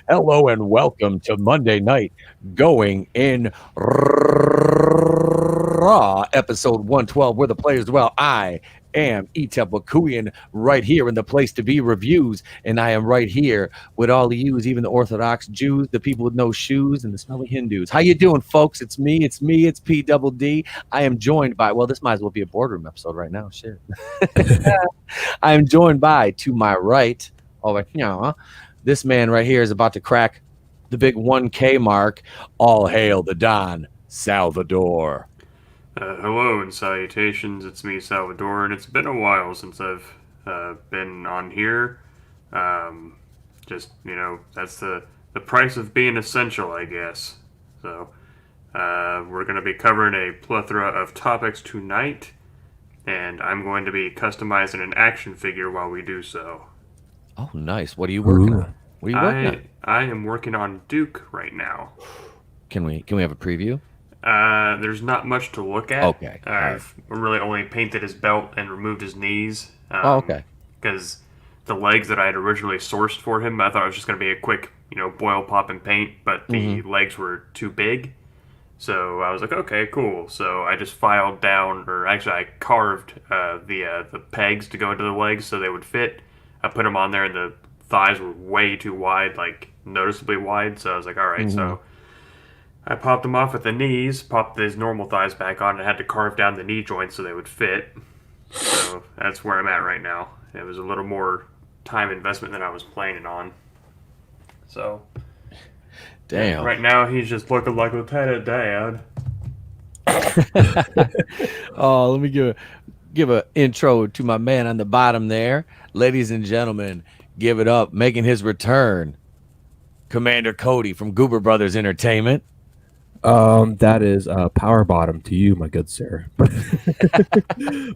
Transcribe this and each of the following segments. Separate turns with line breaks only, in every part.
Hello and welcome to Monday Night Going in Raw, episode 112, where the players dwell. I am Etep Bakuyan, right here in the place to be reviews, and I am right here with all the yous, even the Orthodox Jews, the people with no shoes, and the smelly Hindus. How you doing, folks? It's me, it's P Double D. I am joined by, well, this might as well be a boardroom episode right now, shit. I am joined by, to my right, over here, this man right here is about to crack the big 1K mark. All hail the Don Salvador.
Hello and salutations. It's me, Salvador, and it's been a while since I've been on here. That's the price of being essential, I guess. So we're going to be covering a plethora of topics tonight, and I'm going to be customizing an action figure while we do so.
Oh, nice. What are you working on? What are you working on?
I am working on Duke right now.
Can we have a preview?
There's not much to look at.
Okay.
I've really only painted his belt and removed his knees.
Okay.
Because the legs that I had originally sourced for him, I thought it was just going to be a quick, boil, pop, and paint, but the legs were too big. So I was like, okay, cool. So I just filed down, or actually I carved the pegs to go into the legs so they would fit. I put them on there, and the thighs were way too wide, like noticeably wide. So I was like, all right. So I popped them off at the knees, popped his normal thighs back on, and had to carve down the knee joints so they would fit. So that's where I'm at right now. It was a little more time investment than I was planning on. So,
damn.
Right now he's just looking like Lieutenant Dad.
Oh, let me give an intro to my man on the bottom there. Ladies and gentlemen, give it up, making his return, Commander Cody from Goober Brothers Entertainment.
That is power bottom to you, my good sir.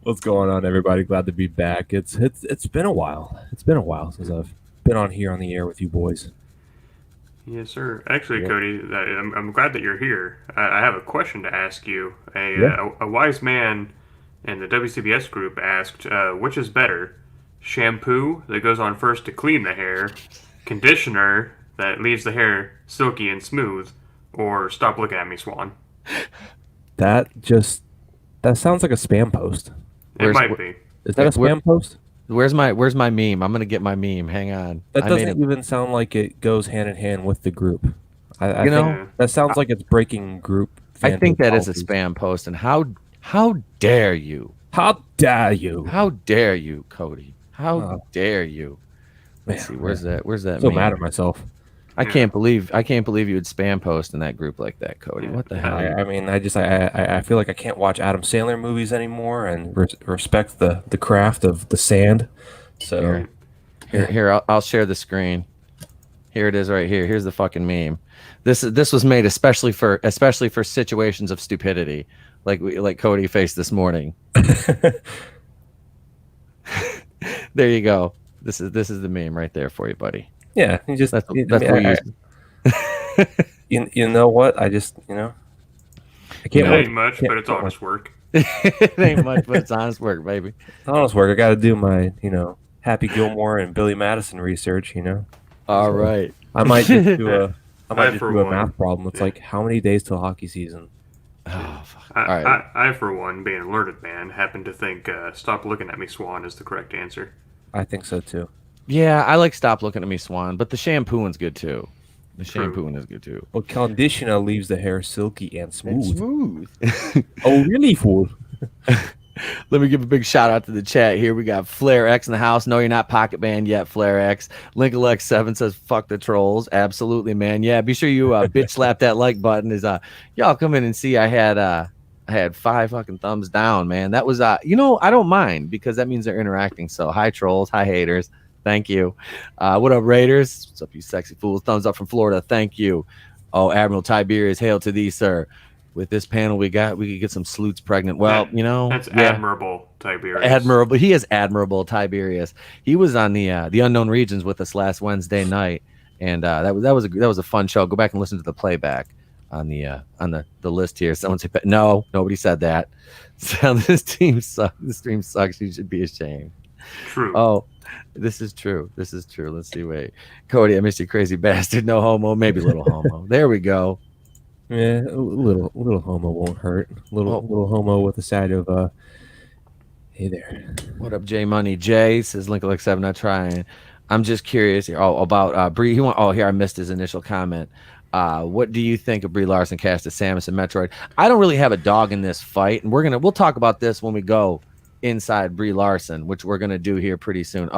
What's going on, everybody? Glad to be back. It's been a while. It's been a while since I've been on here on the air with you boys.
Yes, sir. Actually, Cody, I'm glad that you're here. I have a question to ask you. A wise man in the WCBS group asked, which is better, shampoo that goes on first to clean the hair, conditioner that leaves the hair silky and smooth, or stop looking at me, Swan?
That sounds like a spam post.
It might be.
Is that a spam post?
Where's my meme? I'm gonna get my meme. Hang on.
That doesn't even sound like it goes hand in hand with the group. I think that sounds like it's breaking group.
I think that is a spam post. And how dare you?
How dare you?
How dare you, Cody? How dare you? Let's see. Where's that? Where's that?
So
meme?
mad at myself.
I can't believe you would spam post in that group like that, Cody. What the hell?
I mean, I feel like I can't watch Adam Sandler movies anymore and respect the craft of the sand. So
here I'll share the screen. Here it is right here. Here's the fucking meme. This was made especially for situations of stupidity, like Cody faced this morning. There you go. This is the meme right there for you, buddy.
Yeah, you just
that's what we use.
You know what? I just I can't.
It ain't much, but it's honest work.
It ain't much, but it's honest work, baby.
Honest work. I got to do my Happy Gilmore and Billy Madison research.
All right.
I might just do a math problem. It's like how many days till hockey season?
Oh, fuck.
All
right.
I, for one, being a learned man, happen to think "Stop Looking at Me, Swan" is the correct answer.
I think so too.
Yeah, I like Stop Looking at Me, Swan, but the shampoo one's good too. The shampoo one is good too.
Well, conditioner leaves the hair silky and smooth.
Oh,
really, fool?
Let me give a big shout out to the chat here. We got Flair X in the house. No, you're not pocket banned yet, Flair X. Linkalex7 says, fuck the trolls. Absolutely, man. Yeah, be sure you bitch slap that like button. Y'all come in and see I had 5 fucking thumbs down, man. That was I don't mind because that means they're interacting. So hi trolls, hi haters. Thank you. What up, Raiders? What's up, you sexy fools? Thumbs up from Florida. Thank you. Oh, Admiral Tiberius, hail to thee, sir. With this panel we could get some sleuths pregnant. Well,
that's Admirable Tiberius.
Admirable. He is Admirable Tiberius. He was on the Unknown Regions with us last Wednesday night, and that was a fun show. Go back and listen to the playback on the list here. Someone said no, nobody said that. So this team sucks. This stream sucks. You should be ashamed.
True.
Oh, This is true. This is true. Let's see. Wait, Cody, I missed you, crazy bastard. No homo, maybe little homo. There we go.
Yeah, a little homo won't hurt.
Oh,
Little homo with a side of hey there.
what up, J Money? Jay says Link7 not trying. I'm just curious here. Oh, about Brie. Here I missed his initial comment. What do you think of Brie Larson cast as Samus and Metroid? I don't really have a dog in this fight, and we'll talk about this when we go inside Brie Larson, which we're gonna do here pretty soon.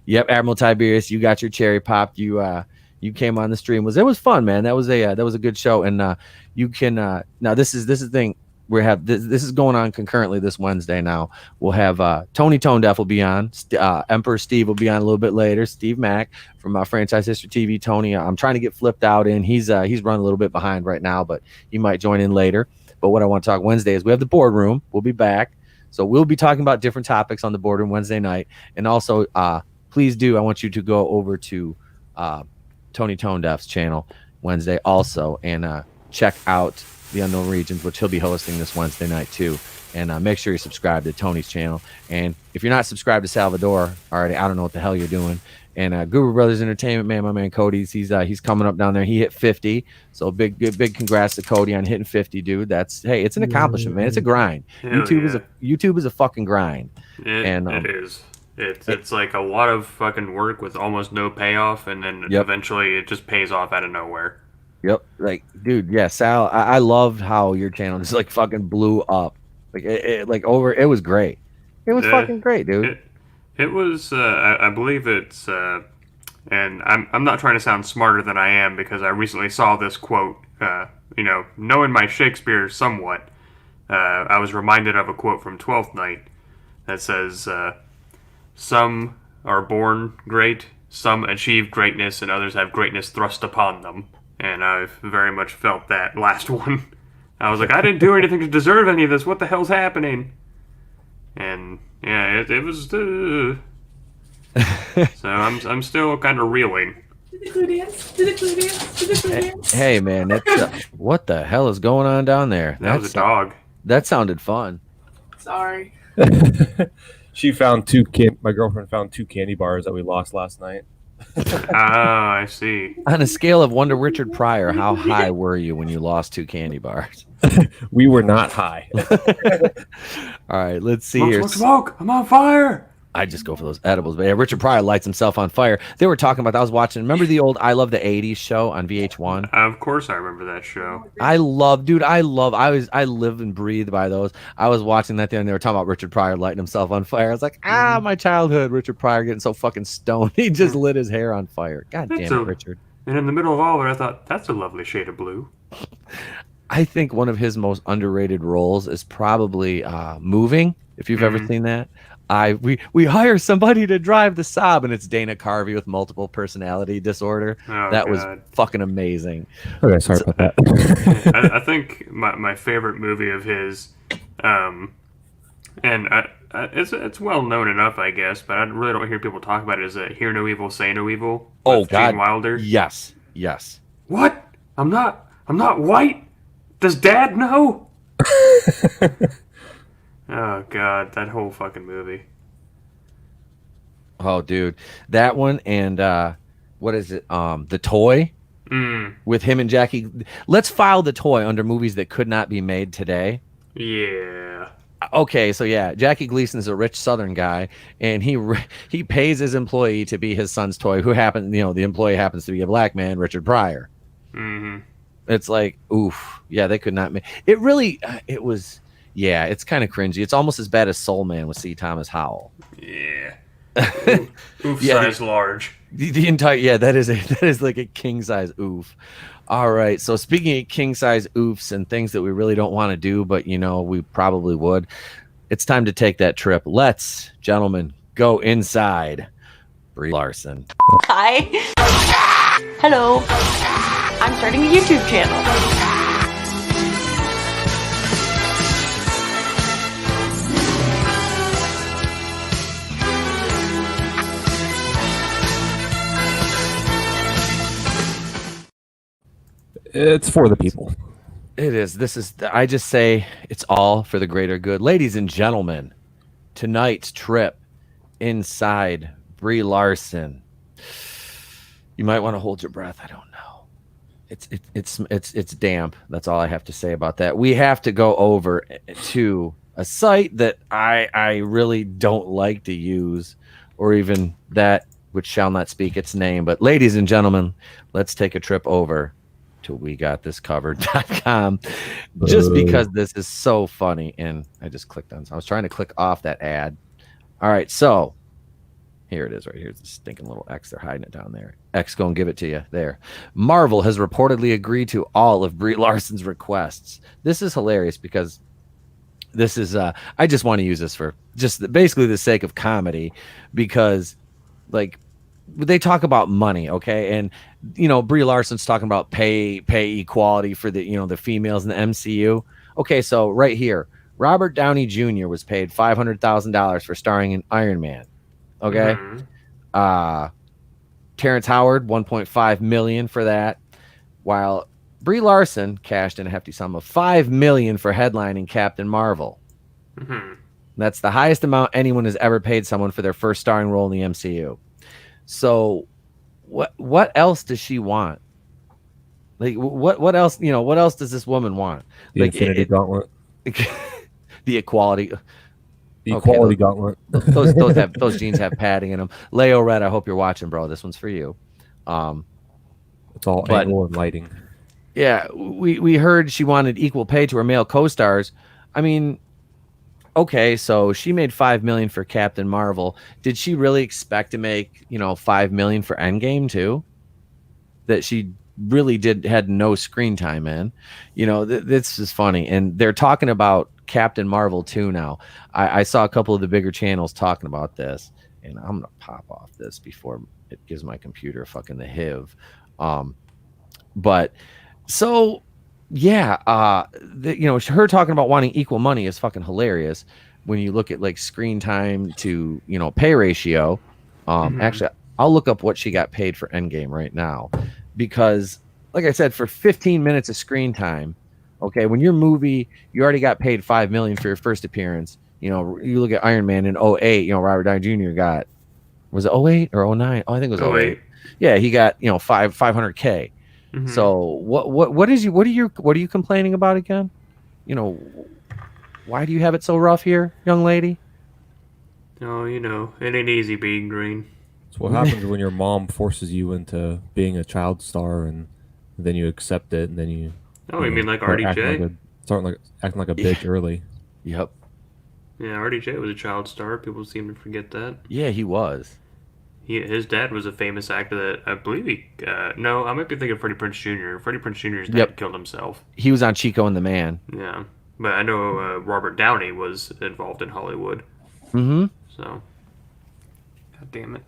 Yep, Admiral Tiberius, you got your cherry popped. You came on the stream. It was fun, man. That was a good show, and you can now this is the thing. We have this is going on concurrently this Wednesday. Now we'll have ToneDef will be on. Emperor Steve will be on a little bit later. Steve Mack from Franchise History TV. Tony, I'm trying to get Flipped Out in. He's running a little bit behind right now, but he might join in later. But what I want to talk Wednesday is we have the boardroom. We'll be back, so we'll be talking about different topics on the boardroom Wednesday night. And also, please do. I want you to go over to Tony ToneDef's channel Wednesday also and check out the Unknown Regions, which he'll be hosting this Wednesday night too. And make sure you subscribe to Tony's channel. And if you're not subscribed to Salvador already, I don't know what the hell you're doing. And Guru Brothers Entertainment, man, my man Cody's he's coming up down there. He hit 50, so big congrats to Cody on hitting 50, dude. It's an accomplishment, man. It's a grind. YouTube is a fucking grind.
It is. It's like a lot of fucking work with almost no payoff, and then eventually it just pays off out of nowhere.
Yep, like, dude, yeah, Sal, I loved how your channel just like fucking blew up. Like it was great. It was fucking great, dude.
It was. I believe it's. And I'm not trying to sound smarter than I am because I recently saw this quote. Knowing my Shakespeare somewhat, I was reminded of a quote from Twelfth Night that says, "Some are born great, some achieve greatness, and others have greatness thrust upon them." And I've very much felt that last one. I was like, I didn't do anything to deserve any of this. What the hell's happening? And yeah, it was. So I'm still kind of reeling.
Hey man, what the hell is going on down there?
That was a dog.
That sounded fun.
Sorry.
She found my girlfriend found 2 candy bars that we lost last night.
I see.
On a scale of 1 to Richard Pryor, how high were you when you lost 2 candy bars?
We were not high.
All right, let's see here.
Smoke! I'm on fire!
I just go for those edibles. But yeah, Richard Pryor lights himself on fire. They were talking about, I was watching, remember the old I Love the 80s show on VH1?
Of course I remember that show.
I live and breathe by those. I was watching that there and they were talking about Richard Pryor lighting himself on fire. I was like, my childhood, Richard Pryor getting so fucking stoned. He just lit his hair on fire. God damn it, Richard.
And in the middle of all of it, I thought, that's a lovely shade of blue.
I think one of his most underrated roles is probably Moving, if you've ever seen that. We hire somebody to drive the Saab, and it's Dana Carvey with multiple personality disorder. That was fucking amazing.
Okay, sorry about that.
I think my favorite movie of his, and it's well known enough, I guess, but I really don't hear people talk about it. Is Hear No Evil, Say No Evil?
Oh God,
Gene Wilder.
Yes.
What? I'm not white. Does Dad know? Oh God, that whole fucking movie.
Oh, dude, that one and what is it? The Toy with him and Jackie. Let's file The Toy under movies that could not be made today.
Yeah.
Okay, so yeah, Jackie Gleason is a rich Southern guy, and he pays his employee to be his son's toy. The employee happens to be a black man, Richard Pryor.
Mm-hmm.
It's like, oof, yeah, they could not make it. Really, it was. Yeah, it's kind of cringy. It's almost as bad as Soul Man with C. Thomas Howell.
Yeah. Oof size large.
The entire that is like a king size oof. All right. So speaking of king size oofs and things that we really don't want to do, but we probably would. It's time to take that trip. Let's, gentlemen, go inside Brie Larson.
Hi. Hello. I'm starting a YouTube channel.
It's for the people.
It is. I just say it's all for the greater good. Ladies and gentlemen, tonight's trip inside Brie Larson. You might want to hold your breath. I don't know. It's damp. That's all I have to say about that. We have to go over to a site that I really don't like to use, or even that which shall not speak its name. But ladies and gentlemen, let's take a trip over to WeGotThisCovered.com just because this is so funny. And I just clicked on. I was trying to click off that ad. All right, so here it is right here. It's the stinking little X. They're hiding it down there. X gonna give it to you there. Marvel has reportedly agreed to all of Brie Larson's requests. This is hilarious because this is I just want to use this for just basically the sake of comedy, because like they talk about money, okay? And you know, Brie Larson's talking about pay equality for the, you know, the females in the MCU. Okay, so right here, Robert Downey Jr. was paid $500,000 for starring in Iron Man. Okay. Terrence Howard, $1.5 million for that, while Brie Larson cashed in a hefty sum of $5 million for headlining Captain Marvel. That's the highest amount anyone has ever paid someone for their first starring role in the MCU. So what else does she want? Like what else, you know, what else does this woman want?
The
Like
Infinity Gauntlet.
The equality.
The Equality Gauntlet.
those jeans have padding in them. Leo Red, I hope you're watching, bro. This one's for you.
It's all angle and lighting.
Yeah, we heard she wanted equal pay to her male co-stars. I mean, okay, so she made $5 million for Captain Marvel. Did she really expect to make, you know, $5 million for Endgame too? That she really had no screen time in. You know, this is funny, and they're talking about Captain Marvel 2 now. I saw a couple of the bigger channels talking about this, and I'm gonna pop off this before it gives my computer fucking the HIV. But so yeah, you know, her talking about wanting equal money is fucking hilarious when you look at like screen time to, you know, pay ratio. Actually, I'll look up what she got paid for Endgame right now, because like I said, for 15 minutes of screen time, okay, when your movie, you already got paid $5 million for your first appearance. You know, you look at Iron Man in 2008, you know, Robert Downey Jr. got, was it 2008 or 2009? Oh, I think it was 2008. Yeah, he got, you know, 500K. So what are you complaining about again? You know, why do you have it so rough here, young lady?
Oh, you know, it ain't easy being green.
It's what happens when your mom forces you into being a child star, and then you accept it, and then you.
Oh, you mean like RDJ?
Start acting like a bitch early.
Yep.
Yeah, RDJ was a child star. People seem to forget that.
Yeah, he was.
His dad was a famous actor that I believe no, I might be thinking of Freddie Prinze Jr. Freddie Prinze Jr.'s dad killed himself.
He was on Chico and the Man.
Yeah, but I know Robert Downey was involved in Hollywood. So, God damn it.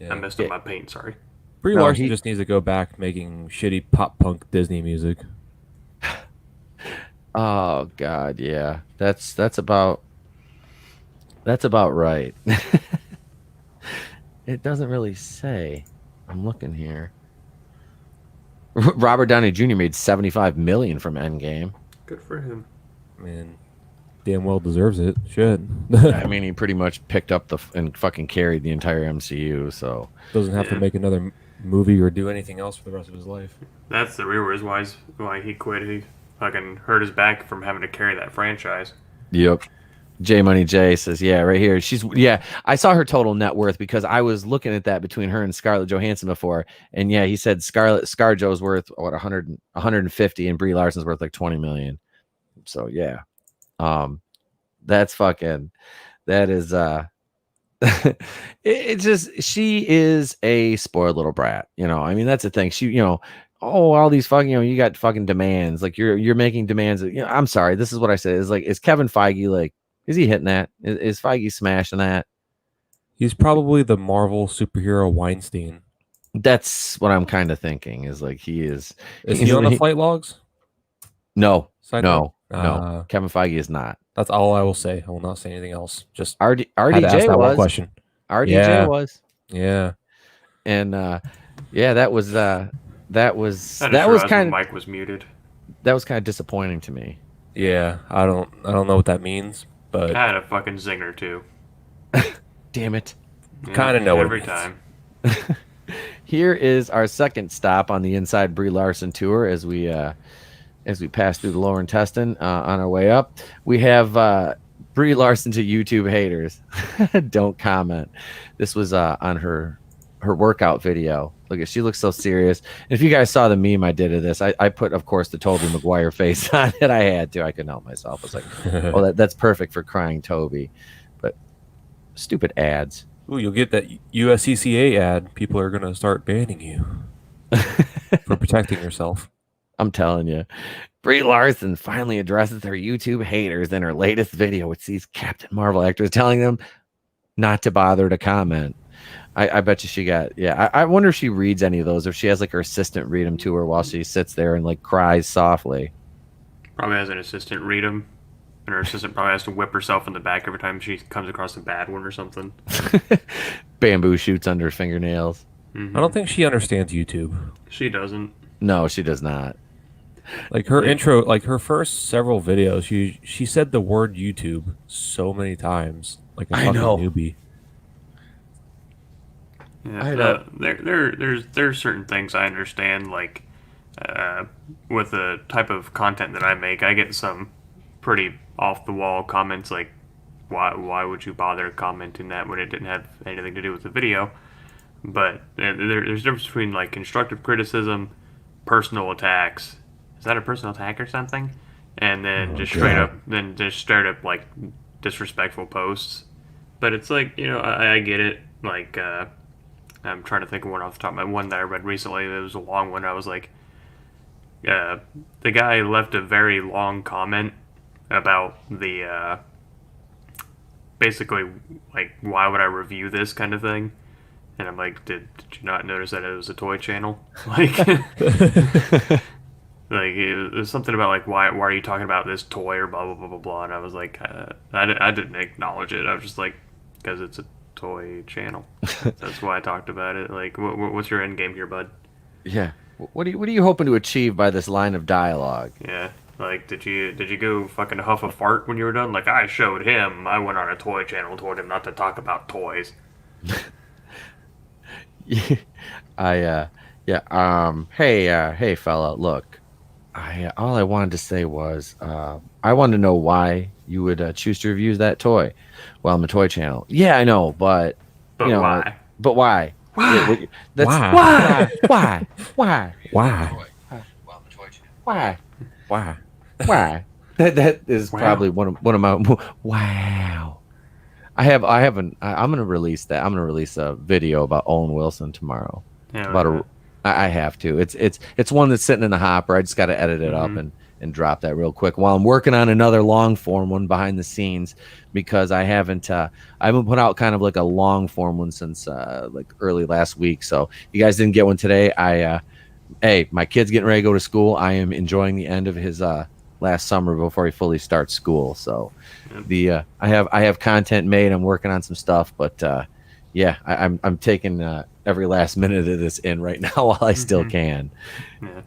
Yeah.
I messed up my paint, sorry.
Brie Larson just needs to go back making shitty pop punk Disney music.
Oh God, yeah. That's about right. It doesn't really say. I'm looking here. Robert Downey Jr. made $75 million from Endgame.
Good for him.
Man, damn well deserves it. Shit.
I mean, he pretty much picked up and fucking carried the entire MCU. So
doesn't have to make another movie or do anything else for the rest of his life.
That's the real reason why he quit. He fucking hurt his back from having to carry that franchise.
Yep. J Money J says, yeah, right here. I saw her total net worth because I was looking at that between her and Scarlett Johansson before. And yeah, he said ScarJo's worth what 150 and Brie Larson's worth like 20 million. So yeah. That is it's just, she is a spoiled little brat, you know. I mean, that's the thing. She, you know, all these fucking, you know, you got fucking demands, like you're making demands, you know. I'm sorry, this is what I said, is like, is Kevin Feige, like, is he hitting that? Is Feige smashing that?
He's probably the Marvel superhero Weinstein.
That's what I'm kind of thinking, is like he is
he on the flight logs?
No.
No.
Kevin Feige is not.
That's all I will say. I will not say anything else. Just
RDJ was.
Question.
RDJ was.
Yeah.
And yeah, that was kind of,
Mike was muted.
That was kind of disappointing to me.
Yeah, I don't know what that means, but
I had a fucking zinger too.
Damn it.
Kind of know what
every
it
time.
Here is our second stop on the Inside Brie Larson tour as we pass through the lower intestine on our way up. We have Brie Larson to YouTube haters. Don't comment. This was on her workout video. Look at, she looks so serious. And if you guys saw the meme I did of this, I put, of course, the Toby Maguire face on it. I had to. I couldn't help myself. I was like, oh, that's perfect for crying Toby. But stupid ads.
Ooh, you'll get that USCCA ad. People are gonna start banning you for protecting yourself.
I'm telling you. Brie Larson finally addresses her YouTube haters in her latest video, which sees Captain Marvel actors telling them not to bother to comment. I bet you she got, yeah. I wonder if she reads any of those, if she has like her assistant read them to her while she sits there and like cries softly.
Probably has an assistant read them, and her assistant probably has to whip herself in the back every time she comes across a bad one or something.
Bamboo shoots under her fingernails.
Mm-hmm.
I don't think she understands YouTube.
She doesn't.
No, she does not.
Like her intro, like her first several videos, she said the word YouTube so many times, like a
I
fucking
know.
newbie.
Yeah,
I know.
There's certain things I understand, like with the type of content that I make, I get some pretty off the wall comments like, why would you bother commenting that when it didn't have anything to do with the video? But there's a difference between like constructive criticism, personal attacks. Is that a personal attack or something? And then just straight up like disrespectful posts. But it's like, I get it. Like I'm trying to think of one off the top of my one that I read recently. It was a long one. I was like, the guy left a very long comment about the basically like, why would I review this kind of thing? And I'm like, did you not notice that it was a toy channel? Like, like it was something about like, why are you talking about this toy or blah blah blah blah blah? And I was like, I didn't acknowledge it. I was just like, because it's a toy channel. That's why I talked about it. Like, what's your end game here, bud?
Yeah. What are you hoping to achieve by this line of dialogue?
Yeah. Like, did you go fucking huff a fart when you were done? Like, I showed him. I went on a toy channel and told him not to talk about toys.
Hey fella, look, all I wanted to say was I wanted to know why you would choose to review that toy. Well, I'm a toy channel. Yeah, I know, but
Why?
But why?
Why?
That's
Why?
Why?
Why?
Why? That is probably one of my wow. I'm gonna release that. I'm gonna release a video about Owen Wilson tomorrow.
Yeah,
About I have to. It's one that's sitting in the hopper. I just got to edit it up
Mm-hmm.
and drop that real quick while I'm working on another long form one behind the scenes, because I haven't put out kind of like a long form one since like early last week. So you guys didn't get one today. Hey, my kid's getting ready to go to school. I am enjoying the end of his last summer before he fully starts school. So I have content made. I'm working on some stuff, but I'm taking every last minute of this in right now while I still can.
Yeah.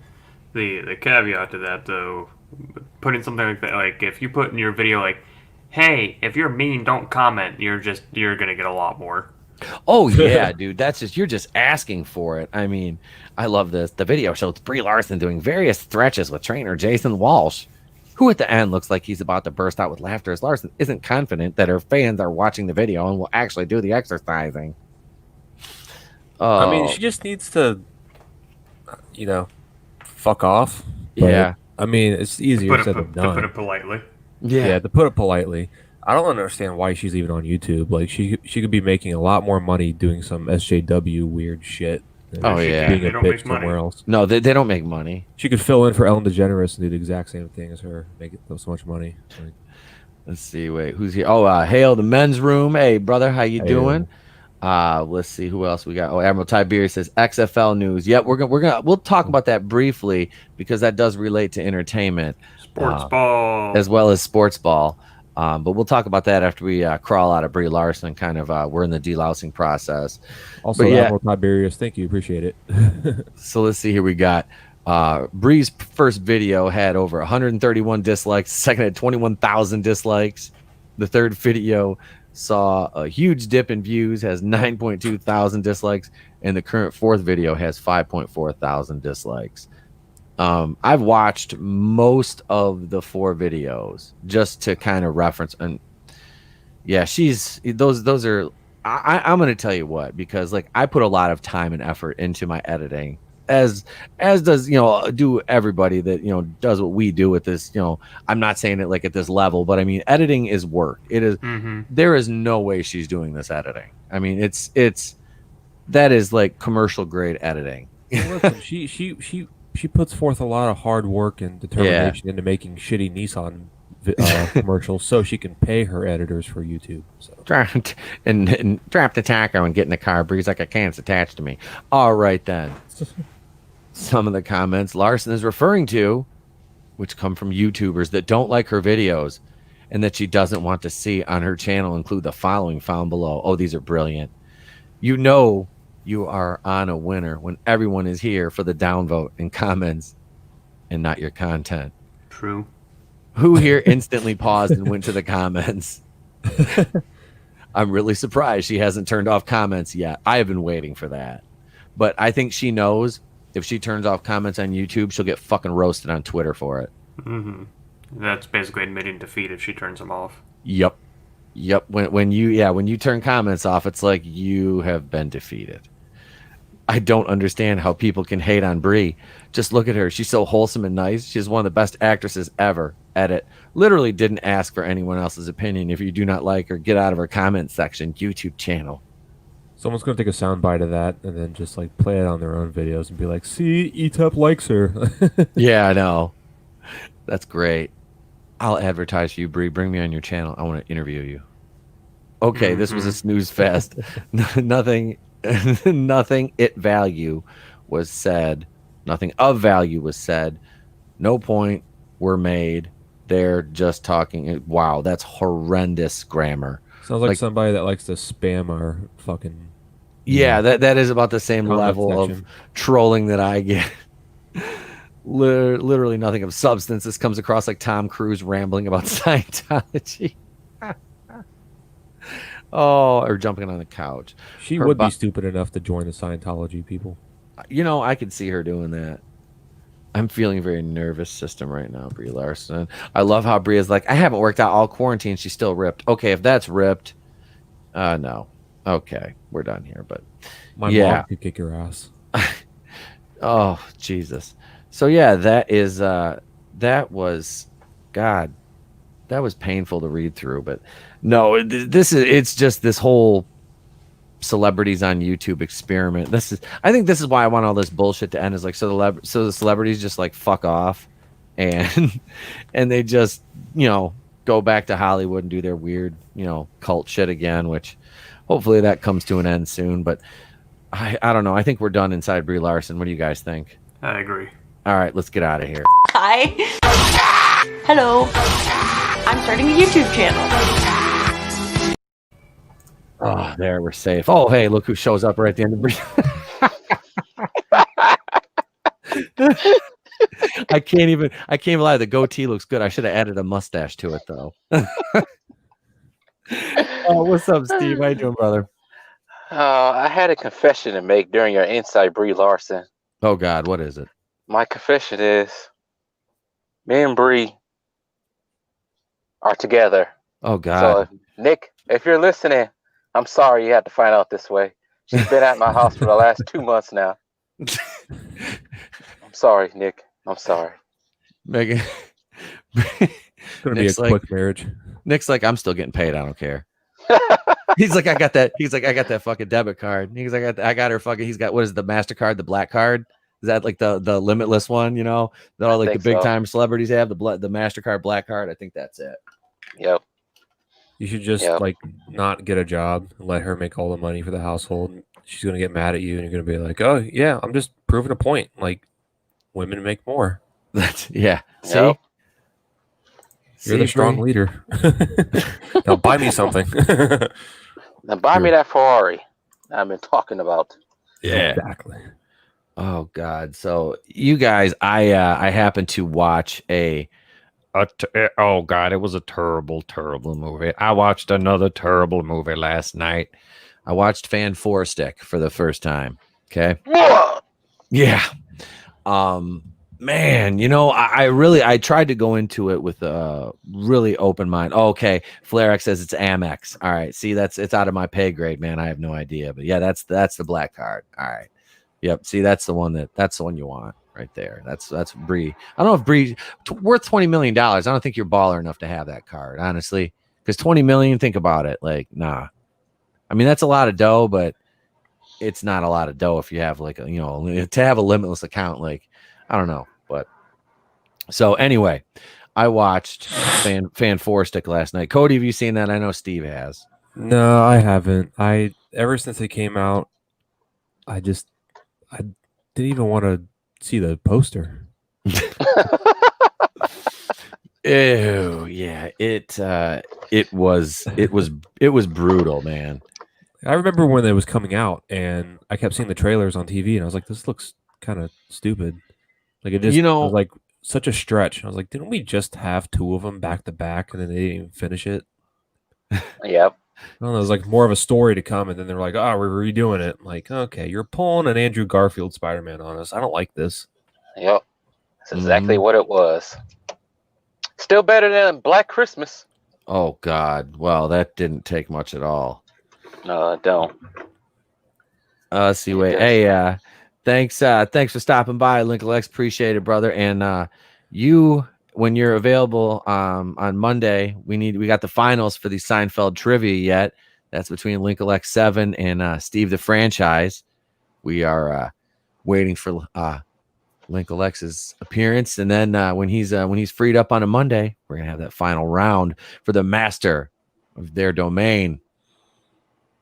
The caveat to that, though, putting something like that, like if you put in your video like, hey, if you're mean, don't comment, you're gonna get a lot more.
Oh yeah, dude, you're just asking for it. I mean, I love this. The video shows Brie Larson doing various stretches with trainer Jason Walsh, who at the end looks like he's about to burst out with laughter as Larson isn't confident that her fans are watching the video and will actually do the exercising. Oh,
I mean, she just needs to, fuck off. But,
yeah.
I mean, it's easier said than
To
done.
put it politely.
Yeah, to put it politely. I don't understand why she's even on YouTube. Like, she could be making a lot more money doing some SJW weird shit. than
Oh, yeah.
being
They
a
don't
bitch
make money.
somewhere else.
No, they don't make money.
She could fill in for Ellen DeGeneres and do the exact same thing as her, make so much money. Like,
Let's see. Wait, who's here? Oh, Hail the men's room. Hey, brother, how you doing? Let's see who else we got. Oh, Admiral Tiberius says XFL news. Yep, we'll talk about that briefly because that does relate to entertainment,
Sports ball.
as well as sports ball. But we'll talk about that after we crawl out of Brie Larson. Kind of, we're in the delousing process.
also,
But yeah.
Admiral Tiberius, thank you, appreciate it.
So let's see here. We got Brie's first video had over 131 dislikes. The second had 21,000 dislikes. The third video saw a huge dip in views, has 9.2 thousand dislikes, and the current fourth video has 5.4 thousand dislikes. I've watched most of the 4 videos just to kind of reference, and yeah, those are. I'm gonna tell you what, because like I put a lot of time and effort into my editing, as does do everybody that does what we do with this. I'm not saying it like at this level, but I mean editing is work. It is.
Mm-hmm.
There is no way she's doing this editing. I mean it's that is like commercial grade editing.
Well, listen, she puts forth a lot of hard work and determination into making shitty Nissan commercials so she can pay her editors for YouTube. So.
And drop the taco and get in the car. Bree's like, I can't, it's attached to me. All right then. Some of the comments Larson is referring to, which come from YouTubers that don't like her videos and that she doesn't want to see on her channel, include the following found below. Oh, these are brilliant. You are on a winner when everyone is here for the downvote and comments and not your content.
True.
Who here instantly paused and went to the comments? I'm really surprised she hasn't turned off comments yet. I have been waiting for that. But I think she knows if she turns off comments on YouTube, she'll get fucking roasted on Twitter for it.
Mm-hmm. That's basically admitting defeat if she turns them off.
Yep. When you turn comments off, it's like you have been defeated. I don't understand how people can hate on Brie. Just look at her. She's so wholesome and nice. She's one of the best actresses ever. Edit. Literally didn't ask for anyone else's opinion. If you do not like her, get out of her comment section. YouTube channel.
Someone's going to take a soundbite of that and then just like play it on their own videos and be like, see, ETUP likes her.
Yeah, I know. That's great. I'll advertise for you, Brie. Bring me on your channel. I want to interview you. Okay, this was a snooze fest. Nothing it value was said. Nothing of value was said. No point were made. They're just talking. Wow, that's horrendous grammar.
Sounds like somebody that likes to spam our fucking...
Yeah, that is about the same level of trolling that I get. Literally nothing of substance. This comes across like Tom Cruise rambling about Scientology. Or jumping on the couch.
She would be stupid enough to join the Scientology people.
I could see her doing that. I'm feeling a very nervous system right now, Brie Larson. I love how Brie is like, I haven't worked out all quarantine. She's still ripped. Okay, if that's ripped, no. Okay, we're done here. But
my mom could kick your ass.
Oh, Jesus. So yeah, that was painful to read through. But no, it's just this whole celebrities on YouTube experiment. I think this is why I want all this bullshit to end, is like so the celebrities just like fuck off and they just go back to Hollywood and do their weird cult shit again, which hopefully that comes to an end soon. But I don't know. I think we're done Inside Brie Larson. What do you guys think?
I agree.
All right, let's get out of here.
Hi. Hello. I'm starting a YouTube channel.
Oh, there, we're safe. Oh, hey, look who shows up right at the end of Brie. I can't even lie. The goatee looks good. I should have added a mustache to it though. Oh, what's up, Steve? How you doing, brother?
I had a confession to make during your Inside Brie Larson.
Oh God, what is it?
My confession is, me and Brie are together.
Oh God.
So, Nick, if you're listening, I'm sorry you had to find out this way. She's been at my house for the last 2 months now. I'm sorry, Nick. I'm sorry.
Megan.
It's gonna be a quick marriage.
Nick's like, I'm still getting paid. I don't care. He's like, I got that. He's like, I got that fucking debit card. He's like, I got her fucking. He's got, what is it, the MasterCard, the black card? Is that like the limitless one? That all like the big time celebrities have, the MasterCard black card. I think that's it.
Yep.
You should just like not get a job and let her make all the money for the household. She's gonna get mad at you, and you're gonna be like, "Oh yeah, I'm just proving a point. Like, women make more."
That's See,
you're the strong leader. Now buy me something.
Now buy me that Ferrari I've been talking about.
Yeah,
exactly.
Oh God. So you guys, I happened to watch a Oh God, it was a terrible, terrible movie. I watched another terrible movie last night. I watched Fan Four Stick for the first time. Okay. Yeah. Man, I tried to go into it with a really open mind. Oh, okay. Flarex says it's Amex. All right. See, it's out of my pay grade, man. I have no idea. But yeah, that's the black card. All right. Yep. See, that's the one you want right there. That's Brie. I don't know if Brie worth $20 million. I don't think you're baller enough to have that card, honestly. Because 20 million, think about it. Like, nah. I mean, that's a lot of dough, but it's not a lot of dough if you have like to have a limitless account. Like, I don't know. But so anyway, I watched Fan Four Stick last night. Cody, have you seen that? I know Steve has.
No, I haven't. Ever since it came out, I didn't even want to see the poster.
Ew, yeah. It was brutal, man.
I remember when it was coming out, and I kept seeing the trailers on TV, and I was like, "This looks kind of stupid." Like it just was like such a stretch. I was like, "Didn't we just have two of them back to back, and then they didn't even finish it?"
Yep.
I don't know. It was like more of a story to come, and then they're like, "Oh, we're redoing it." I'm like, okay, you're pulling an Andrew Garfield Spider-Man on us. I don't like this.
Yep. That's exactly what it was. Still better than Black Christmas.
Oh God. Well, that didn't take much at all.
No, I don't.
Let's see. Wait. Hey, thanks for stopping by, Linklex. Appreciate it, brother. And you, when you're available on Monday, we got the finals for the Seinfeld trivia yet. That's between Linklex 7 and Steve the Franchise. We are waiting for Linkalex's appearance, and then when he's freed up on a Monday, we're gonna have that final round for the master of their domain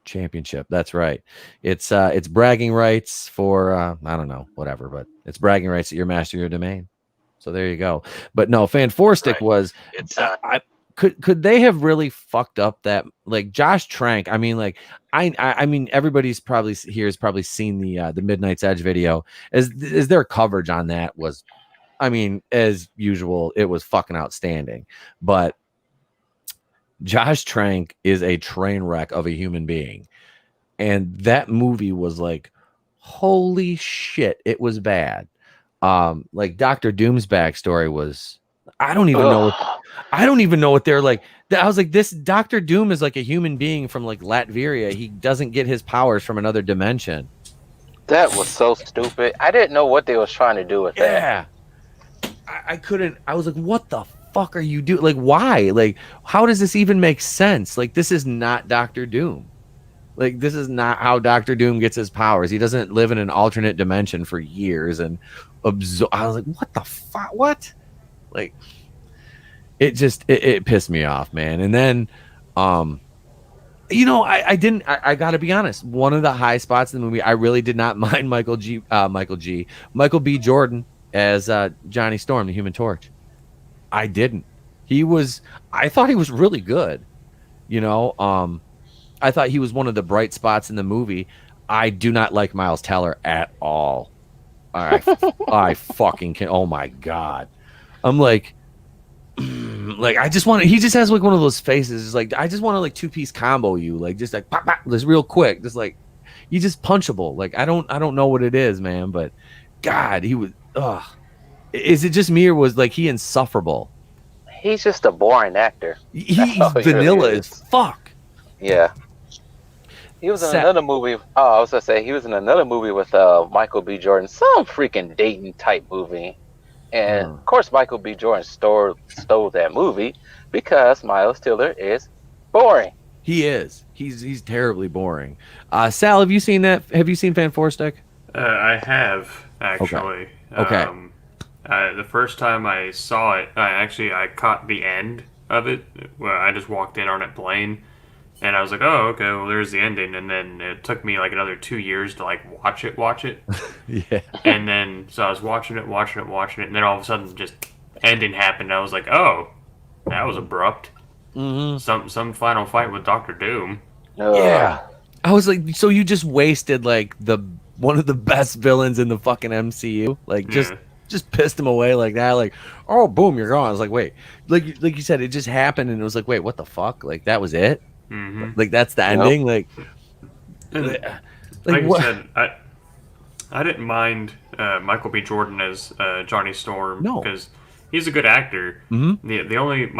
championship. That's right. It's bragging rights for I don't know, whatever, but it's bragging rights that you're master of your domain. So there you go. But no, Fan Four Stick was could they have really fucked up that, like, Josh Trank? I mean, like, I mean, everybody's probably seen the Midnight's Edge video. As their coverage on that was, I mean, as usual, it was fucking outstanding. But Josh Trank is a train wreck of a human being, and that movie was like, holy shit, it was bad. Like Dr. Doom's backstory was, I don't even know what they're like. I was like, this Dr. Doom is like a human being from like Latveria. He doesn't get his powers from another dimension.
That was so stupid. I didn't know what they was trying to do with that.
Yeah. I couldn't. I was like, what the fuck are you doing? Like, why? Like, how does this even make sense? Like, this is not Dr. Doom. Like, this is not how Dr. Doom gets his powers. He doesn't live in an alternate dimension for years and absorb. I was like, what the fuck? What? Like, it just it pissed me off, man. And then I gotta be honest, one of the high spots in the movie, I really did not mind Michael B. Jordan as Johnny Storm, the Human Torch. I didn't. I thought he was really good. I thought he was one of the bright spots in the movie. I do not like Miles Teller at all. I fucking can't. Oh my God. I'm like I just want to, he just has like one of those faces. It's like, I just want to like two-piece combo you, like just like pop, pop, just real quick. Just like, you just punchable. Like, I don't know what it is, man, but God, he was, is it just me or was like he insufferable?
He's just a boring actor.
He's vanilla really as fuck.
Yeah. He was in another movie. Oh, I was gonna say he was in another movie with Michael B. Jordan, some freaking Dayton type movie, and of course Michael B. Jordan stole that movie because Miles Teller is boring.
He is. He's terribly boring. Sal, have you seen that? Have you seen Fan Four Stick?
I have actually.
Okay.
The first time I saw it, I caught the end of it. Well, I just walked in on it plain. And I was like, oh, okay, well, there's the ending. And then it took me like another 2 years to like watch it.
Yeah. And
then, so I was watching it. And then all of a sudden, just ending happened. I was like, oh, that was abrupt. Mm-hmm. Some final fight with Dr. Doom.
Yeah. I was like, so you just wasted like one of the best villains in the fucking MCU? Like, just just pissed him away like that. Like, oh, boom, you're gone. I was like, wait, like you said, it just happened, and it was like, wait, what the fuck? Like that was it? Like that's the ending? Like,
And
like
like
what?
I said, I didn't mind Michael B. Jordan as Johnny Storm
No.
because he's a good actor.
Mm-hmm.
The only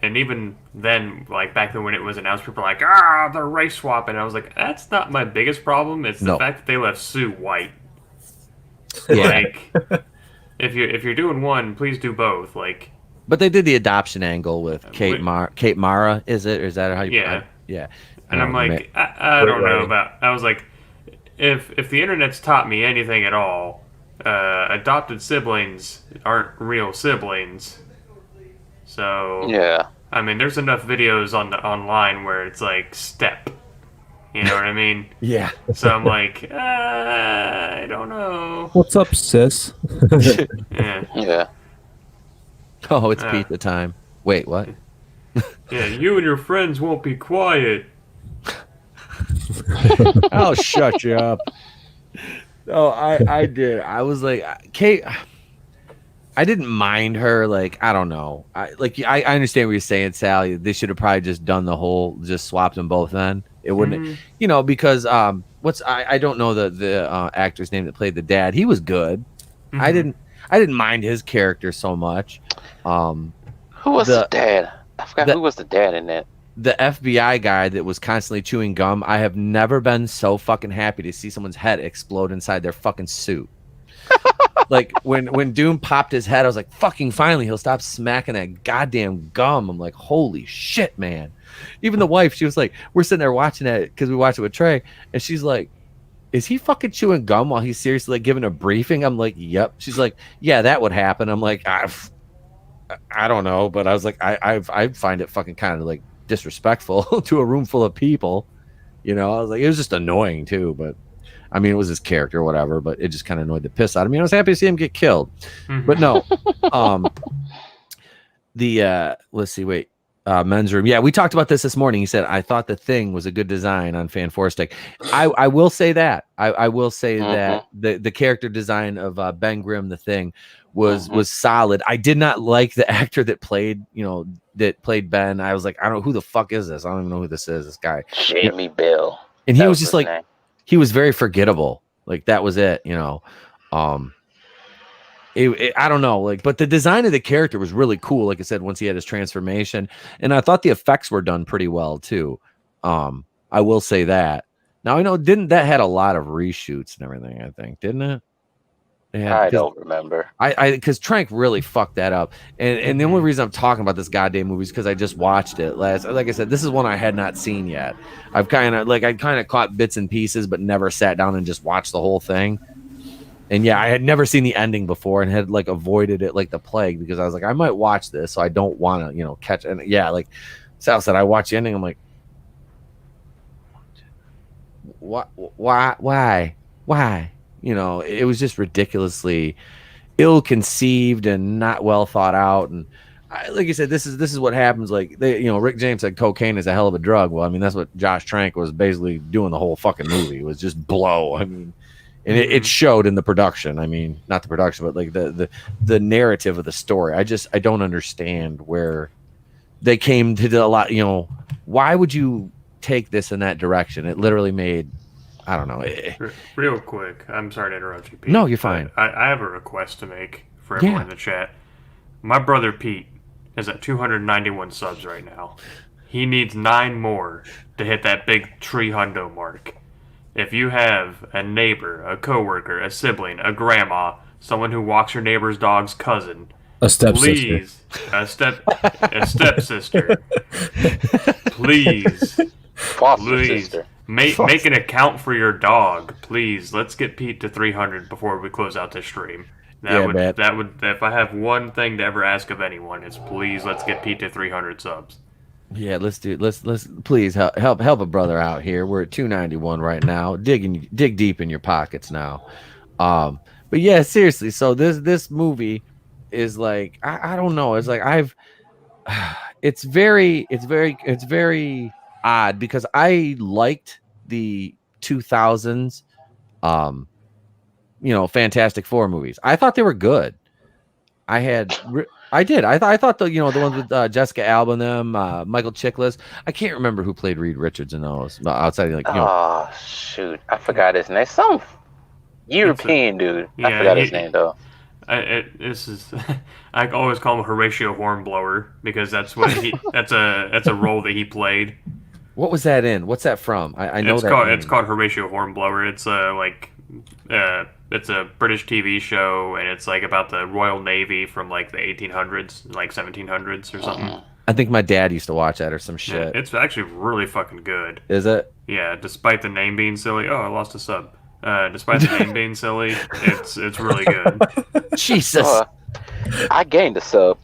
and even then, like back then when it was announced, people were like, they're race swapping. I was like, that's not my biggest problem. It's the
No.
fact that they left Sue white.
Yeah.
Like, if you're doing one, please do both. Like,
But they did the adoption angle with Kate Mara, is it? Or is that how you?
Yeah.
Yeah.
and I'm like, I don't know about. I was like, if the internet's taught me anything at all, adopted siblings aren't real siblings. So
Yeah.
I mean, there's enough videos online where it's like step. You know what I mean?
Yeah.
So I'm like, I don't know.
What's up, sis?
Yeah,
Yeah.
Oh, it's pizza time. Wait, what?
yeah. You and your friends won't be quiet.
I'll shut you up. Oh, I did. I was like, Kate. I didn't mind her. Like, I don't know. I understand what you're saying, Sally. They should have probably just done the whole, just swapped them both. Then it wouldn't, because I don't know the actor's name that played the dad. He was good. I didn't mind his character so much.
Who was the dad? I forgot who was the dad in that.
The FBI guy that was constantly chewing gum. I have never been so fucking happy to see someone's head explode inside their fucking suit. Like when Doom popped his head, I was like, fucking finally, he'll stop smacking that goddamn gum. I'm like, holy shit, man. Even the wife, she was like, we're sitting there watching it because we watched it with Trey, and she's like, is he fucking chewing gum while he's seriously like giving a briefing? I'm like, yep. She's like, yeah, that would happen. I'm like, I don't know, but I was like, I find it fucking kind of like disrespectful to a room full of people. I was like, it was just annoying too, but I mean, it was his character or whatever, but it just kind of annoyed the piss out of me. I was happy to see him get killed. But no. Let's see, wait. Men's room. Yeah, we talked about this morning. He said, I thought The Thing was a good design on Fan Four Stick. I will say that. I will say that the character design of Ben Grimm, The Thing, was solid. I did not like the actor that played Ben. I was like, I don't know who the fuck is this. I don't even know who this is. This guy.
Jamie Bell.
And he was just like, he was very forgettable. Like that was it, I don't know, like, but the design of the character was really cool. Like I said, once he had his transformation, and I thought the effects were done pretty well too. I will say that. Now I know, didn't that had a lot of reshoots and everything? I think, didn't it? Yeah,
I don't remember.
Because Trank really fucked that up, and the only reason I'm talking about this goddamn movie is because I just watched it last. Like I said, this is one I had not seen yet. I kind of caught bits and pieces, but never sat down and just watched the whole thing. And yeah, I had never seen the ending before and had like avoided it like the plague because I was like, I might watch this, so I don't want to catch. And yeah, like Sal said, I watched the ending. I'm like, what? Why? It was just ridiculously ill-conceived and not well thought out. And like you said, this is what happens. Like Rick James said, cocaine is a hell of a drug. Well, I mean, that's what Josh Trank was basically doing the whole fucking movie. It was just blow. I mean, and it showed in the production. I mean, not the production, but like the narrative of the story. I don't understand where they came to a lot. Why would you take this in that direction? It literally made. I don't know.
Real quick, I'm sorry to interrupt you, Pete.
No, you're fine.
I have a request to make for everyone in the chat. My brother Pete is at 291 subs right now. He needs 9 more to hit that big 300 mark. If you have a neighbor, a coworker, a sibling, a grandma, someone who walks your neighbor's dog's cousin,
a stepsister,
please, a stepsister, please,
foster sister.
Make an account for your dog, please. Let's get Pete to 300 before we close out this stream. That would if I have one thing to ever ask of anyone, it's please let's get Pete to 300 subs.
Yeah, let's please help a brother out here. We're at 291 right now. Dig deep in your pockets now. But yeah, seriously. So this movie is like I don't know. It's like it's very odd because I liked the 2000s Fantastic Four movies. I thought they were good. I did. I thought the the ones with Jessica Alba and them, Michael Chiklis. I can't remember who played Reed Richards in those. Outside of
Oh shoot, I forgot his name. Some European dude. I
Yeah,
forgot his name though.
This is I always call him Horatio Hornblower because that's what that's a role that he played.
What was that in? What's that from? I know
It's called Horatio Hornblower. It's it's a British TV show, and it's like about the Royal Navy from like the 1800s, like 1700s or something.
I think my dad used to watch that or some
Yeah,
shit.
it's actually really fucking good.
Is it?
Yeah, despite the name being silly. Oh, I lost a sub. Despite the name being silly, it's really good.
Jesus.
I gained a sub.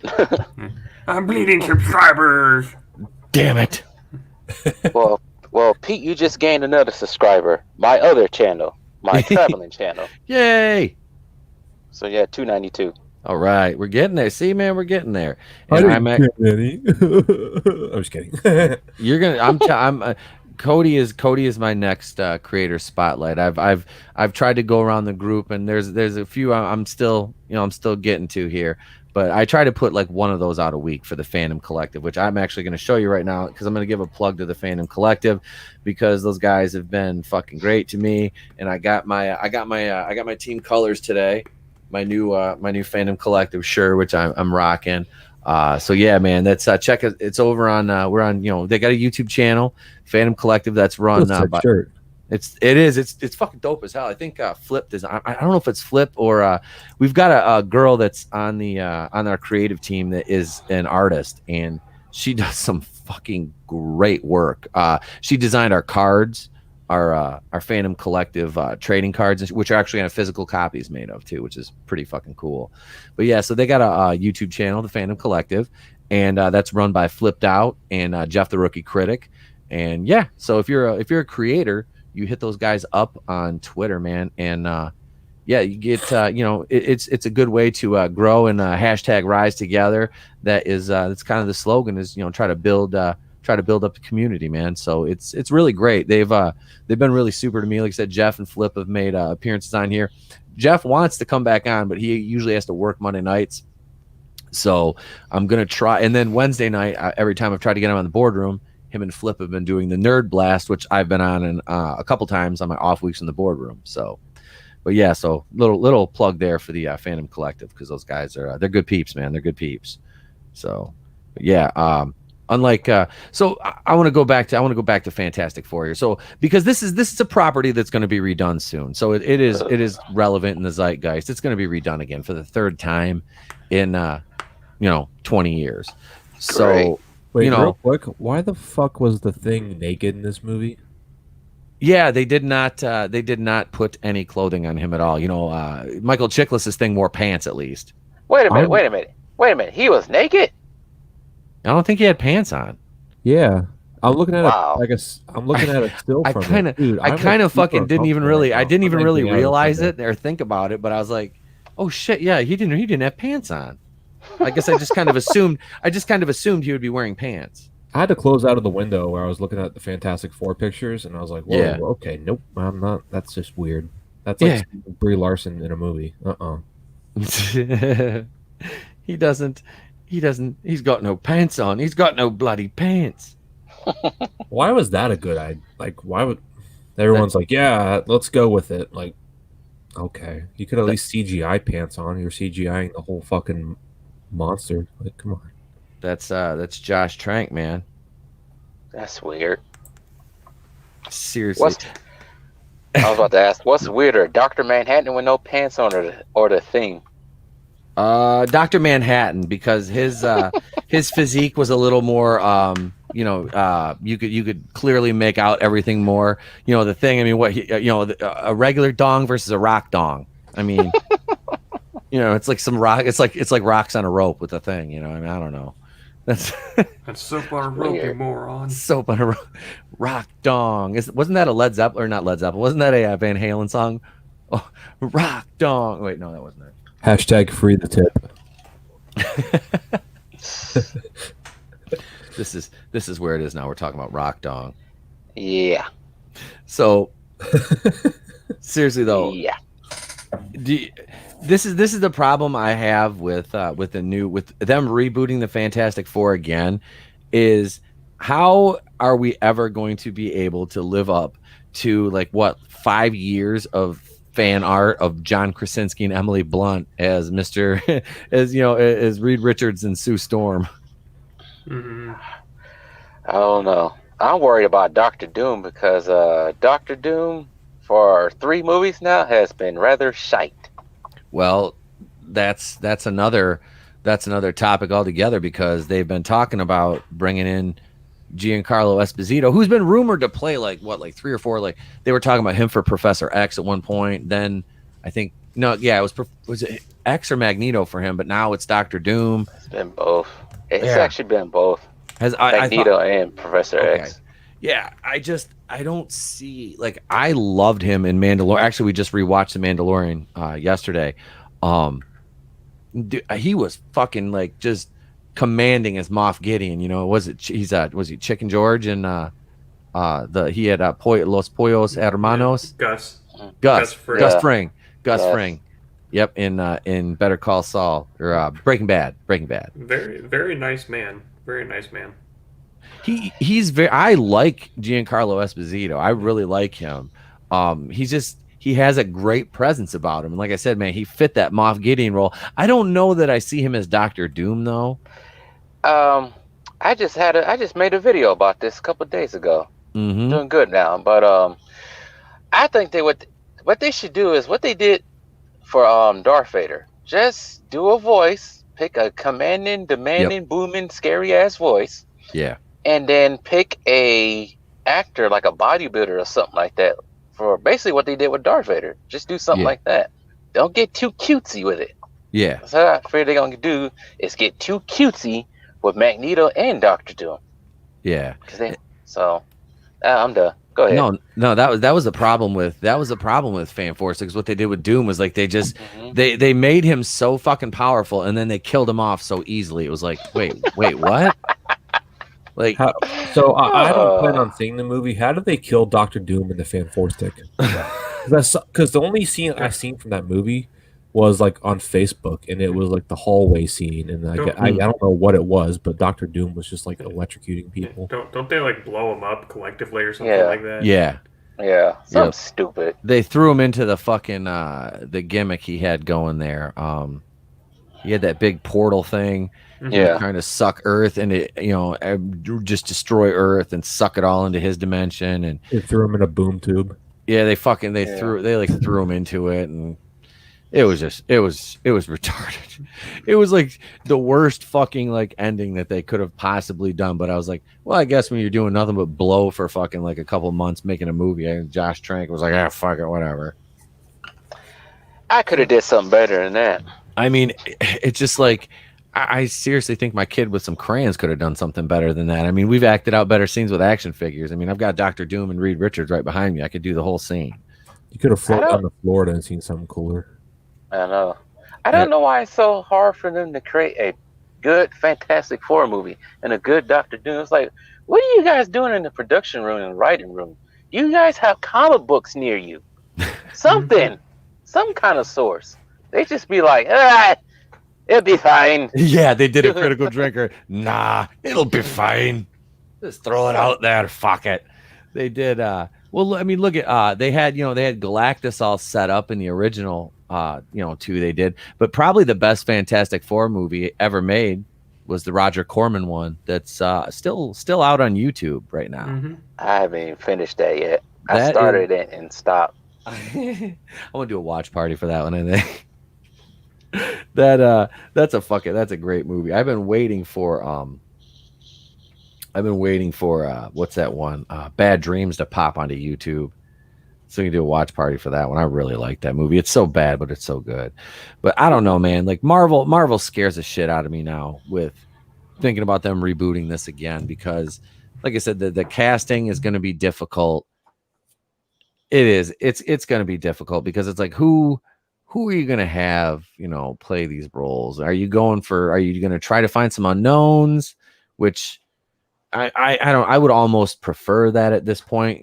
I'm bleeding subscribers.
Damn it.
well, Pete, you just gained another subscriber. My other channel, my traveling channel.
Yay.
So yeah, 292.
All right, we're getting there. See, man, we're getting there.
And
I'm
just kidding.
You're gonna. Cody is my next creator spotlight. I've tried to go around the group, and there's a few I'm still getting to here, but I try to put like one of those out a week for the Fandom Collective, which I'm actually going to show you right now because I'm going to give a plug to the Fandom Collective because those guys have been fucking great to me, and I got my team colors today, my new Fandom Collective shirt, which I'm rocking. So yeah, man, that's check it. It's over on we're on, they got a YouTube channel, Fandom Collective, that's run by
shirt.
It's fucking dope as hell. I think Flipp design. I don't know if it's Flipp or we've got a girl that's on our creative team that is an artist, and she does some fucking great work. She designed our cards, our Fandom Collective trading cards, which are actually on physical copies made of too, which is pretty fucking cool. But yeah, so they got a YouTube channel, the Fandom Collective, and that's run by Flipp Doubt and Jeff the Rookie Critic. And yeah, so if you're a creator, you hit those guys up on Twitter, man, and yeah, you get it's a good way to grow and hashtag rise together. That's kind of the slogan is try to build up the community, man. So it's really great. They've been really super to me. Like I said, Jeff and Flipp have made appearances on here. Jeff wants to come back on, but he usually has to work Monday nights. So I'm gonna try. And then Wednesday night, every time I've tried to get him on the boardroom, him and Flipp have been doing the Nerd Blast, which I've been on a couple times on my off weeks in the boardroom. So, but yeah, so little plug there for the Fandom Collective because those guys they're good peeps, man. They're good peeps. So, yeah. Unlike so I want to go back to Fantastic Four here. So because this is a property that's going to be redone soon. So it is relevant in the zeitgeist. It's going to be redone again for the third time in 20 years. So
Great.
Wait, real quick, why the fuck was the Thing naked in this movie?
Yeah, they did not put any clothing on him at all. Michael Chiklis' Thing wore pants at least.
Wait a minute. He was naked?
I don't think he had pants on.
Yeah. I'm looking at
Wow.
I'm looking at a still from it. Dude,
I kind of fucking didn't even really realize
it.
it or think about it, but I was like, oh shit, yeah, he didn't have pants on. I guess I just kind of assumed he would be wearing pants.
I had to close out of the window where I was looking at the Fantastic Four pictures, and I was like, whoa,
Yeah.
okay, nope, I'm not. That's just weird. That's like Brie Larson in a movie.
He doesn't. He's got no pants on. He's got no bloody pants.
Why was that a good idea? Like, why would everyone's like, yeah, let's go with it? Like, okay, you could at least CGI pants on. You're CGIing the whole fucking monster. Like, come on.
That's Josh Trank, man.
That's weird.
Seriously.
I was about to ask, what's weirder, Dr. Manhattan with no pants on or the Thing?
Dr. Manhattan, because his physique was a little more you could clearly make out everything more. The Thing, I mean, a regular dong versus a rock dong. I mean, it's like some rock, it's like rocks on a rope with the Thing, I mean, I don't know. That's
soap on a rope, you moron.
Soap on a rock dong. Wasn't that a Led Zeppelin or not Led Zeppelin? Wasn't that a Van Halen song? Oh, rock dong. Wait, no, that wasn't it.
Hashtag free the tip.
This is where it is now. We're talking about rock dong.
Yeah.
So seriously though,
Yeah.
this is the problem I have with them rebooting the Fantastic Four again, is how are we ever going to be able to live up to like what 5 years of fan art of John Krasinski and Emily Blunt as Mr. as Reed Richards and Sue Storm.
Mm-hmm.
I don't know. I'm worried about Doctor Doom because Doctor Doom for 3 movies now has been rather shite.
Well, that's another topic altogether, because they've been talking about bringing in Giancarlo Esposito, who's been rumored to play like 3 or 4. Like they were talking about him for Professor X at one point. Then I think was it X or Magneto for him, but now it's Doctor Doom.
It's been both. It's actually been both.
Magneto
and Professor X.
Yeah, I don't see, like, I loved him in Mandalorian. Actually, we just rewatched The Mandalorian yesterday. Dude, he was fucking like just commanding as Moff Gideon. Was he Chicken George and he had Los Pollos Hermanos?
Gus
Fring. Gus
Yes.
Fring. Yep, in Better Call Saul or Breaking Bad.
Very, very nice man. Very nice man.
I like Giancarlo Esposito. I really like him. He has a great presence about him. And like I said, man, he fit that Moff Gideon role. I don't know that I see him as Doctor Doom though.
I just made a video about this a couple of days ago.
Mm-hmm.
Doing good now, but I think what they should do is what they did for Darth Vader. Just do a voice, pick a commanding, demanding, booming, scary ass voice.
Yeah.
And then pick a actor like a bodybuilder or something like that for basically what they did with Darth Vader. Just do something like that. Don't get too cutesy with it.
Yeah.
That's what I fear they're gonna do is get too cutesy with Magneto and Doctor Doom. Yeah. I'm done. Go ahead.
No, that was the problem with Fan Force, because what they did with Doom was like they just they made him so fucking powerful and then they killed him off so easily. It was like, wait, what? Like,
I don't plan on seeing the movie. How did they kill Doctor Doom in the Fan Force stick? Because the only scene I've seen from that movie was like on Facebook, and it was like the hallway scene, and I don't know what it was, but Doctor Doom was just like electrocuting people.
Don't they like blow him up collectively or something like that?
Yeah.
Something stupid.
They threw him into the fucking the gimmick he had going there. He had that big portal thing. Trying to suck Earth and it, just destroy Earth and suck it all into his dimension. And
they threw him in a boom tube.
Yeah, they threw him into it, and it was retarded. It was like the worst fucking like ending that they could have possibly done. But I was like, well, I guess when you're doing nothing but blow for fucking like a couple months making a movie, and Josh Trank was like, fuck it, whatever.
I could have did something better than that.
I mean, it's just like, I seriously think my kid with some crayons could have done something better than that. I mean, we've acted out better scenes with action figures. I mean, I've got Doctor Doom and Reed Richards right behind me. I could do the whole scene.
You could have floated down to Florida and seen something cooler.
I know. I don't know why it's so hard for them to create a good Fantastic Four movie and a good Doctor Doom. It's like, what are you guys doing in the production room and writing room? You guys have comic books near you. Something. Some kind of source. They just be like, it'll be fine.
Yeah, they did a Critical Drinker. Nah, it'll be fine. Just throw it out there. Fuck it. They did. Well, I mean, look at they had Galactus all set up in the original 2 they did, but probably the best Fantastic Four movie ever made was the Roger Corman one. That's still out on YouTube right now.
Mm-hmm.
I haven't even finished that yet. I started it and stopped.
I want to do a watch party for that one. I think. That's a great movie. I've been waiting for what's that one? Bad Dreams to pop onto YouTube. So you can do a watch party for that one. I really like that movie. It's so bad, but it's so good. But I don't know, man. Like Marvel scares the shit out of me now with thinking about them rebooting this again, because like I said, the casting is going to be difficult. It is. It's going to be difficult because it's like, who are you going to have, play these roles? Are you going to try to find some unknowns, which I would almost prefer that at this point,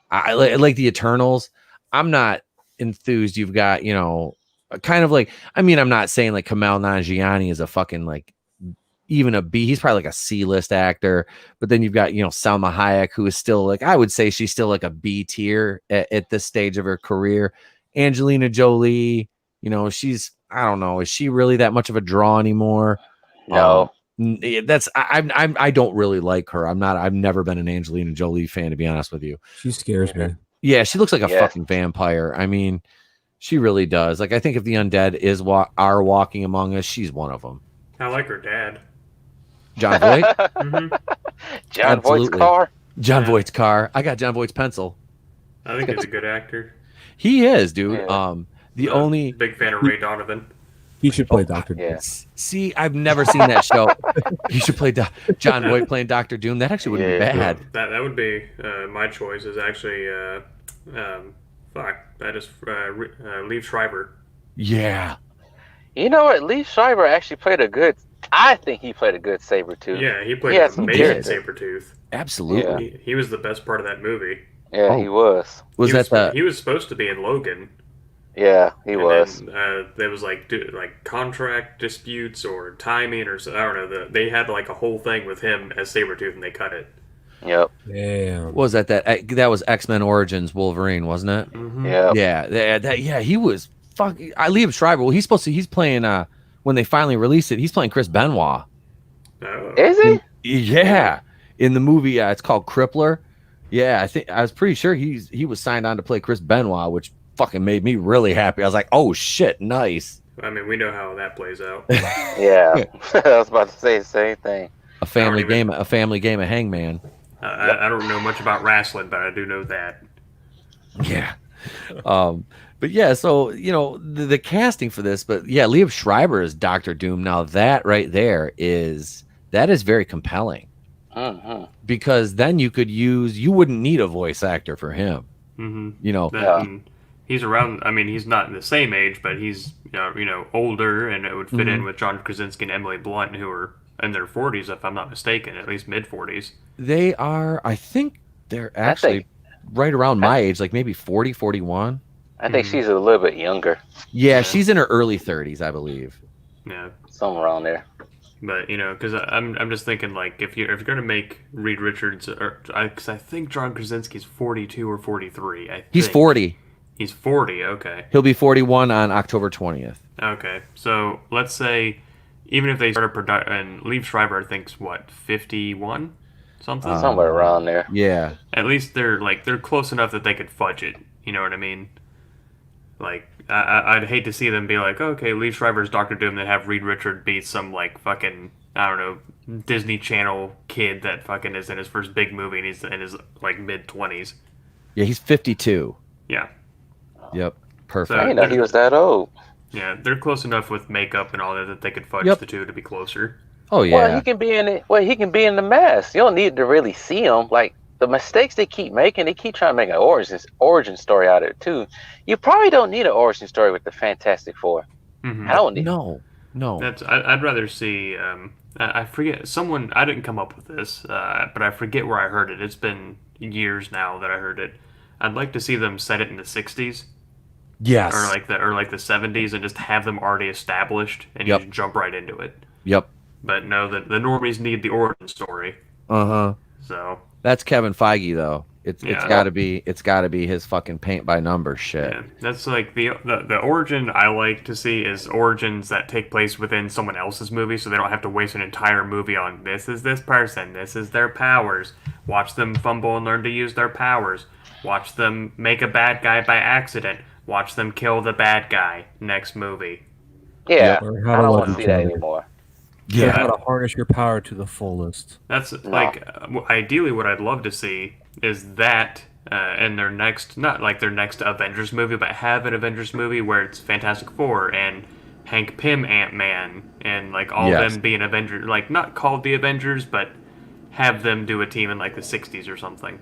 I like the Eternals. I'm not enthused. You've got, kind of like, I mean, I'm not saying like Kumail Nanjiani is a fucking like even a B. He's probably like a C-list actor, but then you've got, Salma Hayek, who is still like, I would say she's still like a B tier at this stage of her career. Angelina Jolie, she's, I don't know, is she really that much of a draw anymore?
No.
I don't really like her. I've never been an Angelina Jolie fan, to be honest with you.
She scares me.
Yeah, she looks like a fucking vampire. I mean, she really does. Like, I think if the undead are walking among us, she's one of them.
I like her dad.
John Voight?
Mm-hmm.
John Voight's car?
John Voight's car. I got John Voight's pencil.
I think he's a good actor.
He is, dude.
Yeah.
Only
big fan of Ray Donovan.
He should play Dr. Doom.
Yeah.
See, I've never seen that show. You should play John Voight playing Dr. Doom. That actually wouldn't be bad.
That would be my choice. Is actually Liev Schreiber.
Yeah.
You know what? Liev Schreiber actually played I think he played a good Sabretooth.
Yeah, he played an amazing Sabretooth.
Absolutely.
Yeah.
He was the best part of that movie.
Yeah, he was.
He was supposed to be in Logan.
Yeah, he was.
Then, there was like contract disputes or timing or so, I don't know. They had like a whole thing with him as Sabretooth and they cut it.
Yep.
Damn.
What was that? That was X-Men Origins Wolverine, wasn't it?
Mm-hmm.
Yep.
Yeah. He was fucking. Liev Schreiber. Well, he's playing. When they finally released it, he's playing Chris Benoit.
Oh.
Is he?
Yeah. In the movie, it's called Crippler. Yeah, I was pretty sure he was signed on to play Chris Benoit, which fucking made me really happy. I was like, oh shit, nice.
I mean, we know how that plays out.
Yeah. I was about to say the same thing.
A family game of Hangman.
I don't know much about wrestling, but I do know that.
Yeah. But yeah, so the casting for this, but yeah, Liev Schreiber is Dr. Doom. Now that right there is very compelling.
Mm-hmm.
Because then you wouldn't need a voice actor for him.
Mm-hmm. He's around. I mean, he's not in the same age, but he's older, and it would fit in with John Krasinski and Emily Blunt, who are in their 40s, if I'm not mistaken, at least mid 40s.
They are. I think they're actually right around my age, like maybe 40, 41.
I think she's a little bit younger.
Yeah, she's in her early 30s, I believe.
Yeah,
somewhere around there.
But because I'm just thinking, like, if you're gonna make Reed Richards, because I think John Krasinski's 42 or 43.
He's 40.
He's 40. Okay.
He'll be 41 on October 20th.
Okay, so let's say even if they start a production, and Liev Schreiber thinks what 51, something
somewhere around there.
Yeah.
At least they're close enough that they could fudge it. You know what I mean? Like, I'd hate to see them be like, okay, Liev Schreiber's Dr. Doom, then have Reed Richards be some, like, fucking, I don't know, Disney Channel kid that fucking is in his first big movie and he's in his, like, mid-20s.
Yeah, he's 52.
Yeah.
Yep. Perfect.
I didn't know he was that old.
Yeah, they're close enough with makeup and all that they could fudge the two to be closer.
Oh, yeah.
Well, he can be in it. Well, he can be in the mask. You don't need to really see him. Like, the mistakes they keep making, they keep trying to make an origin story out of it too. You probably don't need an origin story with the Fantastic Four.
Mm-hmm.
I don't need.
No.
I'd rather see. I forget someone. I didn't come up with this, but I forget where I heard it. It's been years now that I heard it. I'd like to see them set it in the '60s.
Yes.
Or like the '70s, and just have them already established, and you just jump right into it.
Yep.
But no, the normies need the origin story. So.
That's Kevin Feige though. It's gotta be his fucking paint by numbers shit.
Yeah, that's like the origin I like to see is origins that take place within someone else's movie, so they don't have to waste an entire movie on this is this person, this is their powers. Watch them fumble and learn to use their powers. Watch them make a bad guy by accident. Watch them kill the bad guy. Next movie.
Yeah, I don't want to see that anymore.
Yeah, how to harness your power to the fullest.
That's like ideally what I'd love to see is that in their next, not like their next Avengers movie, but have an Avengers movie where it's Fantastic Four and Hank Pym Ant-Man and like all them being Avengers, like not called the Avengers, but have them do a team in like the 60s or something.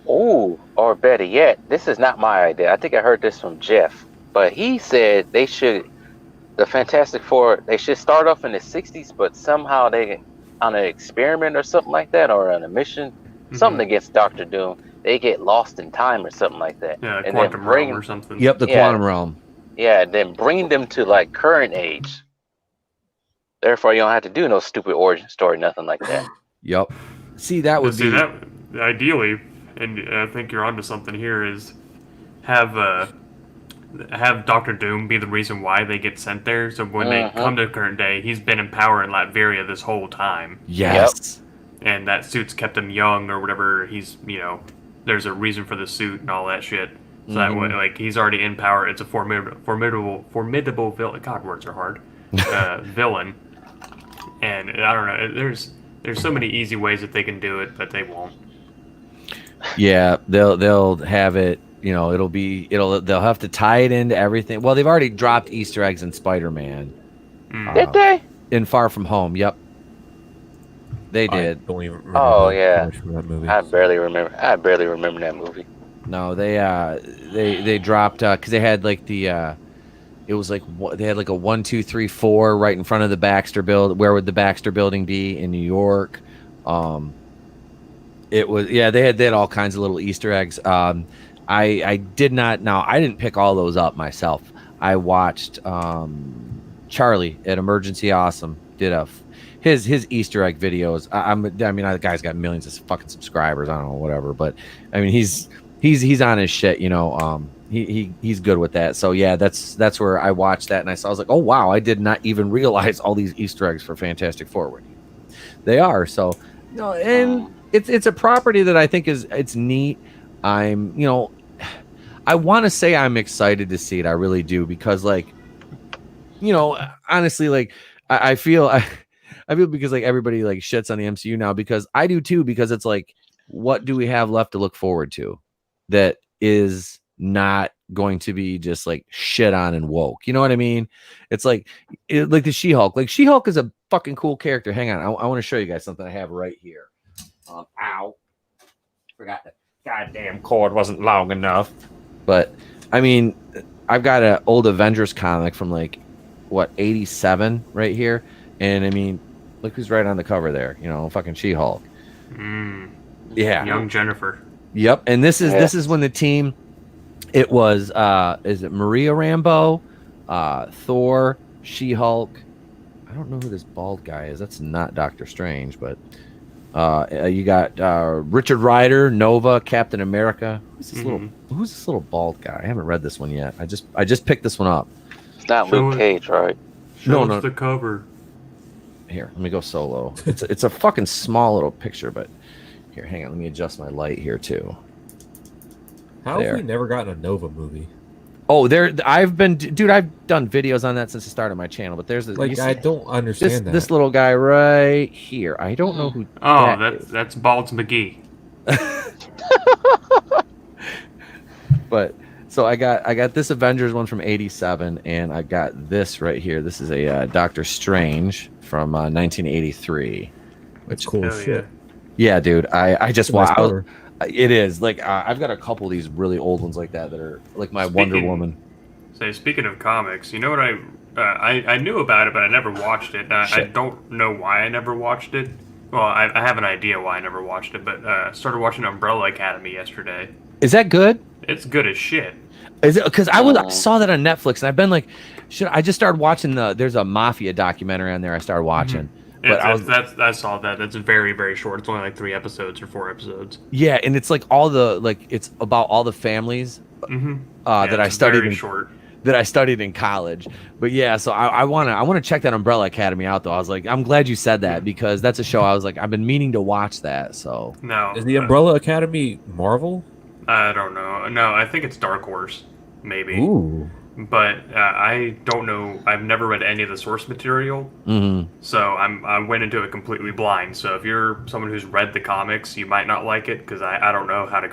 Oh, or better yet, this is not my idea. I think I heard this from Jeff, but he said the Fantastic Four, they should start off in the 60s, but somehow they, on an experiment or something like that, or on a mission, something against Dr. Doom, they get lost in time or something like that.
Yeah,
and
Quantum Realm or something.
Yep, the Quantum Realm.
Yeah, then bring them to like current age. Therefore, you don't have to do no stupid origin story, nothing like that.
Yep. See, that would be
that ideally, and I think you're onto something here. Is have Doctor Doom be the reason why they get sent there. So when they come to current day, he's been in power in Latveria this whole time.
yes.
And that suit's kept him young or whatever. He's, there's a reason for the suit and all that shit. So that way, like, he's already in power. It's a formidable villain. God, words are hard. Villain. And I don't know. There's so many easy ways that they can do it, but they won't.
Yeah, they'll have it. They'll have to tie it into everything. Well, they've already dropped Easter eggs in Spider-Man.
Did they?
In Far From Home. Yep. They did.
I don't even remember much from that movie.
I barely remember that movie.
No, they dropped because they had like the it was like they had like a 1, 2, 3, 4 right in front of the Baxter building. Where would the Baxter building be in New York? It was they had all kinds of little Easter eggs. I did not. Now I didn't pick all those up myself. I watched Charlie at Emergency Awesome did his Easter egg videos. I mean, the guy's got millions of fucking subscribers. I don't know, whatever. But I mean, he's on his shit. He's good with that. So yeah, that's where I watched that, and I was like, oh wow, I did not even realize all these Easter eggs for Fantastic Four. They are so. And it's a property that I think it's neat. I want to say I'm excited to see it. I really do, because honestly, I feel because everybody shits on the MCU now, because I do too, because it's what do we have left to look forward to that is not going to be just shit on and woke? You know what I mean? It's like the She-Hulk. She-Hulk is a fucking cool character. Hang on, I want to show you guys something I have right here. Ow. Forgot the goddamn cord wasn't long enough. But I mean, I've got an old Avengers comic from 87 right here, and I mean, look who's right on the cover there. Fucking She-Hulk. Yeah,
young Jennifer.
Yep, and this is when the team. It was is it Maria Rambeau, Thor, She-Hulk. I don't know who this bald guy is. That's not Doctor Strange, but you got Richard Rider, Nova, Captain America. Who's this little bald guy? I haven't read this one yet. I just picked this one up.
It's not Luke Cage, right?
Show us the cover.
Here, let me go solo. It's a fucking small little picture, but here, hang on. Let me adjust my light here too.
How have we never gotten a Nova movie?
Oh, I've done videos on that since the start of my channel, but there's
I don't understand
this little guy right here. I don't know who.
That's Balds McGee.
But so I got this Avengers one from '87, and I got this right here. This is a Doctor Strange from 1983.
That's cool as shit.
Yeah, dude. I just watched. It is I've got a couple of these really old ones like that are like my Wonder Woman.
Speaking of comics, you know what I knew about it, but I never watched it. I don't know why I never watched it. Well, I have an idea why I never watched it, but I started watching Umbrella Academy yesterday.
Is that good?
It's good as shit.
Is it? Because I saw that on Netflix, and I've been I just started watching there's a mafia documentary on there I started watching. But
I saw that. That's very, very short. It's only 3 episodes or 4 episodes.
Yeah, and it's all the it's about all the families that I studied that I studied in college. But yeah, so I wanna check that Umbrella Academy out though. I was I'm glad you said that, because that's a show I was I've been meaning to watch that. So
no,
is the Umbrella Academy Marvel?
I don't know. No, I think it's Dark Horse, maybe.
Ooh.
But I don't know. I've never read any of the source material, so I went into it completely blind. So if you're someone who's read the comics, you might not like it, because I don't know how they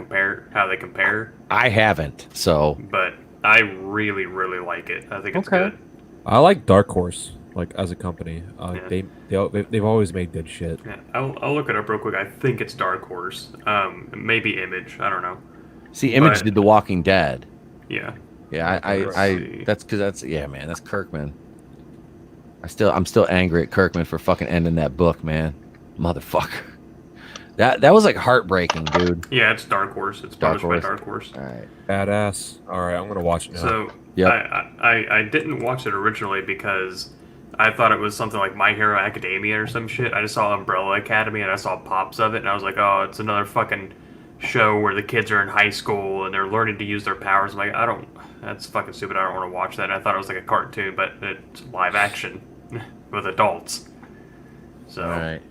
compare. I haven't,
so.
But I really, really like it. I think it's good.
I like Dark Horse, as a company. They've always made good shit.
Yeah, I'll look it up real quick. I think it's Dark Horse. Maybe Image. I don't know.
See, Image did The Walking Dead.
Yeah.
Yeah, I that's because that's Kirkman. I'm still angry at Kirkman for fucking ending that book, man, motherfucker. That was heartbreaking, dude.
Yeah, it's Dark Horse. It's published by Dark Horse.
All right,
badass. All right, I'm gonna watch it now.
So
Yep.
I didn't watch it originally because I thought it was something like My Hero Academia or some shit. I just saw Umbrella Academy and I saw pops of it and I was like, oh, it's another fucking show where the kids are in high school and they're learning to use their powers. I'm like, that's fucking stupid. I don't want to watch that. And I thought it was like a cartoon, but it's live action with adults. So,
Right.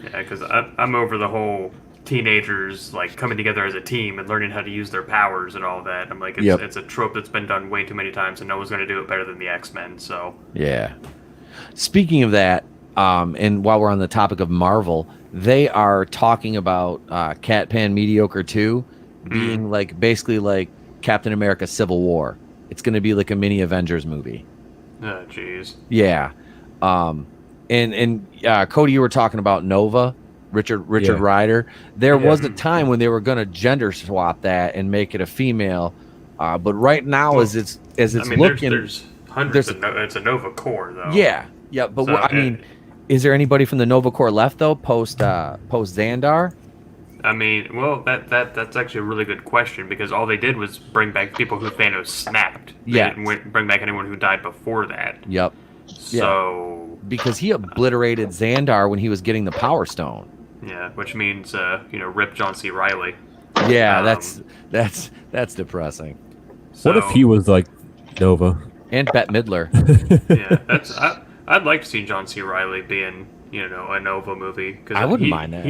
yeah, because I'm over the whole teenagers like coming together as a team and learning how to use their powers and all that. I'm like, it's a trope that's been done way too many times, and no one's going to do it better than the X-Men. So
Yeah. Speaking of that, and while we're on the topic of Marvel, they are talking about Cat Pan Mediocre 2 being like basically like Captain America Civil War. It's going to be like a mini Avengers movie.
oh jeez.
Yeah. And Cody, you were talking about Nova, Richard Rider. There was a time when they were going to gender swap that and make it a female, but right now, as it's looking,
there's hundreds. It's a Nova Corps though.
Yeah. But
So,
I mean, is there anybody from the Nova Corps left though? Post Xandar?
I mean, well, that's actually a really good question because all they did was bring back people who Thanos snapped. They didn't bring back anyone who died before that.
Yep.
So
because he obliterated Xandar when he was getting the Power Stone.
Yeah, which means rip John C. Reilly.
Yeah, that's depressing.
What if he was like Nova
and Bette Midler?
Yeah, I'd like to see John C. Reilly be in a Nova movie because
I wouldn't mind that.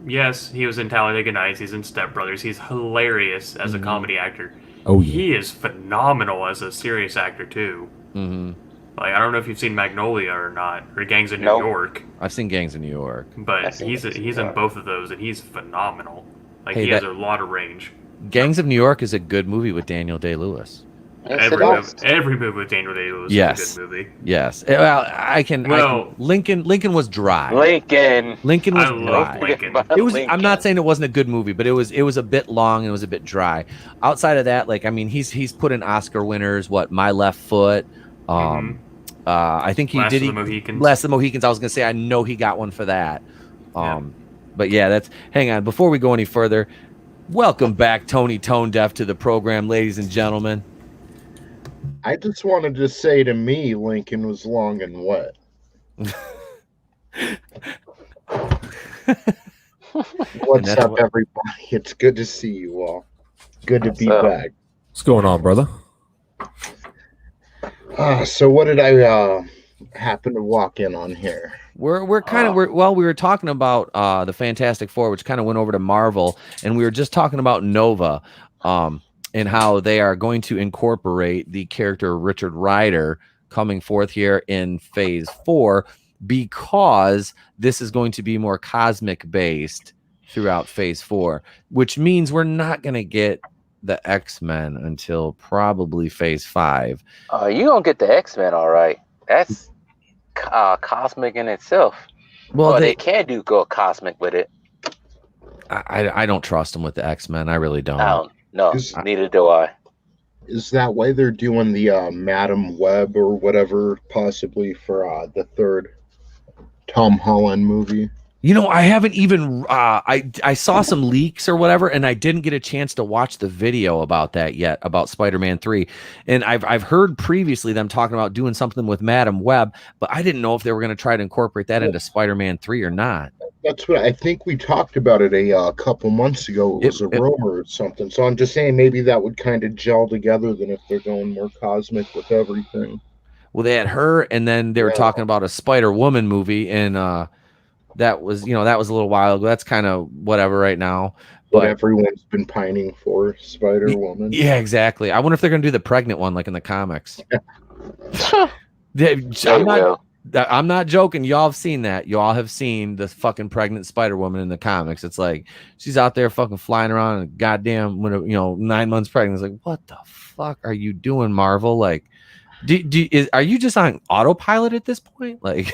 Yes, he was in Talladega Nights. He's in Step Brothers. He's hilarious as a comedy actor.
Oh, yeah.
He is phenomenal as a serious actor too.
Mm-hmm.
Like I don't know if you've seen Magnolia or not, or Gangs of New York.
I've seen Gangs of New York,
but he's in both of those, and he's phenomenal. Like he has a lot of range.
Gangs of New York is a good movie with Daniel Day-Lewis.
Every movie with Daniel Day-Lewis is a good movie.
Yes. Well, Lincoln was dry.
Lincoln
was
I love
dry.
Lincoln.
It was. I'm not saying it wasn't a good movie, but it was a bit long and it was a bit dry. Outside of that, like I mean, he's put in Oscar winners. What My Left Foot. I think he
Last
did.
of the Mohicans.
Last of the Mohicans. I was gonna say I know he got one for that. But yeah, hang on. Before we go any further, welcome back, Tony ToneDef, to the program, ladies and gentlemen.
I just wanted to say to me, Lincoln was long and wet. What's up, everybody? It's good to see you all. Good to be back.
What's going on, brother?
So what did I happen to walk in on here?
We were talking about the Fantastic Four, which kind of went over to Marvel, and we were just talking about Nova, and how they are going to incorporate the character Richard Rider coming forth here in Phase 4 because this is going to be more cosmic based throughout Phase 4, which means we're not going to get the X-Men until probably Phase 5.
You don't get the X-Men, all right. That's cosmic in itself. Well, they can go cosmic with it.
I don't trust them with the X-Men. I really don't.
No, neither do I.
Is that why they're doing the Madam Web or whatever, possibly for the third Tom Holland movie?
I haven't even I saw some leaks or whatever, and I didn't get a chance to watch the video about that yet, about Spider-Man 3. And I've heard previously them talking about doing something with Madam Web, but I didn't know if they were going to try to incorporate that into Spider-Man 3 or not.
That's what I think we talked about it a couple months ago. It was a rumor or something. So I'm just saying maybe that would kind of gel together than if they're going more cosmic with everything.
Well, they had her, and then they were talking about a Spider-Woman movie, and that was a little while ago. That's kind of whatever right now.
But everyone's been pining for Spider-Woman.
Yeah, exactly. I wonder if they're going to do the pregnant one like in the comics. I'm not joking. Y'all have seen that. Y'all have seen the fucking pregnant Spider-Woman in the comics. It's like she's out there fucking flying around and goddamn, 9 months pregnant. It's like, what the fuck are you doing, Marvel? Like, are you just on autopilot at this point? Like,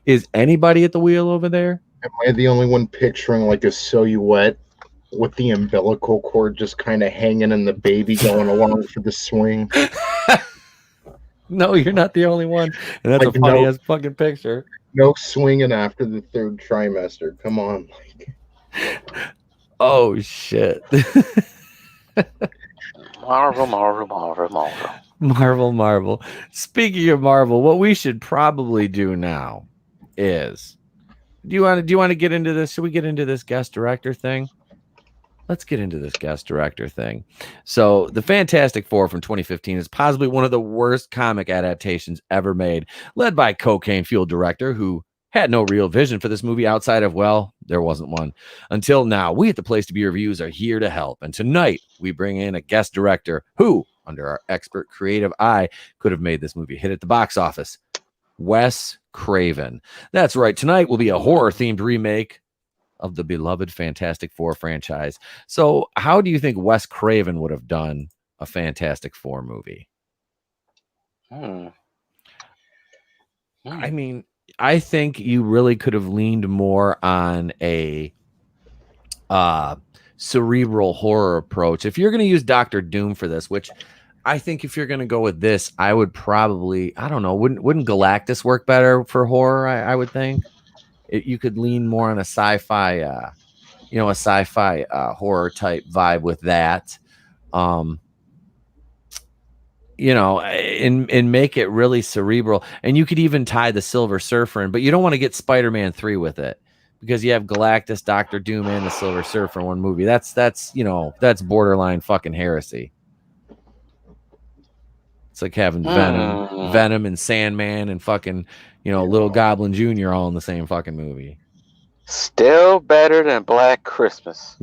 is anybody at the wheel over there?
Am I the only one picturing like a silhouette with the umbilical cord just kind of hanging and the baby going along for the swing?
No, you're not the only one. And that's like, a funny ass fucking picture.
No swinging after the third trimester. Come on, Mike.
Oh shit. Marvel. Speaking of Marvel, what we should probably do now is, do you want to get into this? Should we get into this guest director thing? Let's get into this guest director thing. So, the Fantastic Four from 2015 is possibly one of the worst comic adaptations ever made, led by cocaine-fueled director who had no real vision for this movie outside of, well, there wasn't one. Until now, we at the Place to Be Reviews are here to help. And tonight, we bring in a guest director who, under our expert creative eye, could have made this movie hit at the box office. Wes Craven. That's right. Tonight will be a horror-themed remake of the beloved Fantastic Four franchise. So how do you think Wes Craven would have done a Fantastic Four movie? I mean, I think you really could have leaned more on a cerebral horror approach. If you're going to use Doctor Doom for this, which I think if you're going to go with this, I would probably, I don't know, wouldn't Galactus work better for horror? I would think. You could lean more on a sci-fi, horror type vibe with that, and make it really cerebral. And you could even tie the Silver Surfer in, but you don't want to get Spider-Man 3 with it because you have Galactus, Doctor Doom, and the Silver Surfer in one movie. That's borderline fucking heresy. It's like having Venom and Sandman and fucking, Little Goblin Jr. all in the same fucking movie.
Still better than Black Christmas.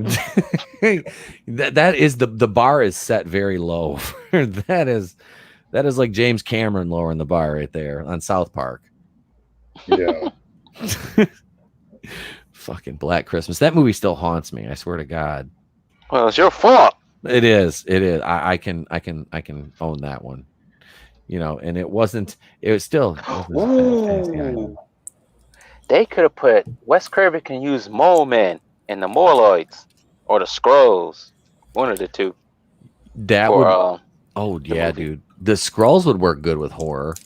that is the bar is set very low. that is like James Cameron lowering the bar right there on South Park.
Yeah.
Fucking Black Christmas. That movie still haunts me. I swear to God.
Well, it's your fault.
It is. I can own that one. And it was still.
Ooh. They could have put Wes Craven can use Mole Men and the Moloids or the Skrulls, one of the two.
That would. Oh yeah, dude. The Skrulls would work good with horror,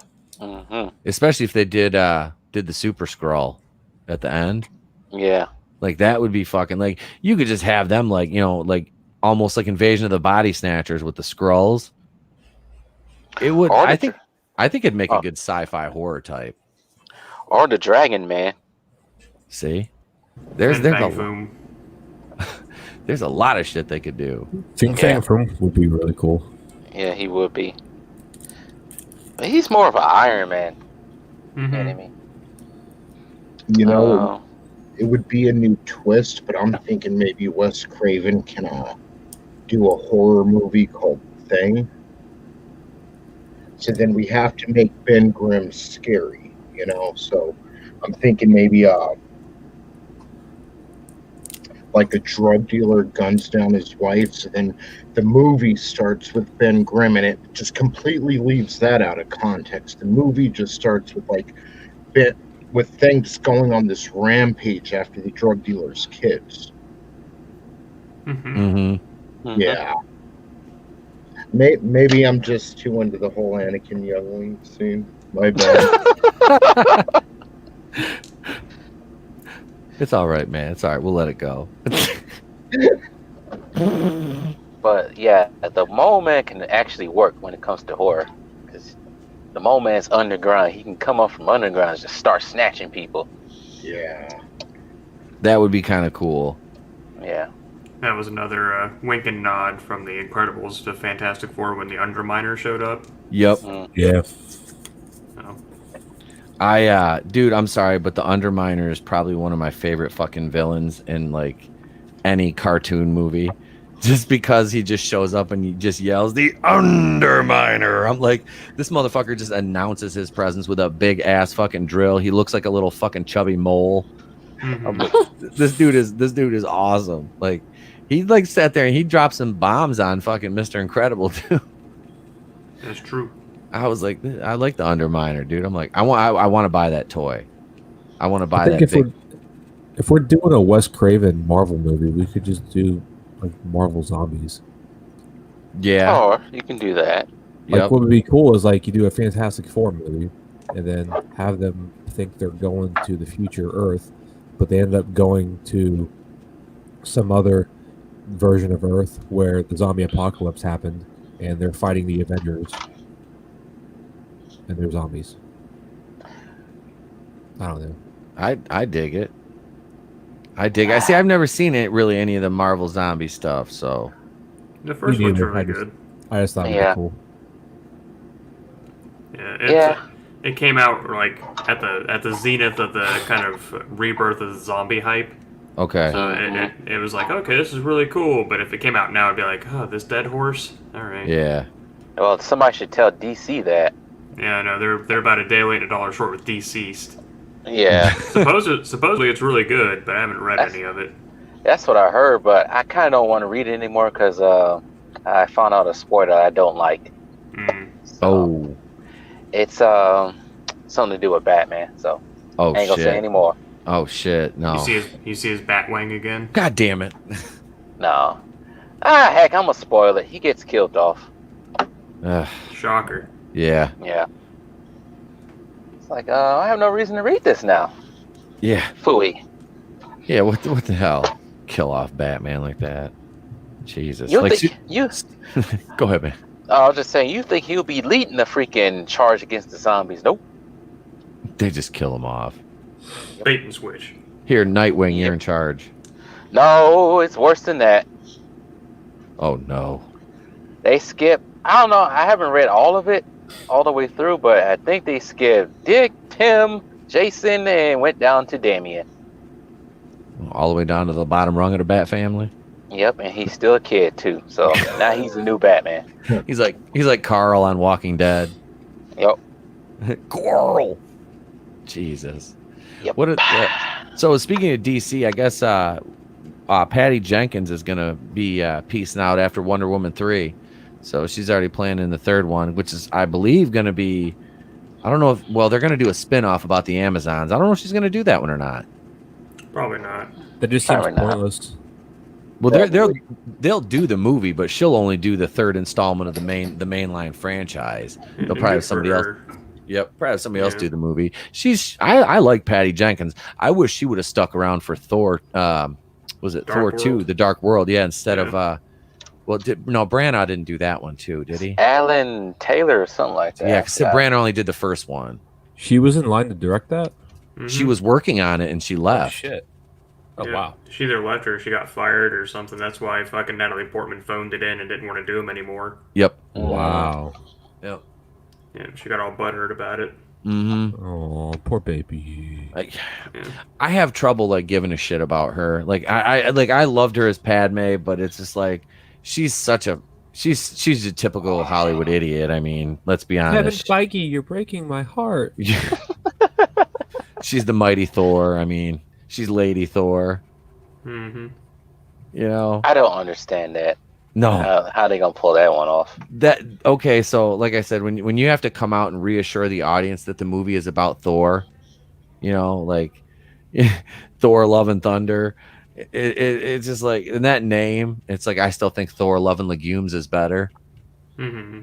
especially if they did the Super Skrull at the end.
Yeah,
like that would be fucking like you could just have them like almost like Invasion of the Body Snatchers with the Skrulls. It would. I think it'd make a good sci-fi horror type.
Or the Dragon Man.
See, there's a lot of shit they could do.
Fin Fang Foom would be really cool.
Yeah, he would be. But he's more of an Iron Man. You know what I mean?
It would be a new twist, but I'm thinking maybe Wes Craven can do a horror movie called Thing. So then we have to make Ben Grimm scary, So I'm thinking maybe like a drug dealer guns down his wife. So then the movie starts with Ben Grimm, and it just completely leaves that out of context. The movie just starts with with things going on this rampage after the drug dealer's kids. Yeah. Maybe I'm just too into the whole Anakin Youngling scene. My bad.
It's all right, man. It's all right. We'll let it go.
But yeah, the Mole Man can actually work when it comes to horror. Because the Mole Man's underground. He can come up from underground and just start snatching people.
Yeah.
That would be kind of cool.
Yeah.
That was another wink and nod from the Incredibles to Fantastic Four when the Underminer showed up.
Yep.
Yeah.
Dude, I'm sorry, but the Underminer is probably one of my favorite fucking villains in like any cartoon movie. Just because he just shows up and he just yells, "The Underminer!" I'm like, this motherfucker just announces his presence with a big ass fucking drill. He looks like a little fucking chubby mole. I'm like, this dude is awesome. Like, he like sat there and he dropped some bombs on fucking Mr. Incredible too.
That's true.
I was like, I like the Underminer, dude. I'm like, I want to buy that toy. I want to buy that.
If we're doing a Wes Craven Marvel movie, we could just do like Marvel Zombies.
Yeah.
Or you can do that.
Like, what would be cool is like you do a Fantastic Four movie, and then have them think they're going to the future Earth, but they end up going to some other version of Earth where the zombie apocalypse happened and they're fighting the Avengers and they're zombies. I don't know.
I dig it. I see. I've never seen it really any of the Marvel zombie stuff. So
The first
Me
one's
neither.
really good.
I just thought
Yeah.
it'd be cool.
Yeah, it came out like at the zenith of the kind of rebirth of the zombie hype.
okay,
So it was like, okay, this is really cool. But if it came out now, it'd be like, oh, this dead horse. All right.
yeah.
Well, somebody should tell DC that.
Yeah, no, they're about a day late and $1 short with Deceased.
Yeah,
Supposedly it's really good, but I haven't read any of it.
that's what I heard, but I kind of don't want to read it anymore because I found out a spoiler I don't like.
Mm.
Oh,
It's something to do with Batman, so
oh
I ain't gonna say
shit.
anymore.
Oh shit. No.
You see his Batwing again.
God damn it.
No. Heck, I'm gonna spoil it. He gets killed off.
Ugh,
Shocker.
yeah.
Yeah. It's like, I have no reason to read this now.
Yeah.
Phooey.
Yeah. What the hell? Kill off Batman like that? Jesus.
You
Like,
think you?
go ahead, man.
I was just saying, you think he'll be leading the freaking charge against the zombies? Nope.
They just kill him off.
Bait and switch.
Here, Nightwing, you're in charge.
No, it's worse than that.
Oh no.
They skip. I don't know. I haven't read all of it all the way through, but I think they skipped Dick, Tim, Jason, and went down to Damien.
All the way down to the bottom rung of the Bat family.
Yep, and he's still a kid too. So now he's the new Batman.
He's like Carl on Walking Dead.
Yep.
Carl. Jesus.
Yep.
So speaking of DC, I guess Patty Jenkins is gonna be peacing out after Wonder Woman 3. So she's already planning the third one, which is, I believe, gonna be. I don't know if. Well, they're gonna do a spin-off about the Amazons. I don't know if she's gonna do that one or not.
Probably not.
That just seems
Probably not.
pointless.
Well, they'll do the movie, but she'll only do the third installment of the mainline franchise. They'll probably have somebody else. Yep, probably have somebody else do the movie. I like Patty Jenkins. I wish she would have stuck around for Thor. Was it
Dark
Thor 2,
World?
The Dark World? Yeah, instead of Branagh didn't do that one too, did he?
Alan Taylor or something like that.
Yeah, because Branagh only did the first one.
She was in line to direct that?
She was working on it and she left.
Oh, shit. Oh,
Yeah.
wow.
She either left or she got fired or something. That's why fucking Natalie Portman phoned it in and didn't want to do them anymore.
Yep.
Wow.
Yep.
Yeah, she got all butthurt about it.
Mm-hmm.
Oh, poor baby.
I have trouble like giving a shit about her. Like I loved her as Padme, but it's just like she's a typical Hollywood idiot. I mean, let's be honest.
Feige, you're breaking my heart.
She's the mighty Thor. I mean, she's Lady Thor.
Mm-hmm.
You know.
I don't understand that.
No.
How they gonna pull that one off?
Okay, so like I said, when you have to come out and reassure the audience that the movie is about Thor, you know, like Thor Love and Thunder, it's just like, in that name, it's like I still think Thor Love and Legumes is better.
Mm-hmm.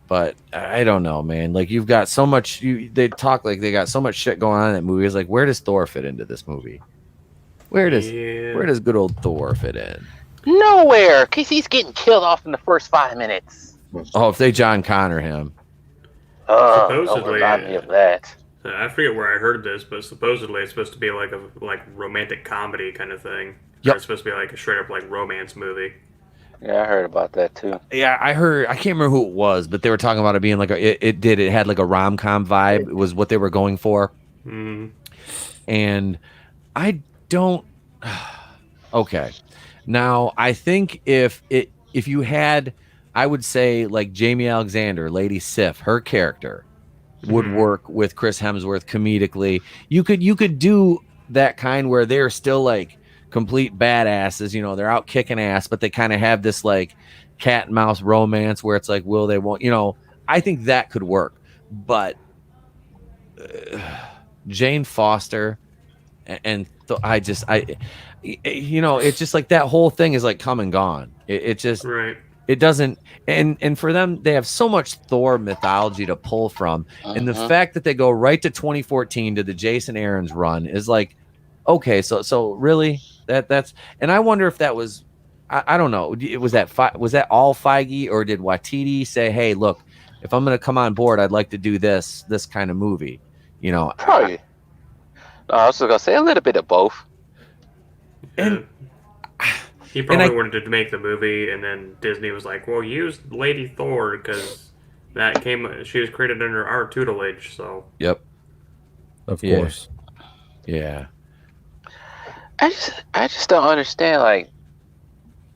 But I don't know, man. Like, you've got so much. They talk like they got so much shit going on in that movie. It's like, where does Thor fit into this movie? Where does good old Thor fit in?
Nowhere, cause he's getting killed off in the first 5 minutes.
Oh, if they John Connor him.
Don't
Supposedly,
remind me of that.
I forget where I heard this, but supposedly it's supposed to be like a romantic comedy kind of thing.
Yep.
It's supposed to be like a straight up like romance movie.
Yeah, I heard about that too.
Yeah, I heard. I can't remember who it was, but they were talking about it being like it had like a rom-com vibe. It was what they were going for.
Mm-hmm.
And I don't. Okay. Now, I think if you had, I would say like Jamie Alexander, Lady Sif, her character would work with Chris Hemsworth comedically. You could do that kind where they're still like complete badasses, you know, they're out kicking ass, but they kind of have this like cat and mouse romance where it's like, will they, won't, you know. I think that could work. But Jane Foster you know, it's just like that whole thing is like come and gone. It just,
right.
It doesn't, and for them, they have so much Thor mythology to pull from, and the fact that they go right to 2014 to the Jason Aaron's run is like, okay, so really that's, and I wonder if that was, I don't know. Was that all Feige, or did Waititi say, "Hey, look, if I'm going to come on board, I'd like to do this kind of movie"? You know,
Probably. No, I was just gonna say a little bit of both.
And
he probably wanted to make the movie, and then Disney was like, "Well, use Lady Thor because she was created under our tutelage." So
yep,
Of course.
Yeah.
I just don't understand. Like,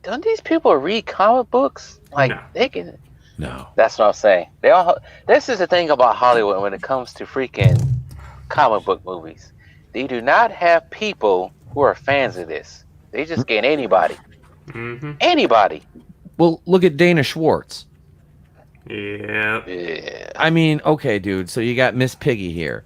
don't these people read comic books? Like,
No.
they can.
No.
That's what I'm saying. This is the thing about Hollywood when it comes to freaking comic book movies. They do not have people who are fans of this. They just get anybody.
Mm-hmm.
Anybody.
Well, look at Dana Schwartz.
Yeah.
I mean, okay, dude. So you got Miss Piggy here,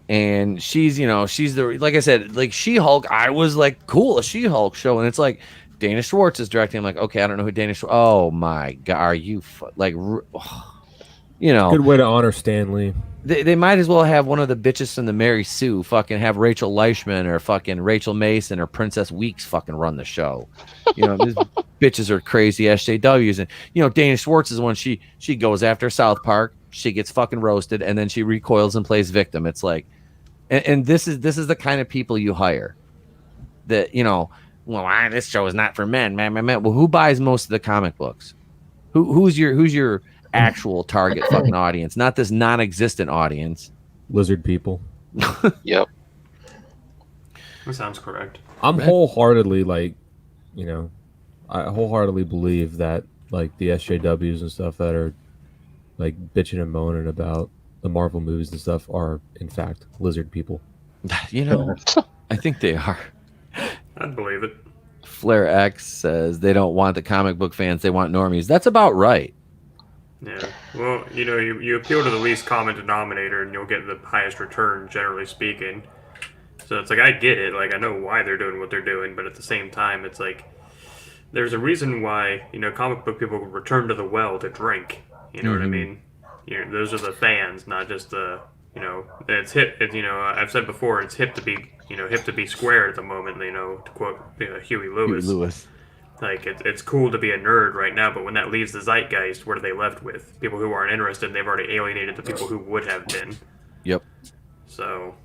and she's the, like I said, like She-Hulk. I was like, cool, a She-Hulk show, and it's like Dana Schwartz is directing. I'm like, okay, I don't know who Dana Schwartz. Oh my god, are you like, you know?
Good way to honor Stan Lee.
They might as well have one of the bitches from the Mary Sue fucking have Rachel Leischman or fucking Rachel Mason or Princess Weeks fucking run the show. You know, these bitches are crazy SJWs. And, you know, Dana Schwartz is when she goes after South Park, she gets fucking roasted, and then she recoils and plays victim. It's like, and this is the kind of people you hire that, you know, well, this show is not for men, man. Well, who buys most of the comic books? Who's your actual target fucking audience, not this non-existent audience?
Lizard people.
Yep.
That sounds correct.
I'm wholeheartedly like, you know, I wholeheartedly believe that like the SJWs and stuff that are like bitching and moaning about the Marvel movies and stuff are in fact lizard people.
You know, I think they are.
I'd believe it.
Flair X says they don't want the comic book fans, they want normies. That's about right.
Yeah. Well, you know, you appeal to the least common denominator, and you'll get the highest return, generally speaking. So it's like, I get it. Like, I know why they're doing what they're doing, but at the same time, it's like, there's a reason why, you know, comic book people return to the well to drink. You know what I mean? You know, those are the fans, not just the, you know, it's hip. You know, I've said before, it's hip to be square at the moment. You know, to quote Huey Lewis. Like, it's cool to be a nerd right now, but when that leaves the zeitgeist, what are they left with? People who aren't interested, and they've already alienated the people who would have been.
Yep.
So,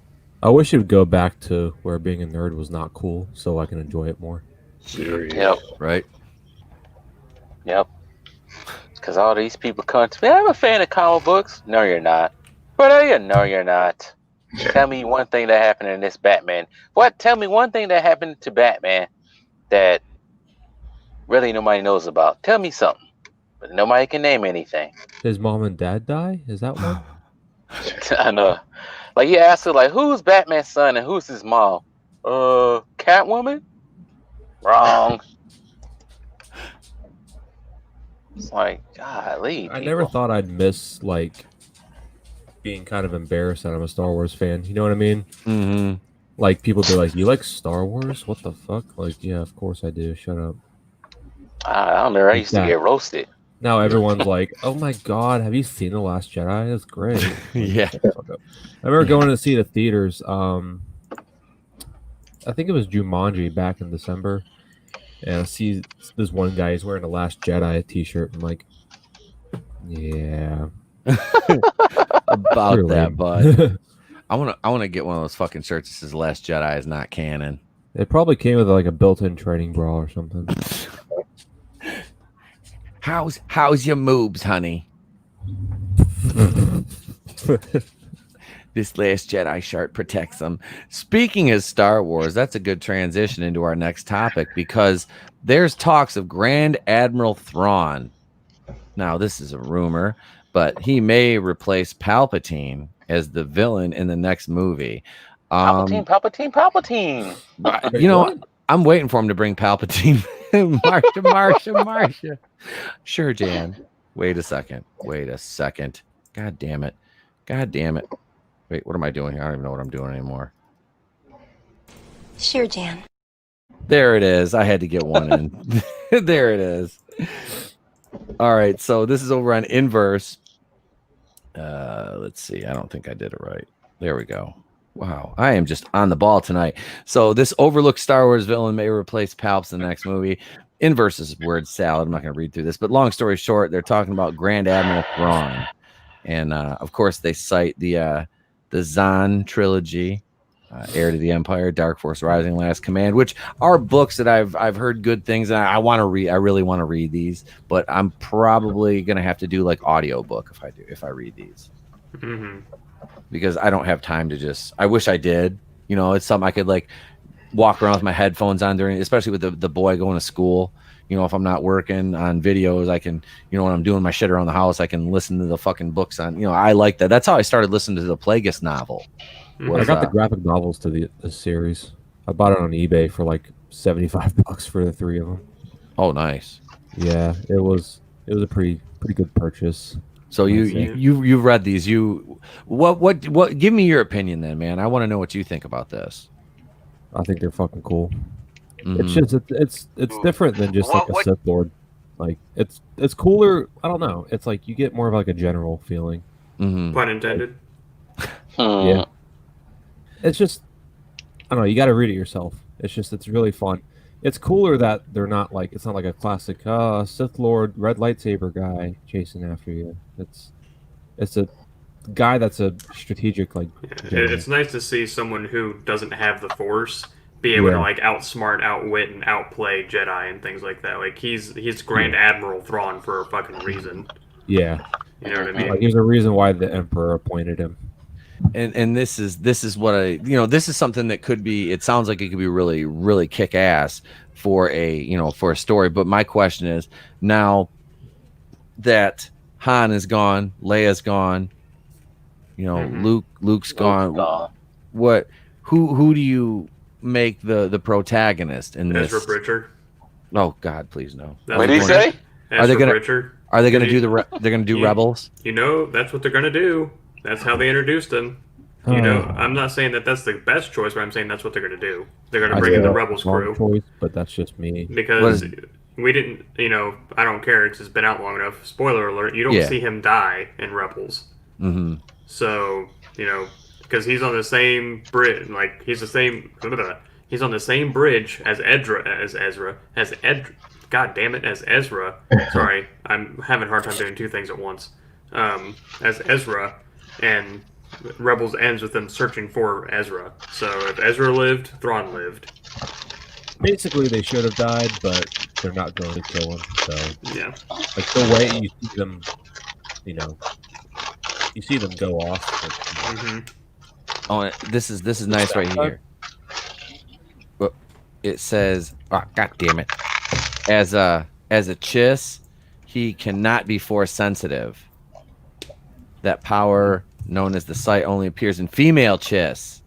I wish it would go back to where being a nerd was not cool, so I can enjoy it more.
Yep.
Right.
Yep. Because all these people come to me, I'm a fan of comic books. No, you're not. What are you? No, you're not. Tell me one thing that happened in this Batman. What? Tell me one thing that happened to Batman that really nobody knows about. Tell me something. But nobody can name anything.
His mom and dad die? Is that one?
I know. Like, you ask her, like, who's Batman's son and who's his mom? Catwoman? Wrong. It's like, golly.
I never thought I'd miss, like, being kind of embarrassed that I'm a Star Wars fan. You know what I mean?
Mm-hmm.
Like, people be like, you like Star Wars? What the fuck? Like, yeah, of course I do. Shut up.
I don't know. I used to get roasted.
Now everyone's like, oh my god, have you seen The Last Jedi? That's great.
Yeah.
I remember going to see the theaters. I think it was Jumanji back in December. And I see this one guy, he's wearing a Last Jedi t-shirt. I'm like, yeah.
About
You're
that,
lame.
bud. I wanna get one of those fucking shirts that says Last Jedi is not canon.
It probably came with like a built-in training bra or something.
How's your moobs, honey? This Last Jedi shirt protects them. Speaking of Star Wars, that's a good transition into our next topic because there's talks of Grand Admiral Thrawn. Now, this is a rumor, but he may replace Palpatine as the villain in the next movie.
Palpatine.
You know, I'm waiting for him to bring Palpatine. Marsha. Sure, Jan. Wait a second. God damn it. Wait, what am I doing here? I don't even know what I'm doing anymore.
Sure, Jan.
There it is. I had to get one in. There it is. All right, so this is over on Inverse. Let's see. I don't think I did it right. There we go. Wow, I am just on the ball tonight. So this overlooked Star Wars villain may replace Palps in the next movie. inverse is word salad. I'm not going to read through this, but long story short, they're talking about Grand Admiral Thrawn, and of course they cite the Zahn trilogy, Heir to the Empire, Dark Force Rising, Last Command, which are books that I've heard good things, and I want to read. I really want to read these, but I'm probably going to have to do like audiobook if I read these, because I don't have time to just. I wish I did. It's something I could like walk around with my headphones on during, especially with the boy going to school. If I'm not working on videos, I can, when I'm doing my shit around the house, I can listen to the fucking books on, I like that. That's how I started listening to the Plagueis novel.
I got the graphic novels to the series. I bought it on eBay for like $75 for the 3 of them.
Oh, nice.
Yeah, it was a pretty good purchase.
So you've read these. What? Give me your opinion then, man. I want to know what you think about this.
I think they're fucking cool. It's just it's different than just like a Sith Lord. Like it's cooler. I don't know. It's like you get more of like a general feeling.
Pun intended.
Yeah. It's just I don't know. You got to read it yourself. It's really fun. It's cooler that they're not like it's not like a classic Sith Lord red lightsaber guy chasing after you. It's a guy that's a strategic like.
It's nice to see someone who doesn't have the Force be able to like outsmart, outwit, and outplay Jedi and things like that. Like he's Grand Admiral Thrawn for a fucking reason.
Yeah,
you know what I mean.
Like, there's a reason why the Emperor appointed him.
And this is what this is something that could be. It sounds like it could be really really kick ass for a story. But my question is now that Han is gone, Leia's gone. Luke's gone. What? Who do you make the protagonist in this?
Ezra Bridger.
Oh God, please no.
What did he say?
Are they gonna do they're gonna do Rebels?
That's what they're gonna do. That's how they introduced him. I'm not saying that that's the best choice, but I'm saying that's what they're gonna do. They're gonna bring in the Rebels crew.
Choice, but that's just me.
Because we didn't, I don't care. It's been out long enough. Spoiler alert: you don't see him die in Rebels. So because he's on the same bridge, like he's on the same bridge as Ezra. God damn it, as Ezra. Sorry, I'm having a hard time doing two things at once. As Ezra, and Rebels ends with them searching for Ezra. So if Ezra lived, Thrawn lived.
Basically, they should have died, but they're not going to kill him. So
yeah,
like the way you see them, you see them go off.
Oh, this is nice right here. But it says, oh, God damn it, as a chiss, he cannot be force sensitive. That power, known as the sight, only appears in female chiss.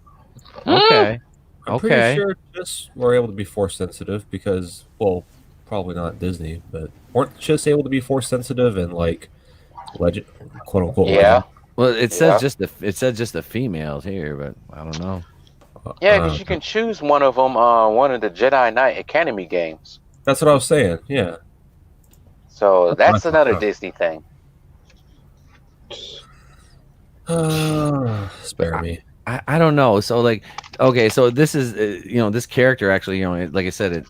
Okay.
I'm pretty sure chiss were able to be force sensitive because, well, probably not Disney, but weren't chiss able to be force sensitive and like legend, quote unquote?
Yeah.
Legend?
Well, it says just the females here, but I don't know.
Yeah, because you can choose one of them on one of the Jedi Knight Academy games.
That's what I was saying. Yeah.
So that's another Disney thing.
Spare me.
I don't know. So like, okay, so this is this character actually, like I said,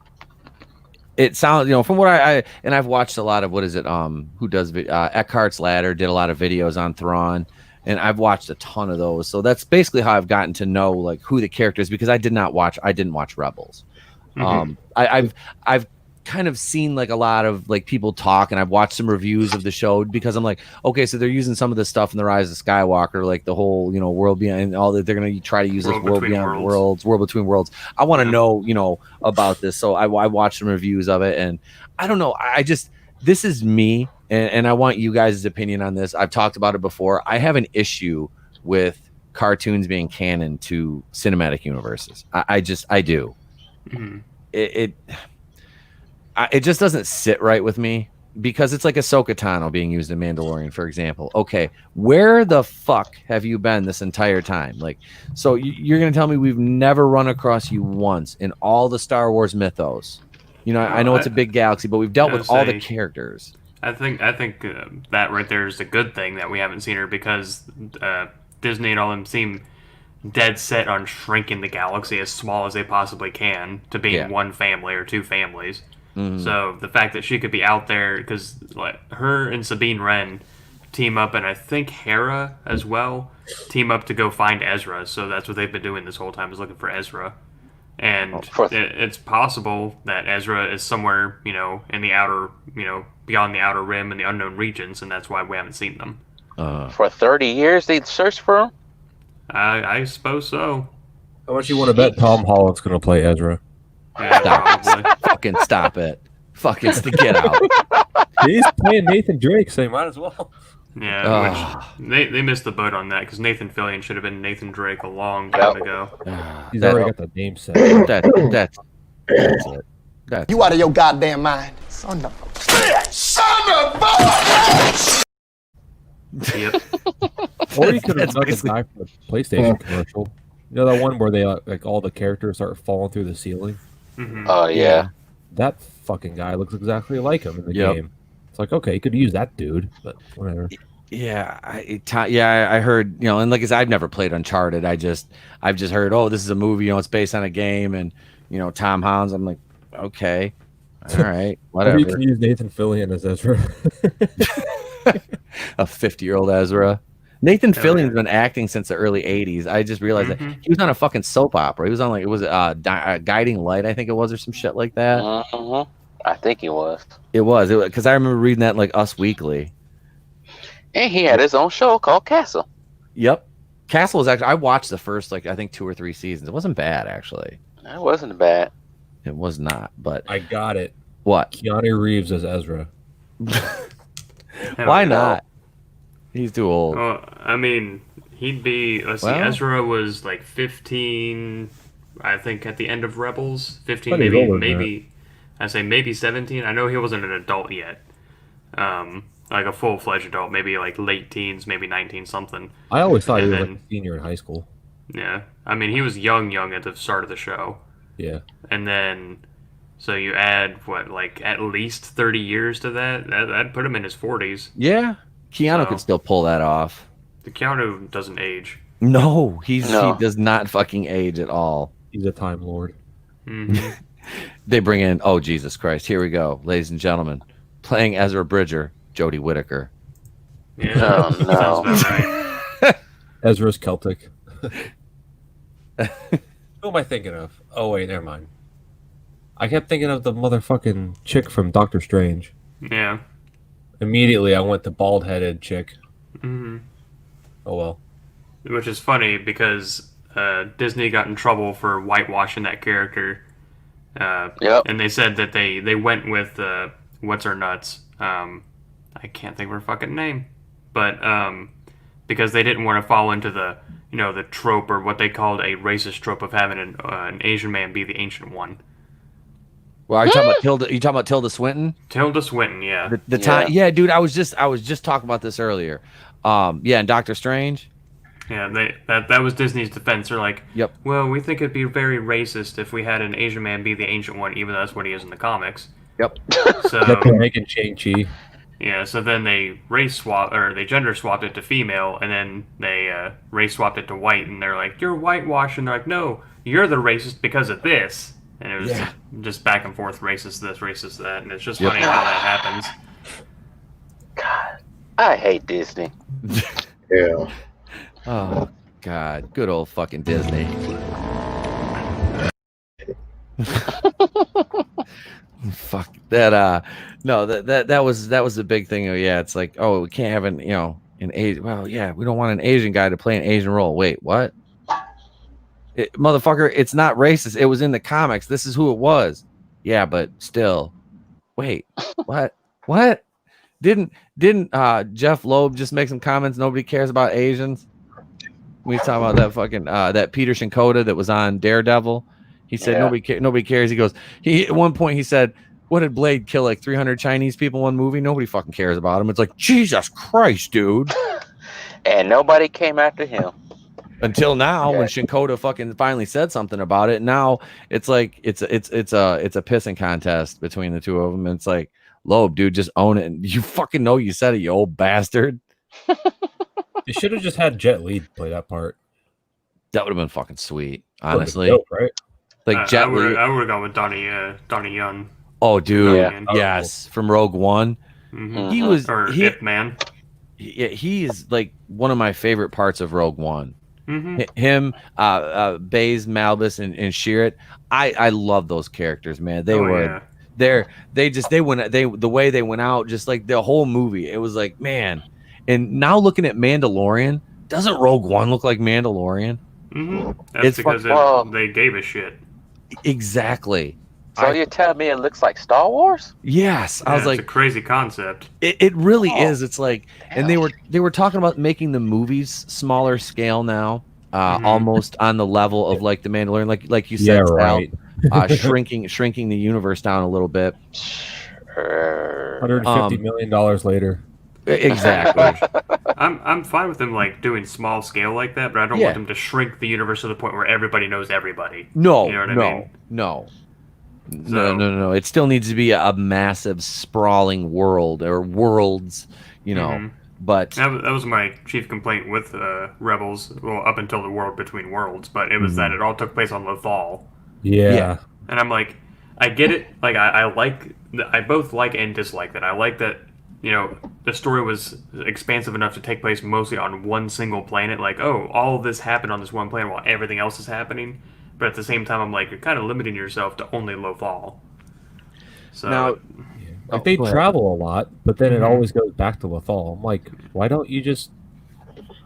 it sounds, from what I've watched a lot of, what is it, who does Eckhart's Ladder did a lot of videos on Thrawn, and I've watched a ton of those. So that's basically how I've gotten to know like who the character is, because I didn't watch Rebels. I've kind of seen like a lot of like people talk, and I've watched some reviews of the show because I'm like, okay, so they're using some of this stuff in the Rise of Skywalker, like the whole world beyond, and all that. They're going to try to use this world beyond worlds, world between worlds. I want to know about this, so I watched some reviews of it, and I don't know, this is me, and I want you guys' opinion on this. I've talked about it before. I have an issue with cartoons being canon to cinematic universes. I do. It just doesn't sit right with me, because it's like Ahsoka Tano being used in Mandalorian, for example. Okay, where the fuck have you been this entire time? Like, so you're going to tell me we've never run across you once in all the Star Wars mythos? I know it's a big galaxy, but we've dealt with all the characters.
I think that right there is a good thing that we haven't seen her, because Disney and all them seem dead set on shrinking the galaxy as small as they possibly can to being one family or two families. So the fact that she could be out there, because like her and Sabine Wren team up, and I think Hera as well team up to go find Ezra. So that's what they've been doing this whole time, is looking for Ezra. And it's possible that Ezra is somewhere, in the outer, beyond the outer rim and the unknown regions, and that's why we haven't seen them.
For 30 years, they searched for him?
I suppose so.
How much you want to bet Tom Holland's going to play Ezra?
Yeah, probably.
Fucking stop it. Fucking get out.
He's playing Nathan Drake, so he might as well.
Yeah, which they missed the boat on that, because Nathan Fillion should have been Nathan Drake a long time ago.
He's already got the name set.
That's it.
You out of your goddamn mind. Son of a...
Yep.
Or you could have done the guy from the PlayStation commercial. You know that one where they like all the characters start falling through the ceiling?
Oh, yeah.
That fucking guy looks exactly like him in the game. It's like, okay, you could use that dude, but whatever.
Yeah, I heard, and like I said, I've never played Uncharted. I've just heard, oh, this is a movie, it's based on a game, and Tom Holland's. I'm like, okay, all right, whatever.
You can use Nathan Fillion as Ezra.
A 50-year-old Ezra. Nathan Fillion's been acting since the early 80s. I just realized that he was on a fucking soap opera. He was on Guiding Light, I think it was, or some shit like that.
I think he was.
It was because I remember reading that in, like, Us Weekly.
And he had his own show called Castle.
Yep. Castle was actually, I watched the first, I think 2 or 3 seasons. It wasn't bad, actually.
It wasn't bad.
It was not, but
I got it.
What?
Keanu Reeves as Ezra.
Why not? He's too old.
Well, I mean, he'd be. Let's see. Ezra was like 15, I think, at the end of Rebels. 15, maybe. I say maybe 17. I know he wasn't an adult yet. Like a full-fledged adult, maybe like late teens, maybe 19 something.
I always thought he was like a senior in high school.
Yeah, I mean, he was young at the start of the show.
Yeah.
And then, so you add at least 30 years to that. That'd put him in his 40s.
Yeah. Keanu could still pull that off.
The Keanu doesn't age.
No, he does not fucking age at all.
He's a Time Lord.
Mm-hmm.
They bring in, oh, Jesus Christ. Here we go, ladies and gentlemen. Playing Ezra Bridger, Jodie Whittaker.
Yeah,
no.
Sounds about right.
Ezra's Celtic. Who am I thinking of? Oh, wait, never mind. I kept thinking of the motherfucking chick from Doctor Strange.
Yeah.
Immediately, I went to bald-headed chick.
Mm-hmm.
Oh, well.
Which is funny because Disney got in trouble for whitewashing that character. And they said that they went with what's her nuts. I can't think of her fucking name, but because they didn't want to fall into the the trope, or what they called a racist trope, of having an Asian man be the ancient one.
Well, are you talking about Tilda? You talking about Tilda Swinton?
Tilda Swinton, yeah.
The time, yeah, dude. I was just talking about this earlier. Yeah, and Doctor Strange.
Yeah, that was Disney's defense. They're like,
yep.
Well, we think it'd be very racist if we had an Asian man be the ancient one, even though that's what he is in the comics.
Yep.
So
they're making Shang-Chi.
Yeah, so then they they gender swapped it to female, and then they race swapped it to white, and they're like, you're whitewashed, and they're like, no, you're the racist because of this. And it was just back and forth, racist this, racist that, and it's just funny how that happens.
God, I hate Disney.
Yeah.
Oh, God. Good old fucking Disney. Fuck that. No, that was the big thing. Oh, yeah. It's like, oh, we can't have an Asian. Well, yeah, we don't want an Asian guy to play an Asian role. Wait, what? Motherfucker, it's not racist. It was in the comics. This is who it was. Yeah, but still. Wait, what? What? Didn't Jeff Loeb just make some comments? Nobody cares about Asians. We talking about that fucking that Peter Shinkoda that was on Daredevil. He said nobody cares. He goes, at one point he said, what did Blade kill, like 300 Chinese people in one movie? Nobody fucking cares about him. It's like, Jesus Christ, dude.
And nobody came after him.
Until now, when Shinkoda fucking finally said something about it. Now it's like it's a pissing contest between the two of them. And it's like, Loeb, dude, just own it. And you fucking know you said it, you old bastard.
They should have just had Jet Li play that part.
That would have been fucking sweet, honestly.
Dope, right?
Like Jet Li.
I would have gone with Donnie Yen.
Oh, dude,
Yeah.
yes, from Rogue One.
Mm-hmm.
He was
Or Ip Man.
he is like one of my favorite parts of Rogue One.
Mm-hmm.
Him, Baze, Malbus, and Sheerat. I love those characters, man. They were they went the way they went out, just like the whole movie. It was like, man. And now looking at Mandalorian, doesn't Rogue One look like Mandalorian?
Mm-hmm. That's because they gave a shit.
Exactly.
So you tell me it looks like Star Wars?
Yes, I was like,
it's a crazy concept.
It really is. It's like, and they were talking about making the movies smaller scale now, almost on the level of like the Mandalorian, like you said,
right.
shrinking the universe down a little bit.
$150 million later.
Exactly.
I'm fine with them like doing small scale like that, but I don't want them to shrink the universe to the point where everybody knows everybody.
No,
you know what I mean?
No. No. It still needs to be a massive, sprawling world or worlds, you know. But
that was my chief complaint with Rebels. Well, up until the World Between Worlds, but it was that it all took place on Lothal.
Yeah.
And I'm like, I get it. Like I both like and dislike that. I like that, you know, the story was expansive enough to take place mostly on one single planet. Like, oh, all of this happened on this one planet while everything else is happening. But at the same time, I'm like, you're kind of limiting yourself to only Lothal. So
now,
like they travel a lot, but then it always goes back to Lothal. I'm like, why don't you just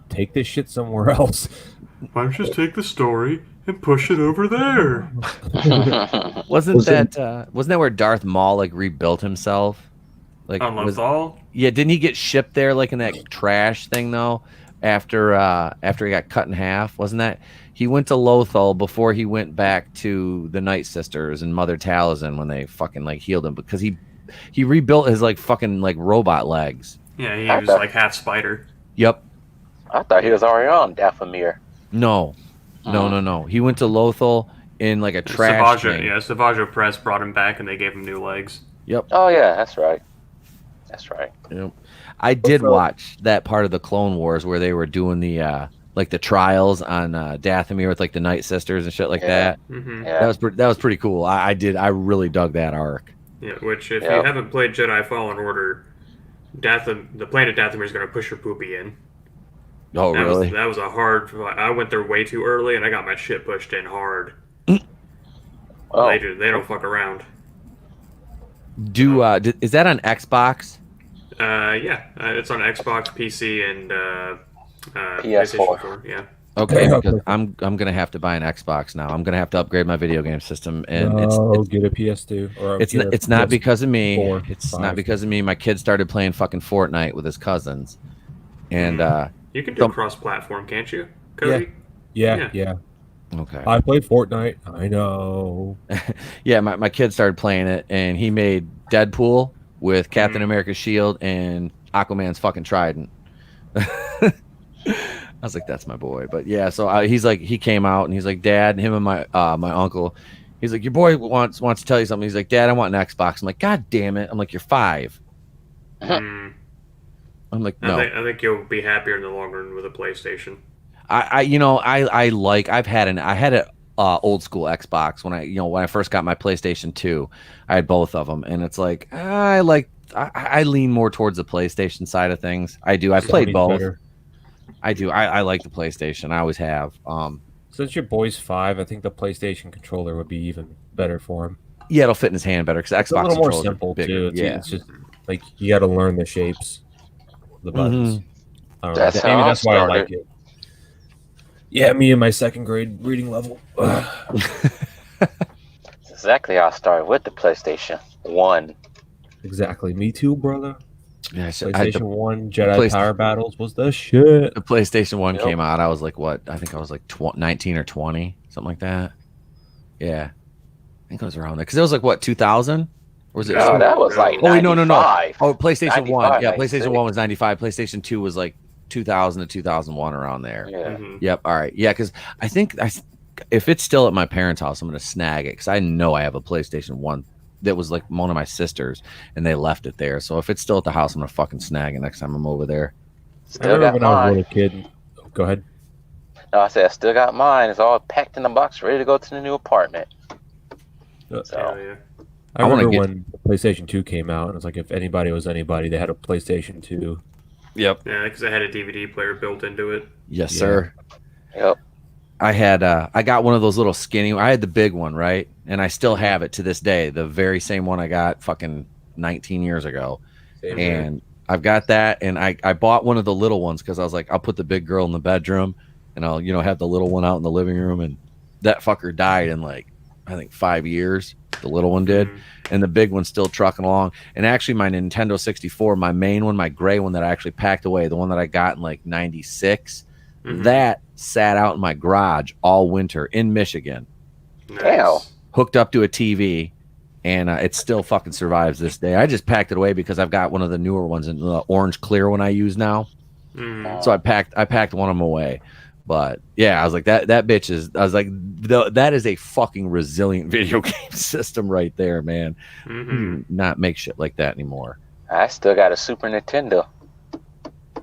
take this shit somewhere else?
Why don't you just take the story and push it over there?
wasn't that where Darth Maul like rebuilt himself? Like
on Lothal?
Yeah, didn't he get shipped there like in that trash thing though? After he got cut in half, wasn't that? He went to Lothal before he went back to the Night Sisters and Mother Talzin when they fucking like healed him, because he rebuilt his like fucking like robot legs.
Yeah, he was like half spider.
Yep.
I thought he was already on Dathomir.
No. He went to Lothal in like a trash thing.
Yeah, Savage Press brought him back and they gave him new legs.
Yep.
Oh yeah, that's right.
Yep. I did watch that part of the Clone Wars where they were doing the like the trials on Dathomir with like the Night Sisters and shit like that.
Mm-hmm.
Yeah.
That was pretty cool. I really dug that arc.
Yeah, which if you haven't played Jedi Fallen Order, the planet Dathomir is going to push your poopy in.
Oh, really?
That was a hard. I went there way too early and I got my shit pushed in hard.
Oh.
They don't fuck around.
Is that on Xbox?
Yeah, it's on Xbox, PC, and
PS4.
PlayStation 4. Yeah.
Okay, because I'm gonna have to buy an Xbox now. I'm gonna have to upgrade my video game system, and
get a PS2. Or
it's not because of me.
It's
not because of me. My kid started playing fucking Fortnite with his cousins, and
you can do cross-platform, can't you, Cody?
Yeah.
Okay.
I play Fortnite. I know.
Yeah, my kid started playing it, and he made Deadpool with Captain America's shield and Aquaman's fucking trident. I was like, that's my boy. But yeah, so he came out and he's like, Dad, him and my uncle, he's like, your boy wants to tell you something. He's like, Dad, I want an Xbox. I'm like, God damn it. I'm like, you're 5. I'm like, no.
I think you'll be happier in the long run with a PlayStation.
I had an old school Xbox when I first got my PlayStation 2. I had both of them, and it's like I lean more towards the PlayStation side of things. I do. I played both. Better. I do. I like the PlayStation. I always have.
Since your boy's 5, I think the PlayStation controller would be even better for him.
Yeah, it'll fit in his hand better because Xbox
it's a little more simple too. It's just like you got to learn the shapes, the buttons.
Maybe that's
why I like it. Yeah, me and my 2nd grade reading level.
That's exactly how I started with the PlayStation 1.
Exactly. Me too, brother.
Yeah,
PlayStation 1 Jedi Power Battles was the shit.
The PlayStation 1 came out. I was like, what? I think I was like 19 or 20, something like that. Yeah. I think it was around there. Because it was like, what, 2000? Or was it?
No, that was like
95.
No.
Oh, PlayStation 1. Yeah,
96.
PlayStation 1 was 95. PlayStation 2 was like 2000 to 2001, around there.
Yeah.
Yep. All right. Yeah, because I think if it's still at my parents' house, I'm going to snag it because I know I have a PlayStation 1 that was like one of my sisters, and they left it there. So if it's still at the house, I'm going to fucking snag it next time I'm over there.
I remember when I was a little kid. Go ahead.
No, I said I still got mine. It's all packed in the box, ready to go to the new apartment.
Yeah.
I remember when PlayStation 2 came out, and it was like if anybody was anybody, they had a PlayStation 2.
Yep.
Yeah, because I had a DVD player built into it.
Yes, sir.
Yep.
I got one of those little skinny. I had the big one, right? And I still have it to this day. The very same one I got fucking 19 years ago.
Same
and I've got that. And I bought one of the little ones because I was like, I'll put the big girl in the bedroom and I'll, have the little one out in the living room. And that fucker died in like, I think 5 years. The little one did. And the big one's still trucking along. And actually my Nintendo 64, my main one, my gray one that I actually packed away, the one that I got in like 96, that sat out in my garage all winter in Michigan.
Nice.
Hooked up to a TV, and it still fucking survives this day. I just packed it away because I've got one of the newer ones, in the orange clear one I use now. So I packed one of them away. But yeah, I was like that bitch is. I was like, that is a fucking resilient video game system right there, man. You do not make shit like that anymore.
I still got a Super Nintendo.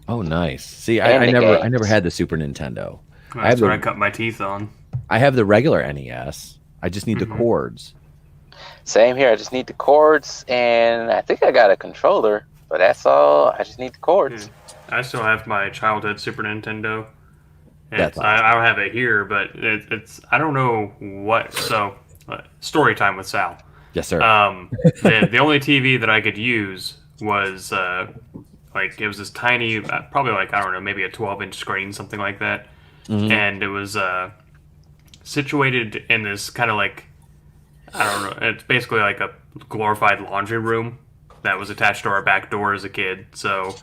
Oh, nice. See, I never had the Super Nintendo.
That's what I cut my teeth on.
I have the regular NES. I just need the cords.
Same here. I just need the cords, and I think I got a controller, but that's all. I just need the cords.
I still have my childhood Super Nintendo.
That's awesome.
I don't have it here, but it's I don't know what. So, story time with Sal.
Yes, sir.
The only TV that I could use was like it was this tiny, probably like I don't know, maybe a 12-inch screen, something like that, and it was situated in this kind of like I don't know. It's basically like a glorified laundry room that was attached to our back door as a kid. So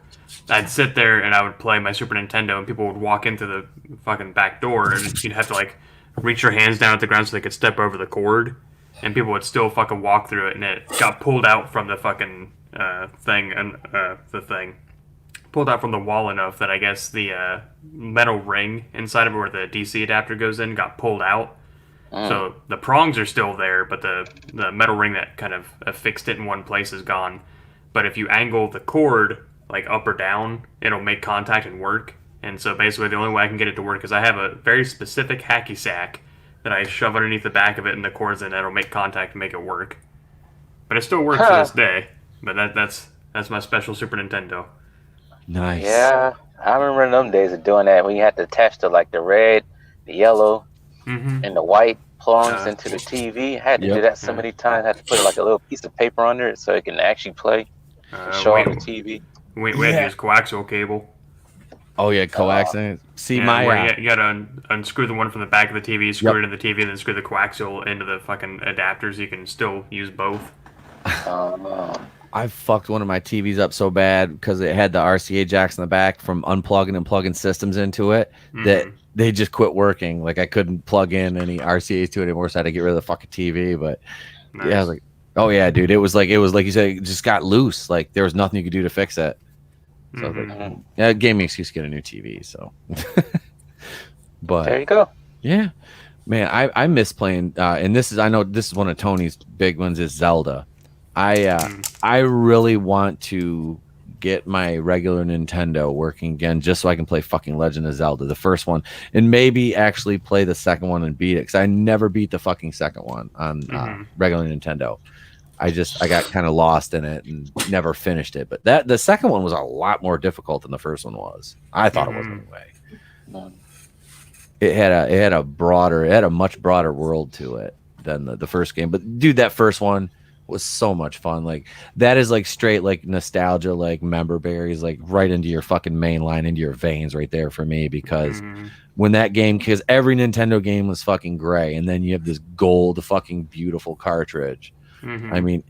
I'd sit there and I would play my Super Nintendo, and people would walk into the fucking back door, and you'd have to like reach your hands down at the ground so they could step over the cord, and people would still fucking walk through it, and it got pulled out from the fucking thing, and the thing pulled out from the wall enough that I guess the metal ring inside of it where the DC adapter goes in got pulled out. So the prongs are still there, but the metal ring that kind of affixed it in one place is gone. But if you angle the cord like up or down, it'll make contact and work. And so basically the only way I can get it to work is I have a very specific hacky sack that I shove underneath the back of it, and the cords, and it'll make contact and make it work. But it still works to this day. But that's my special Super Nintendo.
Nice.
Yeah, I remember them days of doing that when you had to attach the like the red, the yellow, and the white prongs into the TV. I had to do that so many times. I had to put like a little piece of paper under it so it can actually play and show on the TV.
We had to use coaxial cable.
Oh yeah, coaxial. See,
where you gotta unscrew the one from the back of the TV, screw it into the TV, and then screw the coaxial into the fucking adapters. You can still use both.
I fucked one of my TVs up so bad because it had the RCA jacks in the back from unplugging and plugging systems into it that they just quit working. Like I couldn't plug in any RCAs to it anymore, so I had to get rid of the fucking TV. But yeah, I was like, oh yeah, dude, it was like you said, it just got loose. Like there was nothing you could do to fix it. So yeah, it gave me an excuse to get a new TV. So, but
there you go.
Yeah, man, I miss playing. And I know this is one of Tony's big ones is Zelda. I really want to get my regular Nintendo working again just so I can play fucking Legend of Zelda, the first one, and maybe actually play the second one and beat it because I never beat the fucking second one on regular Nintendo. I got kind of lost in it and never finished it. But the second one was a lot more difficult than the first one was. I thought it was anyway. It had a much broader world to it than the first game. But dude, that first one was so much fun. Like that is like straight like nostalgia, like member berries, like right into your fucking main line, into your veins right there for me. Because when that game, because every Nintendo game was fucking gray, and then you have this gold fucking beautiful cartridge. I mean,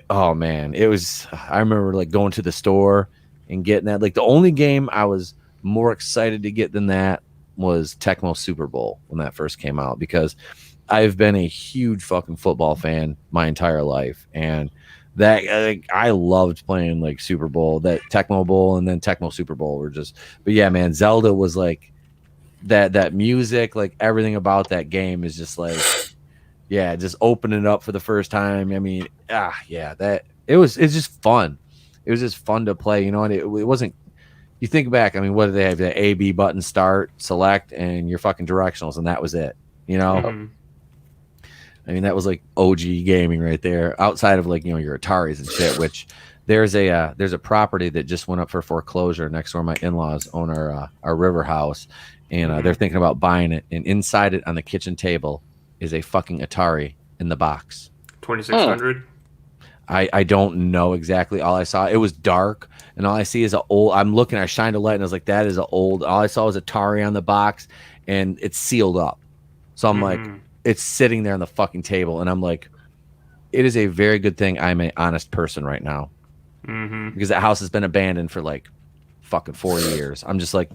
oh man, I remember like going to the store and getting that. Like the only game I was more excited to get than that was Tecmo Super Bowl when that first came out, because I've been a huge fucking football fan my entire life, and that I loved playing like Super Bowl, that Tecmo Bowl, and then Tecmo Super Bowl were just. But yeah, man, Zelda was like that music, like everything about that game is just like, yeah, just opening it up for the first time. I mean, it's just fun. It was just fun to play, you know. And it wasn't. You think back, I mean, what did they have? The A, B button, start, select, and your fucking directionals, and that was it, you know. I mean, that was like OG gaming right there. Outside of like your Ataris and shit. Which there's a property that just went up for foreclosure next door. My in-laws own our river house, and they're thinking about buying it. And inside it on the kitchen table is a fucking Atari in the box.
2600.
I don't know exactly. All I saw, it was dark, and all I see is a old. I'm looking. I shined a light, and I was like, "That is a old." All I saw was Atari on the box, and it's sealed up. So I'm like, it's sitting there on the fucking table, and I'm like, it is a very good thing I'm an honest person right now, because that house has been abandoned for like fucking 4 years. I'm just like,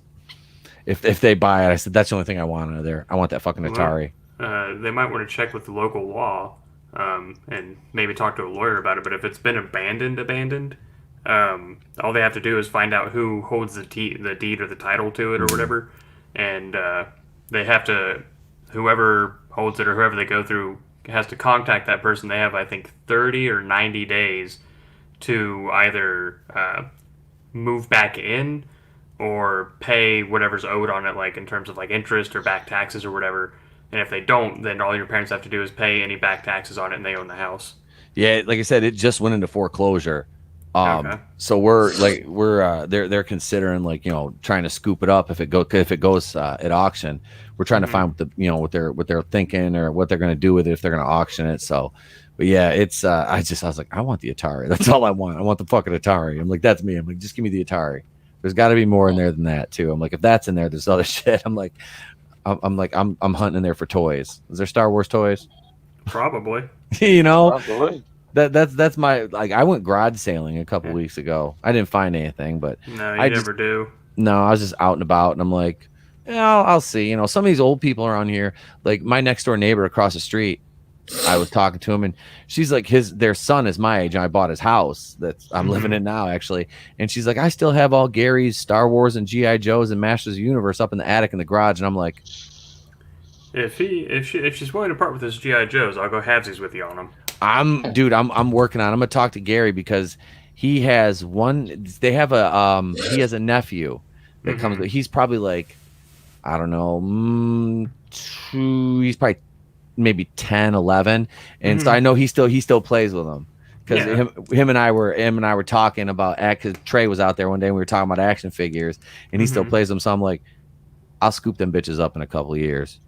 if they buy it, I said that's the only thing I want out of there. I want that fucking Atari.
They might want to check with the local law. And maybe talk to a lawyer about it. But if it's been abandoned, all they have to do is find out who holds the deed or the title to it or whatever, and they have to, whoever holds it or whoever they go through has to contact that person. They have, I think, 30 or 90 days to either move back in or pay whatever's owed on it, like in terms of like interest or back taxes or whatever. And if they don't, then all your parents have to do is pay any back taxes on it, and they own the house.
Yeah, like I said, it just went into foreclosure.
Okay.
So they're considering like trying to scoop it up if it goes at auction. We're trying to find what they're thinking or what they're going to do with it if they're going to auction it. So, but yeah, it's I was like, I want the Atari. That's all I want. I want the fucking Atari. I'm like, that's me. I'm like, just give me the Atari. There's got to be more in there than that too. I'm like, if that's in there, there's other shit. I'm like, I'm hunting in there for toys. Is there Star Wars toys?
Probably.
Probably.
That's my like. I went garage sailing a couple weeks ago. I didn't find anything, but
No, you never do.
No, I was just out and about, and I'm like, I'll see. Some of these old people around here, like my next door neighbor across the street. I was talking to him, and she's like, their son is my age, and I bought his house that I'm living in now, actually. And she's like, I still have all Gary's Star Wars and GI Joes and Masters of the Universe up in the attic in the garage, and I'm like,
if she's willing to part with his GI Joes, I'll go halvesies with you on them.
I'm working on it. I'm gonna talk to Gary because he has he has a nephew that comes. He's probably like, I don't know, he's probably maybe 10, 11, and so I know he still plays with them because him and I were talking about because Trey was out there one day and we were talking about action figures, and he still plays them. So I'm like, I'll scoop them bitches up in a couple of years.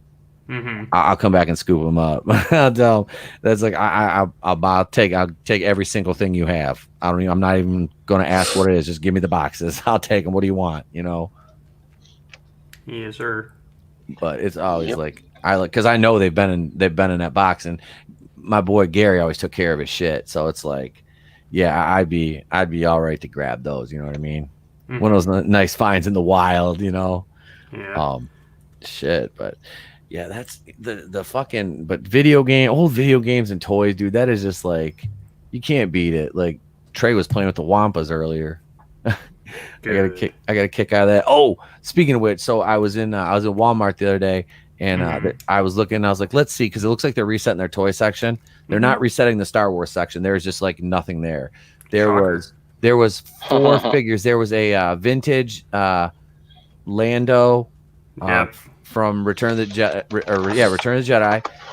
I'll come back and scoop them up. I'll tell him, that's like I'll take every single thing you have. I'm not even going to ask what it is. Just give me the boxes. I'll take them. What do you want?
Yes, sir.
But it's always like because I know they've been in that box, and my boy Gary always took care of his shit. So it's like, yeah, I'd be all right to grab those. You know what I mean? One of those nice finds in the wild.
Yeah.
Shit, but. Yeah, that's the fucking old video games and toys, dude. That is just like, you can't beat it. Like Trey was playing with the Wampas earlier. I got a kick out of that. Oh, speaking of which, so I was in Walmart the other day, and I was looking. I was like, let's see, because it looks like they're resetting their toy section. They're not resetting the Star Wars section. There's just like nothing there. There was 4 figures. There was a vintage Lando. From Return of the Jedi.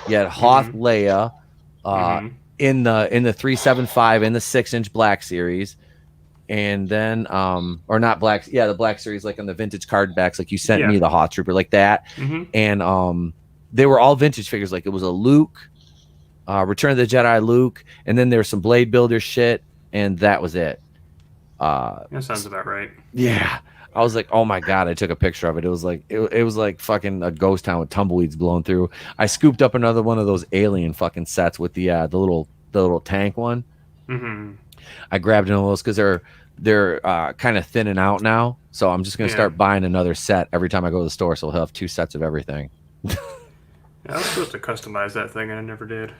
You had Hoth Leia in the 375 in the 6-inch Black Series, and then or not Black, the Black Series, like on the vintage card backs, like you sent me the Hoth Trooper like that, and they were all vintage figures. Like it was a Luke, Return of the Jedi Luke, and then there's some Blade Builder shit, and that was it.
That sounds about right.
Yeah. I was like, oh my god! I took a picture of it. It was like fucking a ghost town with tumbleweeds blowing through. I scooped up another one of those alien fucking sets with the little tank one. I grabbed one of those because they're kind of thinning out now. So I'm just gonna start buying another set every time I go to the store. So we'll have 2 sets of everything.
I was supposed to customize that thing, and I never did.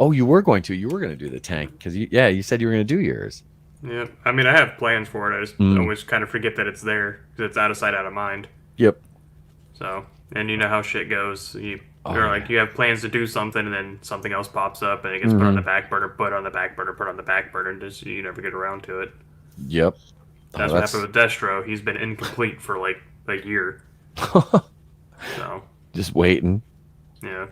Oh, you were going to? You were going to do the tank because you said you were going to do yours.
Yeah, I mean, I have plans for it. I just always kind of forget that it's there because it's out of sight, out of mind.
Yep.
So, and you know how shit goes. You have plans to do something, and then something else pops up, and it gets put on the back burner, put on the back burner, and just you never get around to it.
Yep.
That's what happened with Destro. He's been incomplete for like a year. So.
Just waiting.
Yeah.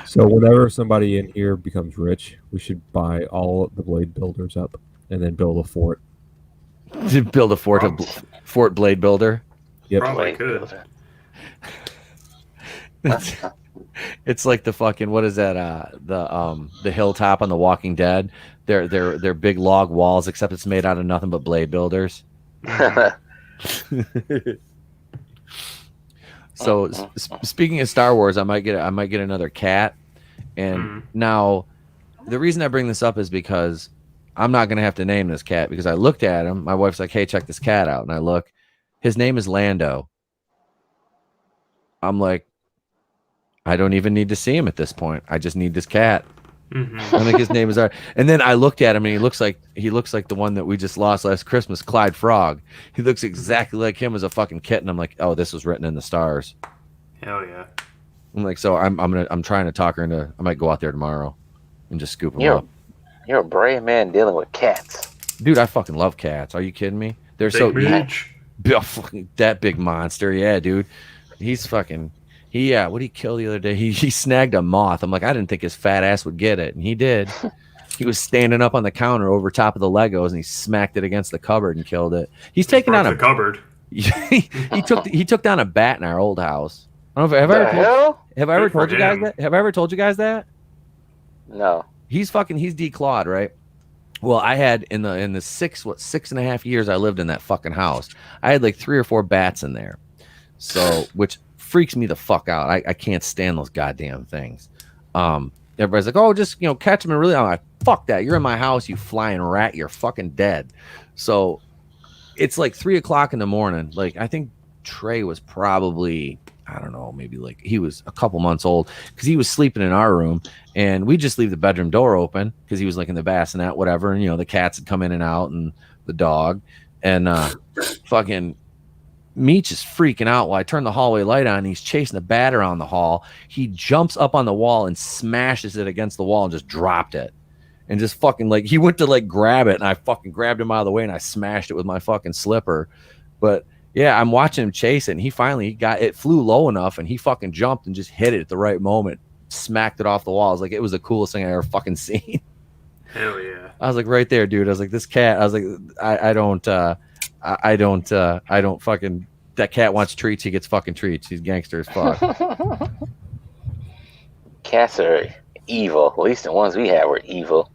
So whenever somebody in here becomes rich, we should buy all the blade builders up and then build a fort.
To build a fort, Fort Blade Builder.
Yep.
Probably
Blade
could.
builder.
It's like the fucking, what is that? The hilltop on The Walking Dead. They're big log walls, except it's made out of nothing but blade builders. So speaking of Star Wars, I might get another cat. And now the reason I bring this up is because I'm not gonna have to name this cat, because I looked at him. My wife's like, "Hey, check this cat out," and I look. His name is Lando. I'm like, I don't even need to see him at this point. I just need this cat. I think his name is Art. And then I looked at him, and he looks like the one that we just lost last Christmas, Clyde Frog. He looks exactly like him as a fucking kitten. I'm like, oh, this was written in the stars.
Hell yeah.
I'm like, so I'm trying to talk her into. I might go out there tomorrow and just scoop him up.
You're a brave man dealing with cats.
Dude, I fucking love cats. Are you kidding me? They're
Big
so
Mooch.
that big monster. Yeah, dude. He's fucking. What did he kill the other day? He snagged a moth. I'm like, I didn't think his fat ass would get it, and he did. He was standing up on the counter over top of the Legos, and he smacked it against the cupboard and killed it. He's taking down
the cupboard.
he took down a bat in our old house. I don't know if have I ever told you guys that? Have I ever told you guys that?
No.
He's declawed, right? Well, I had in the 6.5 years I lived in that fucking house, I had like 3 or 4 bats in there. So, which freaks me the fuck out. I can't stand those goddamn things. Everybody's like, oh, just catch them and really. I'm like, fuck that. You're in my house, you flying rat. You're fucking dead. So it's like 3 o'clock in the morning. Like, I think Trey was probably, I don't know, maybe like he was a couple months old, because he was sleeping in our room, and we just leave the bedroom door open because he was like in the bassinet, whatever. And the cats had come in and out, and the dog, and fucking Meech is freaking out while I turn the hallway light on. He's chasing the bat around the hall. He jumps up on the wall and smashes it against the wall and just dropped it. And just fucking like, he went to like grab it, and I fucking grabbed him out of the way, and I smashed it with my fucking slipper. But yeah, I'm watching him chase it, and he got it, flew low enough, and he fucking jumped and just hit it at the right moment, smacked it off the wall. I was like, it was the coolest thing I ever fucking seen.
Hell yeah.
I was like, right there, dude. I was like, this cat, I was like, I don't fucking, that cat wants treats, he gets fucking treats. He's gangster as fuck.
Cats are evil. At least the ones we had were evil.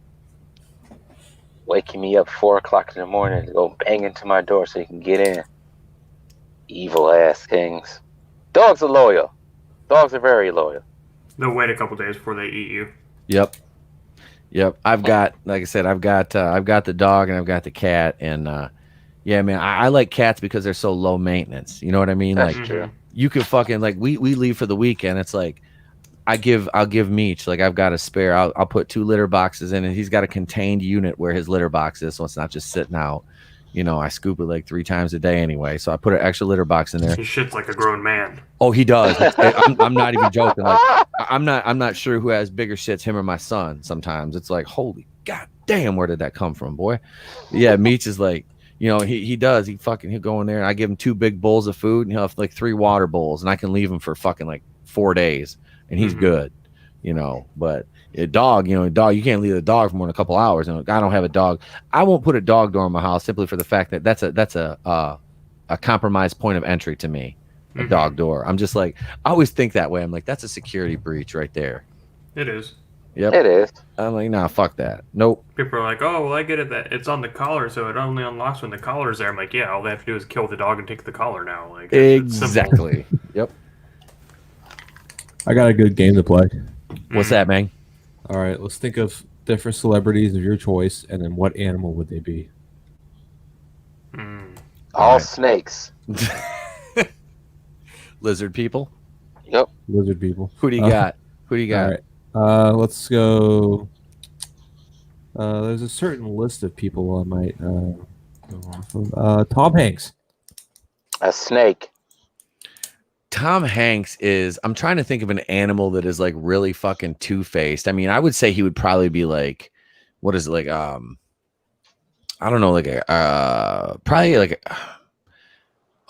Waking me up 4 o'clock in the morning to go bang into my door so you can get in. Evil ass things. Dogs are loyal. Dogs are very loyal.
They'll wait a couple days before they eat you.
Yep. I've got, like I said, I've got the dog and I've got the cat, and yeah, man, I like cats because they're so low maintenance. You know what I mean?
That's
like,
true.
You could fucking, like, we leave for the weekend. It's like, I'll give Meech, like, I've got a spare. I'll put 2 litter boxes in, and he's got a contained unit where his litter box is, so it's not just sitting out. I scoop it like 3 times a day anyway, so I put an extra litter box in there.
He shits like a grown man.
Oh, he does. I'm not even joking. Like, I'm not sure who has bigger shits, him or my son. Sometimes it's like, holy goddamn, where did that come from, boy? Yeah, Meech is like, he does. He'll go in there, and I give him 2 big bowls of food, and he'll have like 3 water bowls, and I can leave him for fucking like 4 days, and he's good. But a dog, you can't leave the dog for more than a couple hours. And I don't have a dog. I won't put a dog door in my house simply for the fact that that's a compromised point of entry to me. A dog door. I'm just like, I always think that way. I'm like, that's a security breach right there.
It is.
Yep.
It is.
I'm like, nah, fuck that. Nope.
People are like, oh, well, I get it that it's on the collar, so it only unlocks when the collar's there. I'm like, yeah, all they have to do is kill the dog and take the collar now. Like, it's simple.
Exactly. Yep.
I got a good game to play.
What's that, man?
All right, let's think of different celebrities of your choice, and then what animal would they be?
All snakes.
Lizard people.
Yep.
Lizard people.
Who do you got? Who do you got?
All right. Let's go. There's a certain list of people I might go off of. Tom Hanks.
A snake.
Tom Hanks is, I'm trying to think of an animal that is like really fucking two-faced. I mean, I would say he would probably be like, what is it, like, I don't know, like probably like,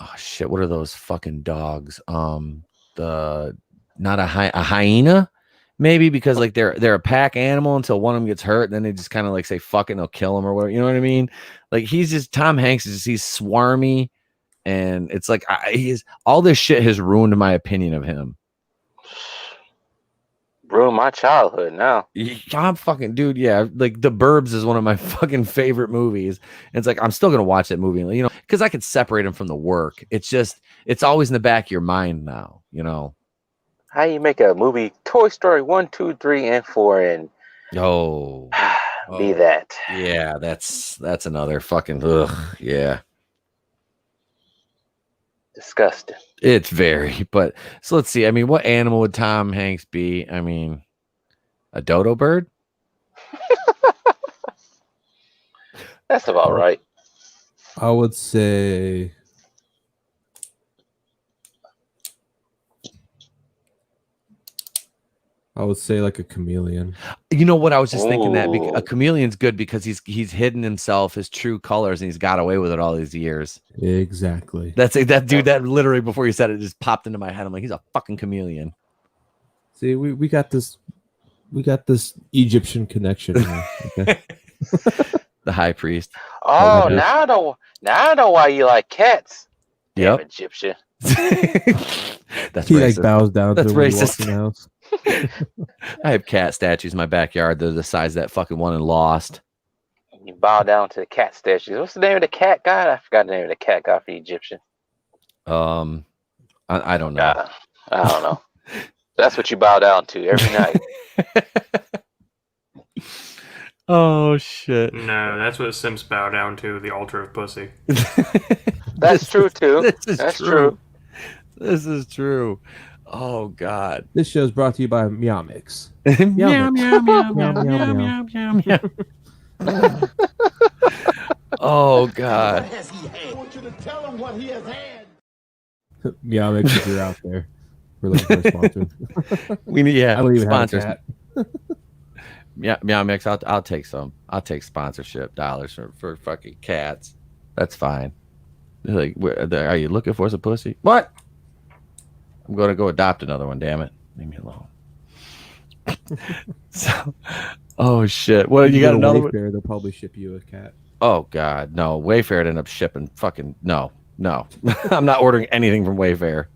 oh shit, what are those fucking dogs? Not a hyena, Maybe because like they're a pack animal until one of them gets hurt, and then they just kind of like say fuck it and they'll kill him or whatever. You know what I mean? Like Tom Hanks is just he's swarmy, and it's like he's all this shit has ruined my opinion of him.
Ruined my childhood now.
I'm fucking dude, yeah. Like The Burbs is one of my fucking favorite movies. And it's like I'm still gonna watch that movie, you know, because I could separate him from the work. It's just it's always in the back of your mind now, you know.
How you make a movie Toy Story 1, 2, 3, and 4 and be that.
Yeah, that's another fucking yeah.
Disgusting.
It's very, but so let's see. I mean, what animal would Tom Hanks be? I mean, a dodo bird?
That's about right.
I would say like a chameleon.
You know what? I was just thinking that a chameleon's good because he's hidden himself, his true colors, and he's got away with it all these years.
Exactly.
That's that dude. That literally before you said it just popped into my head. I'm like, he's a fucking chameleon.
See, we got this Egyptian connection here, okay?
The high priest.
Oh, now I know why you like cats. Damn Egyptian.
That's
he
racist.
like bows down.
That's
to him
racist.
when he walks in the house.
I have cat statues in my backyard. They're the size of that fucking one in Lost.
You bow down to the cat statues. What's the name of the cat god? I forgot the name of the cat god for the Egyptian.
I don't know.
I don't know. That's what you bow down to every night.
Oh shit!
No, that's what Sims bow down to, the altar of pussy.
That's true too. That's true.
This is true. Oh god.
This show is brought to you by Meow Mix.
Meow, meow, meow, meow, meow, meow, meow, meow. Oh god.
What has he had? I want you to tell him what he has had.
Meow Mix, if you're out there, we're looking for a sponsor.
We need
I don't even have a
sponsors.
cat.
Yeah, Meow Mix. I'll take some. I'll take sponsorship dollars for fucking cats. That's fine. They're like, are you looking for some pussy? What? I'm gonna go adopt another one. Damn it, leave me alone. So, oh shit. Well, you got another one?
They'll probably ship you a cat.
Oh god, no. Wayfair ended up shipping fucking no. I'm not ordering anything from Wayfair.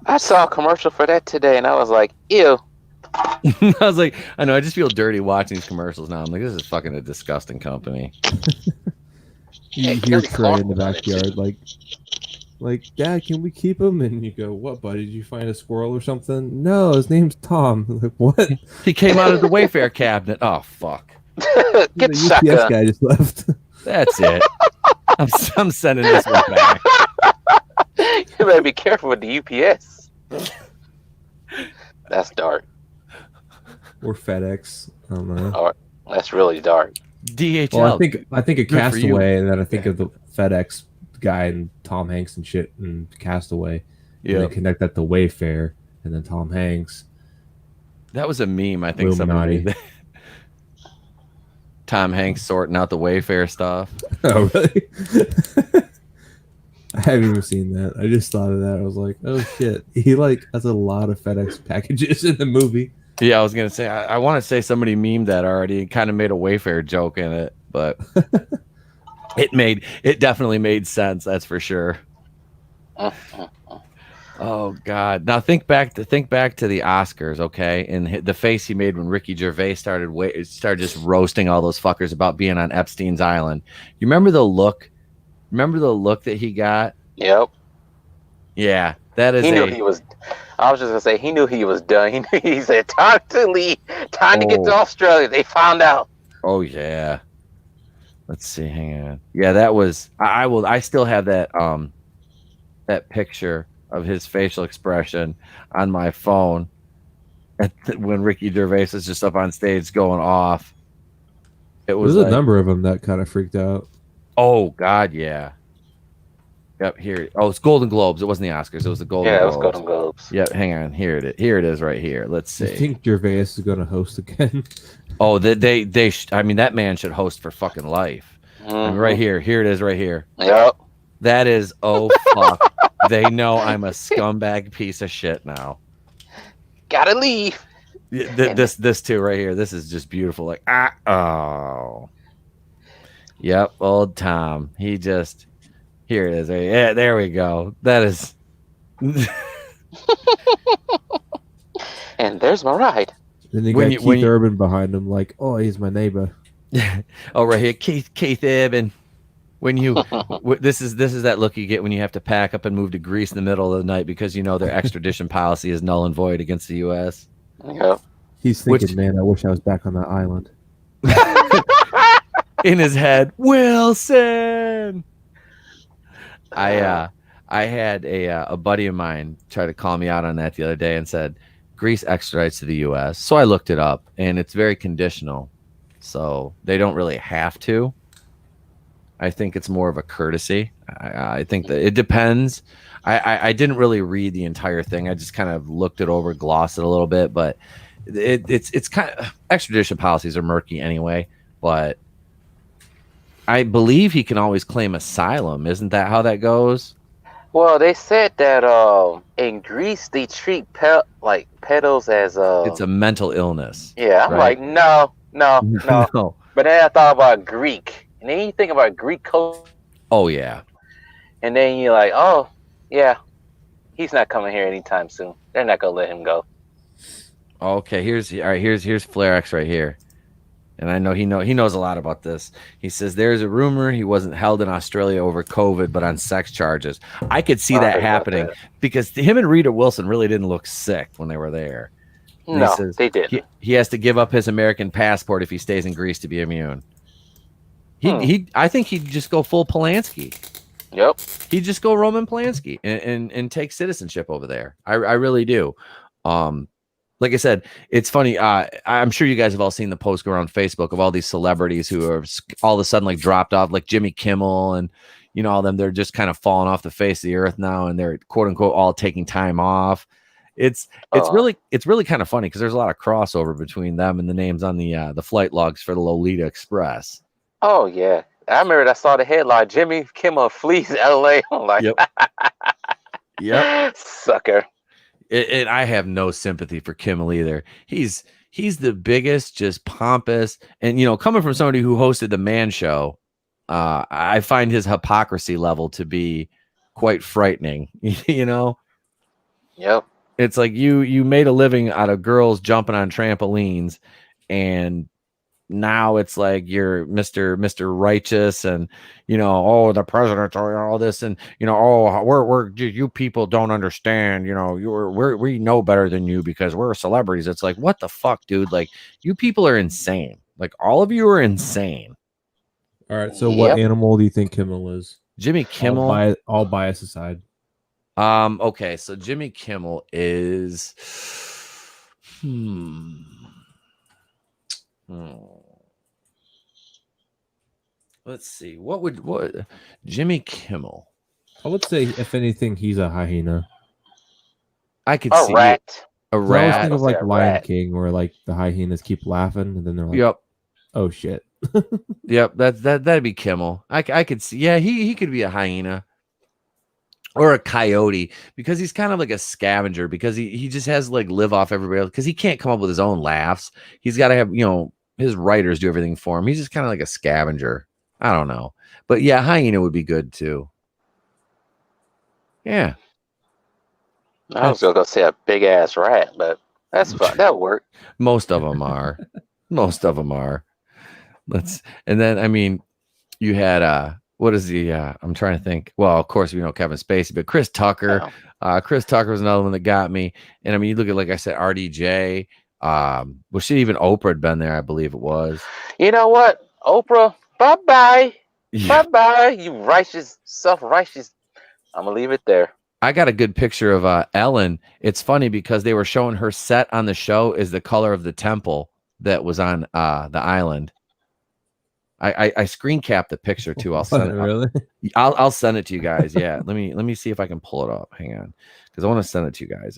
I saw a commercial for that today, and I was like, ew.
I was like, I know. I just feel dirty watching these commercials now. I'm like, this is fucking a disgusting company.
You hear Trey in the backyard, like, Dad, can we keep him? And you go, what, buddy? Did you find a squirrel or something? No, his name's Tom. I'm like, what?
He came out of the Wayfair cabinet. Oh fuck.
Get
the
sucker.
UPS guy just left.
That's it. I'm sending this one back.
You better be careful with the UPS. That's dark.
Or FedEx. I don't know.
Oh, that's really dark.
DHL.
Well, I think of
Good for you.
Castaway, and then I think of the FedEx guy and Tom Hanks and shit and Castaway.
Yeah.
And they connect that to Wayfair, and then Tom Hanks.
That was a meme. I think somebody.
Illuminati.
Tom Hanks sorting out the Wayfair stuff.
Oh, really? I haven't even seen that. I just thought of that. I was like, oh shit. He like has a lot of FedEx packages in the movie.
Yeah, I was gonna say. I want to say somebody memed that already. It kind of made a Wayfair joke in it, but it definitely made sense. That's for sure. Oh God! Now think back to the Oscars, okay? And the face he made when Ricky Gervais started just roasting all those fuckers about being on Epstein's island. You remember the look? Remember the look that he got?
Yep.
Yeah, that is.
He knew he was. I was just gonna say he knew he was done. He said, "Time to leave. Time to get to Australia." They found out.
Oh yeah. Let's see. Hang on. Yeah, that was. I still have that that picture of his facial expression on my phone when Ricky Gervais is just up on stage going off. It was
There's a number of them that kind of freaked out.
Oh God, yeah. Yep, here. Oh, it's Golden Globes. It wasn't the Oscars. It was the Golden Globes.
Yeah, it was Golden Globes.
Yep, hang on. Here it is right here. Let's see.
I think Gervais is going to host again.
Oh, I mean, that man should host for fucking life. I mean, right here. Here it is right here.
Yep.
That is, oh, fuck. They know I'm a scumbag piece of shit now.
Gotta leave.
This too right here. This is just beautiful. Like oh, yep, old Tom. He just here it is. Yeah, there we go. That is.
And there's my ride.
Then you
When
got
you-
Keith
when you-
Urban behind him, like, oh, he's my neighbor.
Oh, right here, Keith Urban. When you this is that look you get when you have to pack up and move to Greece in the middle of the night because you know their extradition policy is null and void against the U.S.
Yep.
He's thinking, man, I wish I was back on that island.
In his head, Wilson. I had a buddy of mine try to call me out on that the other day and said Greece extradites to the U.S. So I looked it up, and it's very conditional. So they don't really have to. I think it's more of a courtesy. I think that it depends. I didn't really read the entire thing. I just kind of looked it over, glossed it a little bit, but it's kind of extradition policies are murky anyway. But I believe he can always claim asylum. Isn't that how that goes?
Well, they said that in Greece they treat pedos as
It's a mental illness.
Yeah, I'm
right?
like no.
No.
But then I thought about Greek, and then you think about Greek culture,
Oh yeah.
and then you're like, oh yeah, he's not coming here anytime soon. They're not gonna let him go.
Okay. Here's Flare X right here. And I know he knows a lot about this. He says there's a rumor he wasn't held in Australia over COVID, but on sex charges. I could see that happening because him and Rita Wilson really didn't look sick when they were there. And
No,
he says
they didn't.
He has to give up his American passport if he stays in Greece to be immune. I think he'd just go full Polanski.
Yep.
He'd just go Roman Polanski and take citizenship over there. I really do. Like I said, it's funny. I'm sure you guys have all seen the post go around Facebook of all these celebrities who are all of a sudden like dropped off, like Jimmy Kimmel and all them. They're just kind of falling off the face of the earth now, and they're quote unquote all taking time off. It's really kind of funny because there's a lot of crossover between them and the names on the flight logs for the Lolita Express.
Oh yeah, I remember I saw the headline: Jimmy Kimmel flees LA. I'm like,
Yep.
Sucker.
And I have no sympathy for Kimmel either. He's the biggest, just pompous, and coming from somebody who hosted the Man Show, I find his hypocrisy level to be quite frightening.
Yep.
It's like you made a living out of girls jumping on trampolines, and now it's like you're Mr. Righteous, and the president, all this, and we're you people don't understand, we know better than you because we're celebrities. It's like, what the fuck, dude? Like, you people are insane. Like, all of you are insane.
All right, so what animal do you think Kimmel is?
Jimmy Kimmel,
all bias aside.
Okay, so Jimmy Kimmel is let's see. What Jimmy Kimmel?
I would say, if anything, he's a hyena.
I could
A
see
rat.
a
I always
rat.
think of like
a
Lion
rat.
King, where like the hyenas keep laughing, and then they're like,
Yep.
"Oh shit."
Yep, that'd be Kimmel. I could see. Yeah, he could be a hyena or a coyote because he's kind of like a scavenger because he just has to like live off everybody else because he can't come up with his own laughs. He's got to have his writers do everything for him. He's just kind of like a scavenger. I don't know, but yeah, hyena would be good too. Yeah,
I was gonna go say a big ass rat, but that's fine. That'll work.
most of them are. And then I mean, you had what is the I'm trying to think. Well, of course we know Kevin Spacey, but Chris Tucker. Chris Tucker was another one that got me. And I mean, you look at, like I said, RDJ. Well, shit, even Oprah had been there, I believe it was.
You know what, Oprah? Bye bye.
Yeah.
Bye bye. You righteous, self-righteous. I'm gonna leave it there.
I got a good picture of Ellen. It's funny because they were showing her set on the show is the color of the temple that was on the island. I screen capped the picture too. I'll send it.
Really?
I'll send it to you guys. Yeah, let me see if I can pull it up. Hang on, because I want to send it to you guys.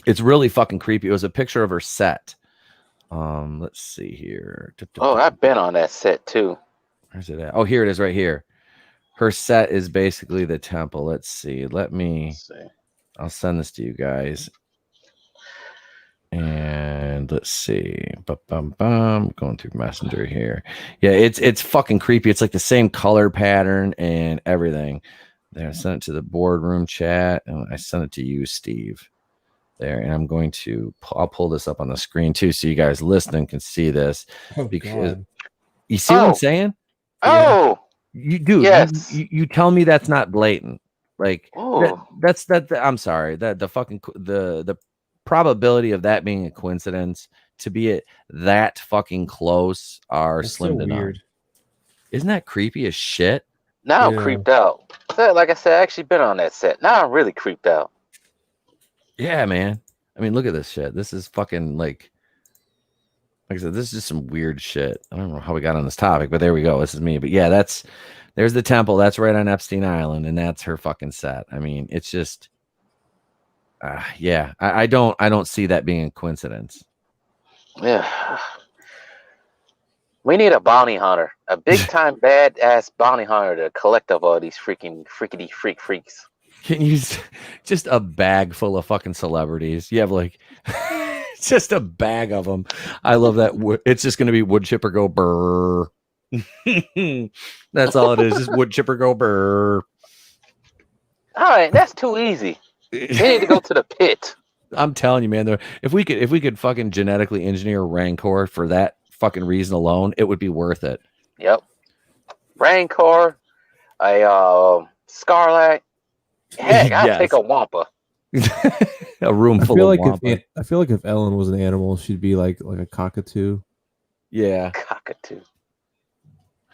It's really fucking creepy. It was a picture of her set. Let's see here.
Oh, I've been on that set too.
Where's it at? Oh, here it is, right here. Her set is basically the temple. Let's see.
Let's see.
I'll send this to you guys. And let's see. Going through Messenger here. Yeah, it's fucking creepy. It's like the same color pattern and everything. There, I sent it to the boardroom chat, and I sent it to you, Steve. There, and I'm going to. I'll pull this up on the screen too, so you guys listening can see this. Because you see what I'm saying?
Oh,
you do.
Yes.
You tell me that's not blatant. Like
Ooh.
that's I'm sorry. That the fucking the probability of that being a coincidence to be it that fucking close are
That's
slim
so
to none.
weird.
Isn't that creepy as shit?
Now
Yeah.
I'm creeped out. So, like I said, I actually been on that set. Now I'm really creeped out.
Yeah, man. I mean, look at this shit. This is fucking like I said, this is just some weird shit. I don't know how we got on this topic, but there we go. This is me. But yeah, there's the temple. That's right on Epstein Island, and that's her fucking set. I mean, it's just yeah. I don't see that being a coincidence.
Yeah. We need a bounty hunter, a big time badass bounty hunter to collect up all these freakity freaks.
Can you just a bag full of fucking celebrities? You have like just a bag of them. I love that. It's just going to be wood chipper go burr. That's all it is. Just wood chipper go burr.
All right, that's too easy. They need to go to the pit.
I'm telling you, man. If we could fucking genetically engineer Rancor for that fucking reason alone, it would be worth it.
Yep. Rancor, a Scarlet. Heck, I'd take a Wampa.
A room full of Wampa.
I feel like if Ellen was an animal, she'd be like a cockatoo.
Yeah.
Cockatoo.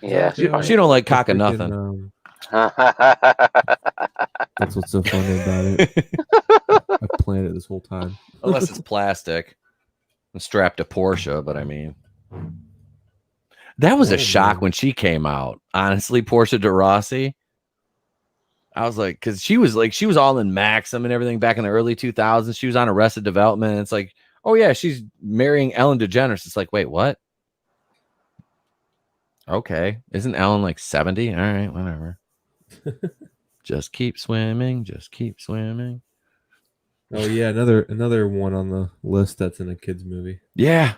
Yeah.
She don't like cock of nothing.
That's what's so funny about it. I planned it this whole time.
Unless it's plastic and strapped to Porsche, but I mean, that was a shock when she came out. Honestly, Portia de Rossi. I was like, because she was all in Maxim and everything back in the early 2000s. She was on Arrested Development. And it's like, oh yeah, she's marrying Ellen DeGeneres. It's like, wait, what? Okay, isn't Ellen like 70? All right, whatever. Just keep swimming. Just keep swimming.
Oh yeah, another one on the list that's in a kids movie.
Yeah,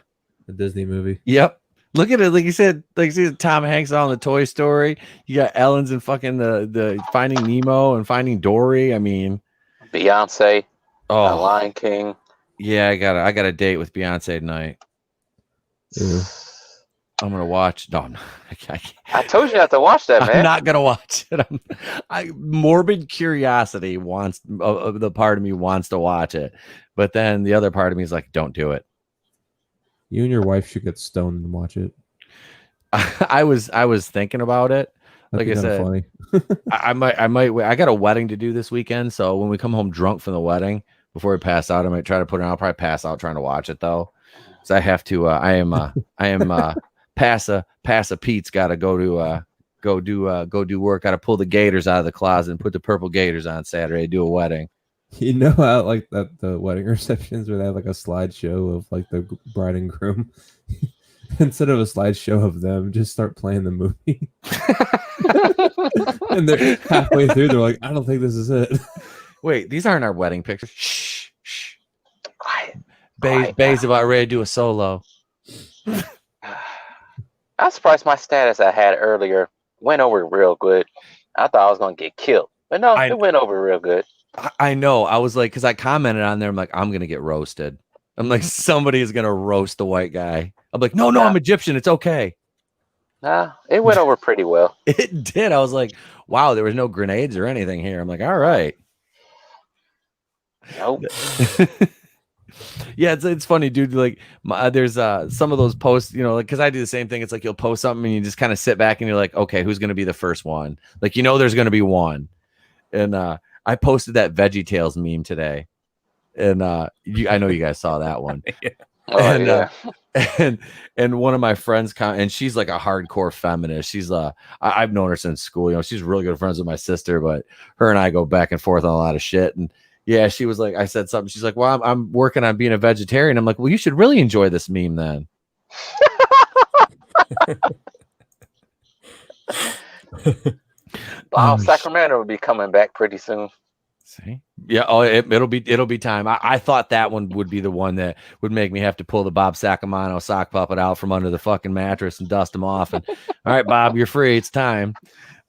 a Disney movie.
Yep. Look at it, like you said, like see Tom Hanks on the Toy Story. You got Ellen's in fucking the Finding Nemo and Finding Dory. I mean,
Beyonce, Lion King.
Yeah, I got a date with Beyonce tonight.
Yeah.
I'm gonna watch. No,
I told you not to watch that, man.
I'm not gonna watch it. Morbid curiosity wants the part of me wants to watch it, but then the other part of me is like, don't do it.
You and your wife should get stoned and watch it.
I was thinking about it.
That'd
like I said,
funny.
I might. I got a wedding to do this weekend, so when we come home drunk from the wedding, before we pass out, I might try to put it on. I'll probably pass out trying to watch it though, because I have to. I am. Passa Pete's got to go do work. Got to pull the gators out of the closet and put the purple gators on Saturday. Do a wedding.
You know how like that the wedding receptions where they have like a slideshow of like the bride and groom. Instead of a slideshow of them, just start playing the movie. And they're halfway through. They're like, I don't think this is it. Wait,
these aren't our wedding pictures. Shh.
Quiet.
Bay's about ready to do a solo.
I'm surprised my status I had earlier went over real good. I thought I was going to get killed. But no, it went over real good.
I know. I was like, because I commented on there, I'm like, I'm going to get roasted. I'm like, somebody is going to roast the white guy. I'm like, no, I'm Egyptian. It's okay.
Nah, it went over pretty well.
It did. I was like, wow, there was no grenades or anything here. I'm like, all right.
Nope.
Yeah, it's funny, dude. Like, there's some of those posts, you know, like because I do the same thing. It's like you'll post something and you just kind of sit back and you're like, okay, who's going to be the first one? Like, you know, there's going to be one. And I posted that VeggieTales meme today, and I know you guys saw that one. And one of my friends, and she's like a hardcore feminist. She's I've known her since school. You know, she's really good friends with my sister, but her and I go back and forth on a lot of shit. And yeah, she was like, I said something. She's like, well, I'm working on being a vegetarian. I'm like, well, you should really enjoy this meme then.
Sacramento will be coming back pretty soon.
See? Yeah. Oh, it'll be time. I thought that one would be the one that would make me have to pull the Bob Sacamano sock puppet out from under the fucking mattress and dust him off. And all right, Bob, you're free. It's time.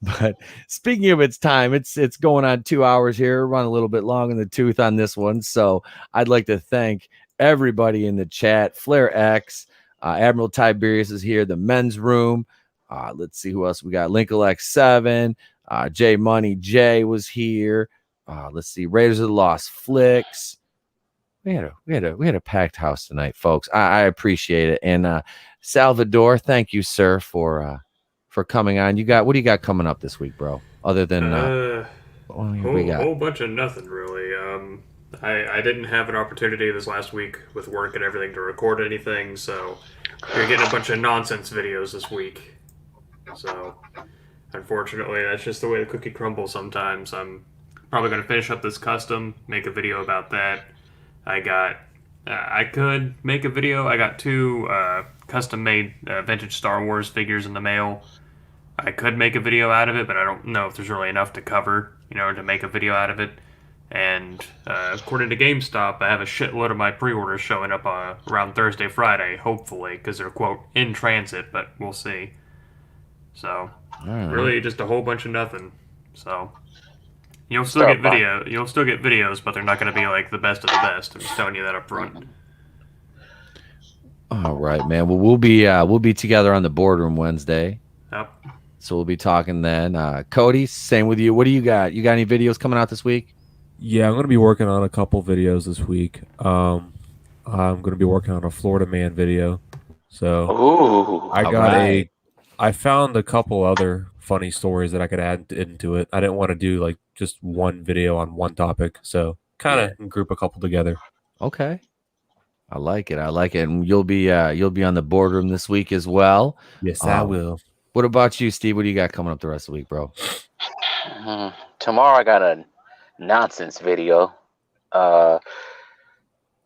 But speaking of it's time, it's going on 2 hours here. Run a little bit long in the tooth on this one. So I'd like to thank everybody in the chat. Flair X, Admiral Tiberius is here. The men's room. Let's see who else we got. Linkle X7. J Money J was here. Let's see. Raiders of the Lost Flicks. We had a packed house tonight, folks. I appreciate it. And Salvador, thank you, sir, for coming on. What do you got coming up this week, bro? Other than
whole bunch of nothing really. I didn't have an opportunity this last week with work and everything to record anything, so you're getting a bunch of nonsense videos this week. So unfortunately, that's just the way the cookie crumbles sometimes. I'm probably going to finish up this custom, make a video about that. I could make a video. I got 2 custom-made vintage Star Wars figures in the mail. I could make a video out of it, but I don't know if there's really enough to cover, to make a video out of it. And according to GameStop, I have a shitload of my pre-orders showing up around Thursday, Friday, hopefully, because they're, quote, in transit, but we'll see. So, really just a whole bunch of nothing. So, you'll still get videos, but they're not going to be like the best of the best. I'm just telling you that up front.
All right, man. Well, we'll be together on the boardroom Wednesday.
Yep.
So we'll be talking then. Cody, same with you. What do you got? You got any videos coming out this week?
Yeah, I'm going to be working on a couple videos this week. I'm going to be working on a Florida Man video. So I found a couple other funny stories that I could add into it. I didn't want to do like just one video on one topic, so kind of group a couple together.
Okay. I like it. And you'll be on the boardroom this week as well.
Yes, I will.
What about you, Steve? What do you got coming up the rest of the week, bro?
Tomorrow I got a nonsense video. What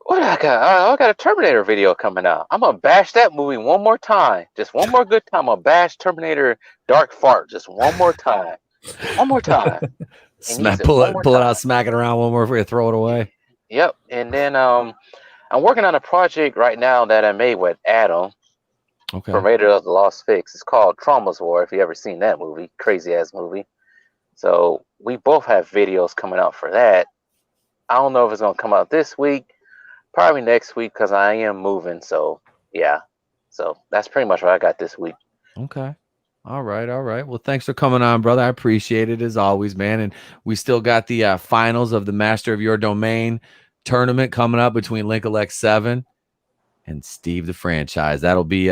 do I got? I got a Terminator video coming out. I'm gonna bash that movie one more time. Just one more good time. I'm gonna bash Terminator Dark Fart just one more time. One more time.
Pull it out, smack it around one more before you throw it away.
Yep. And then I'm working on a project right now that I made with Adam.
Okay.
From Raiders of the Lost Flicks. It's called Trauma's War, if you ever seen that movie. Crazy ass movie. So we both have videos coming out for that. I don't know if it's gonna come out this week, probably next week, because I am moving. So yeah. So that's pretty much what I got this week.
Okay. All right. Well, thanks for coming on, brother. I appreciate it as always, man. And we still got the finals of the Master of Your Domain tournament coming up between Linkle X7 and Steve the Franchise. That'll be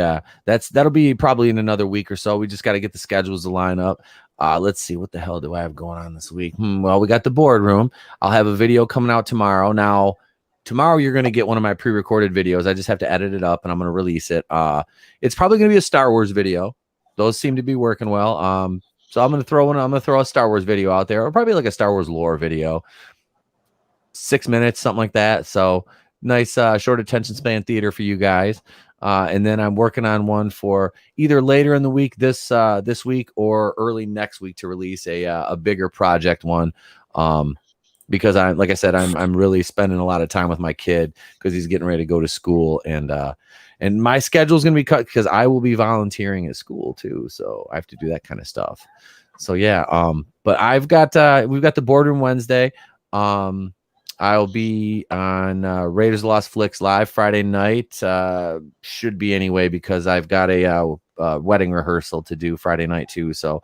probably in another week or so. We just got to get the schedules to line up. Let's see, what the hell do I have going on this week? Well, we got the boardroom. I'll have a video coming out tomorrow. Now, tomorrow you're going to get one of my pre-recorded videos. I just have to edit it up and I'm going to release it. It's probably going to be a Star Wars video. Those seem to be working well. So I'm going to throw a Star Wars video out there, or probably like a Star Wars lore video. 6 minutes, something like that. So nice short attention span theater for you guys. And then I'm working on one for either later in the week this week or early next week to release a bigger project one. Because I'm really spending a lot of time with my kid because he's getting ready to go to school, and my schedule is going to be cut because I will be volunteering at school too. So I have to do that kind of stuff. So yeah. But we've got the boardroom Wednesday. I'll be on Raiders of the Lost Flicks live Friday night. Should be anyway, because I've got a wedding rehearsal to do Friday night too. So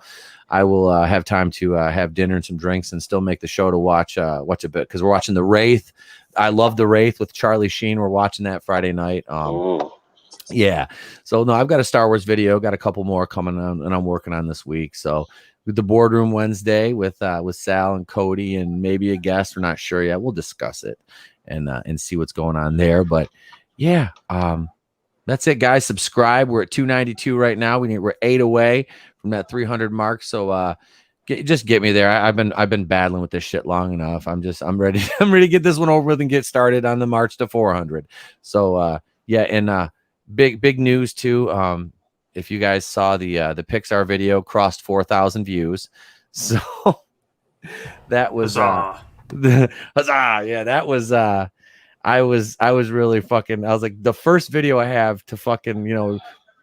I will have time to have dinner and some drinks and still make the show to watch a bit, because we're watching The Wraith. I love The Wraith with Charlie Sheen. We're watching that Friday night. Yeah. So no, I've got a Star Wars video, got a couple more coming on, and I'm working on this week. So with the boardroom Wednesday with Sal and Cody and maybe a guest, we're not sure yet. We'll discuss it and see what's going on there. But yeah, that's it, guys. Subscribe. We're at 292 right now. We're 8 away from that 300 mark. So just get me there. I've been battling with this shit long enough. I'm ready. I'm ready to get this one over with and get started on the march to 400. So yeah, and big news too. If you guys saw the Pixar video, crossed 4,000 views. So that was Huzzah! Yeah, that was I was really fucking. I was like, the first video I have to fucking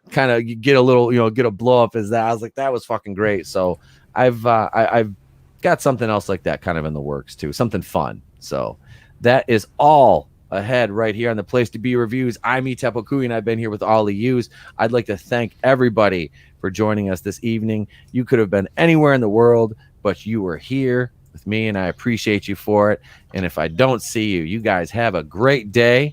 kind of get a little get a blow up is that. I was like, that was fucking great. So I've got something else like that kind of in the works too, something fun. So that is all ahead right here on the Place to Be Reviews. I'm Itepokui, and I've been here with all of yous. I'd like to thank everybody for joining us this evening. You could have been anywhere in the world, but you were here with me, and I appreciate you for it. And if I don't see you, you guys have a great day.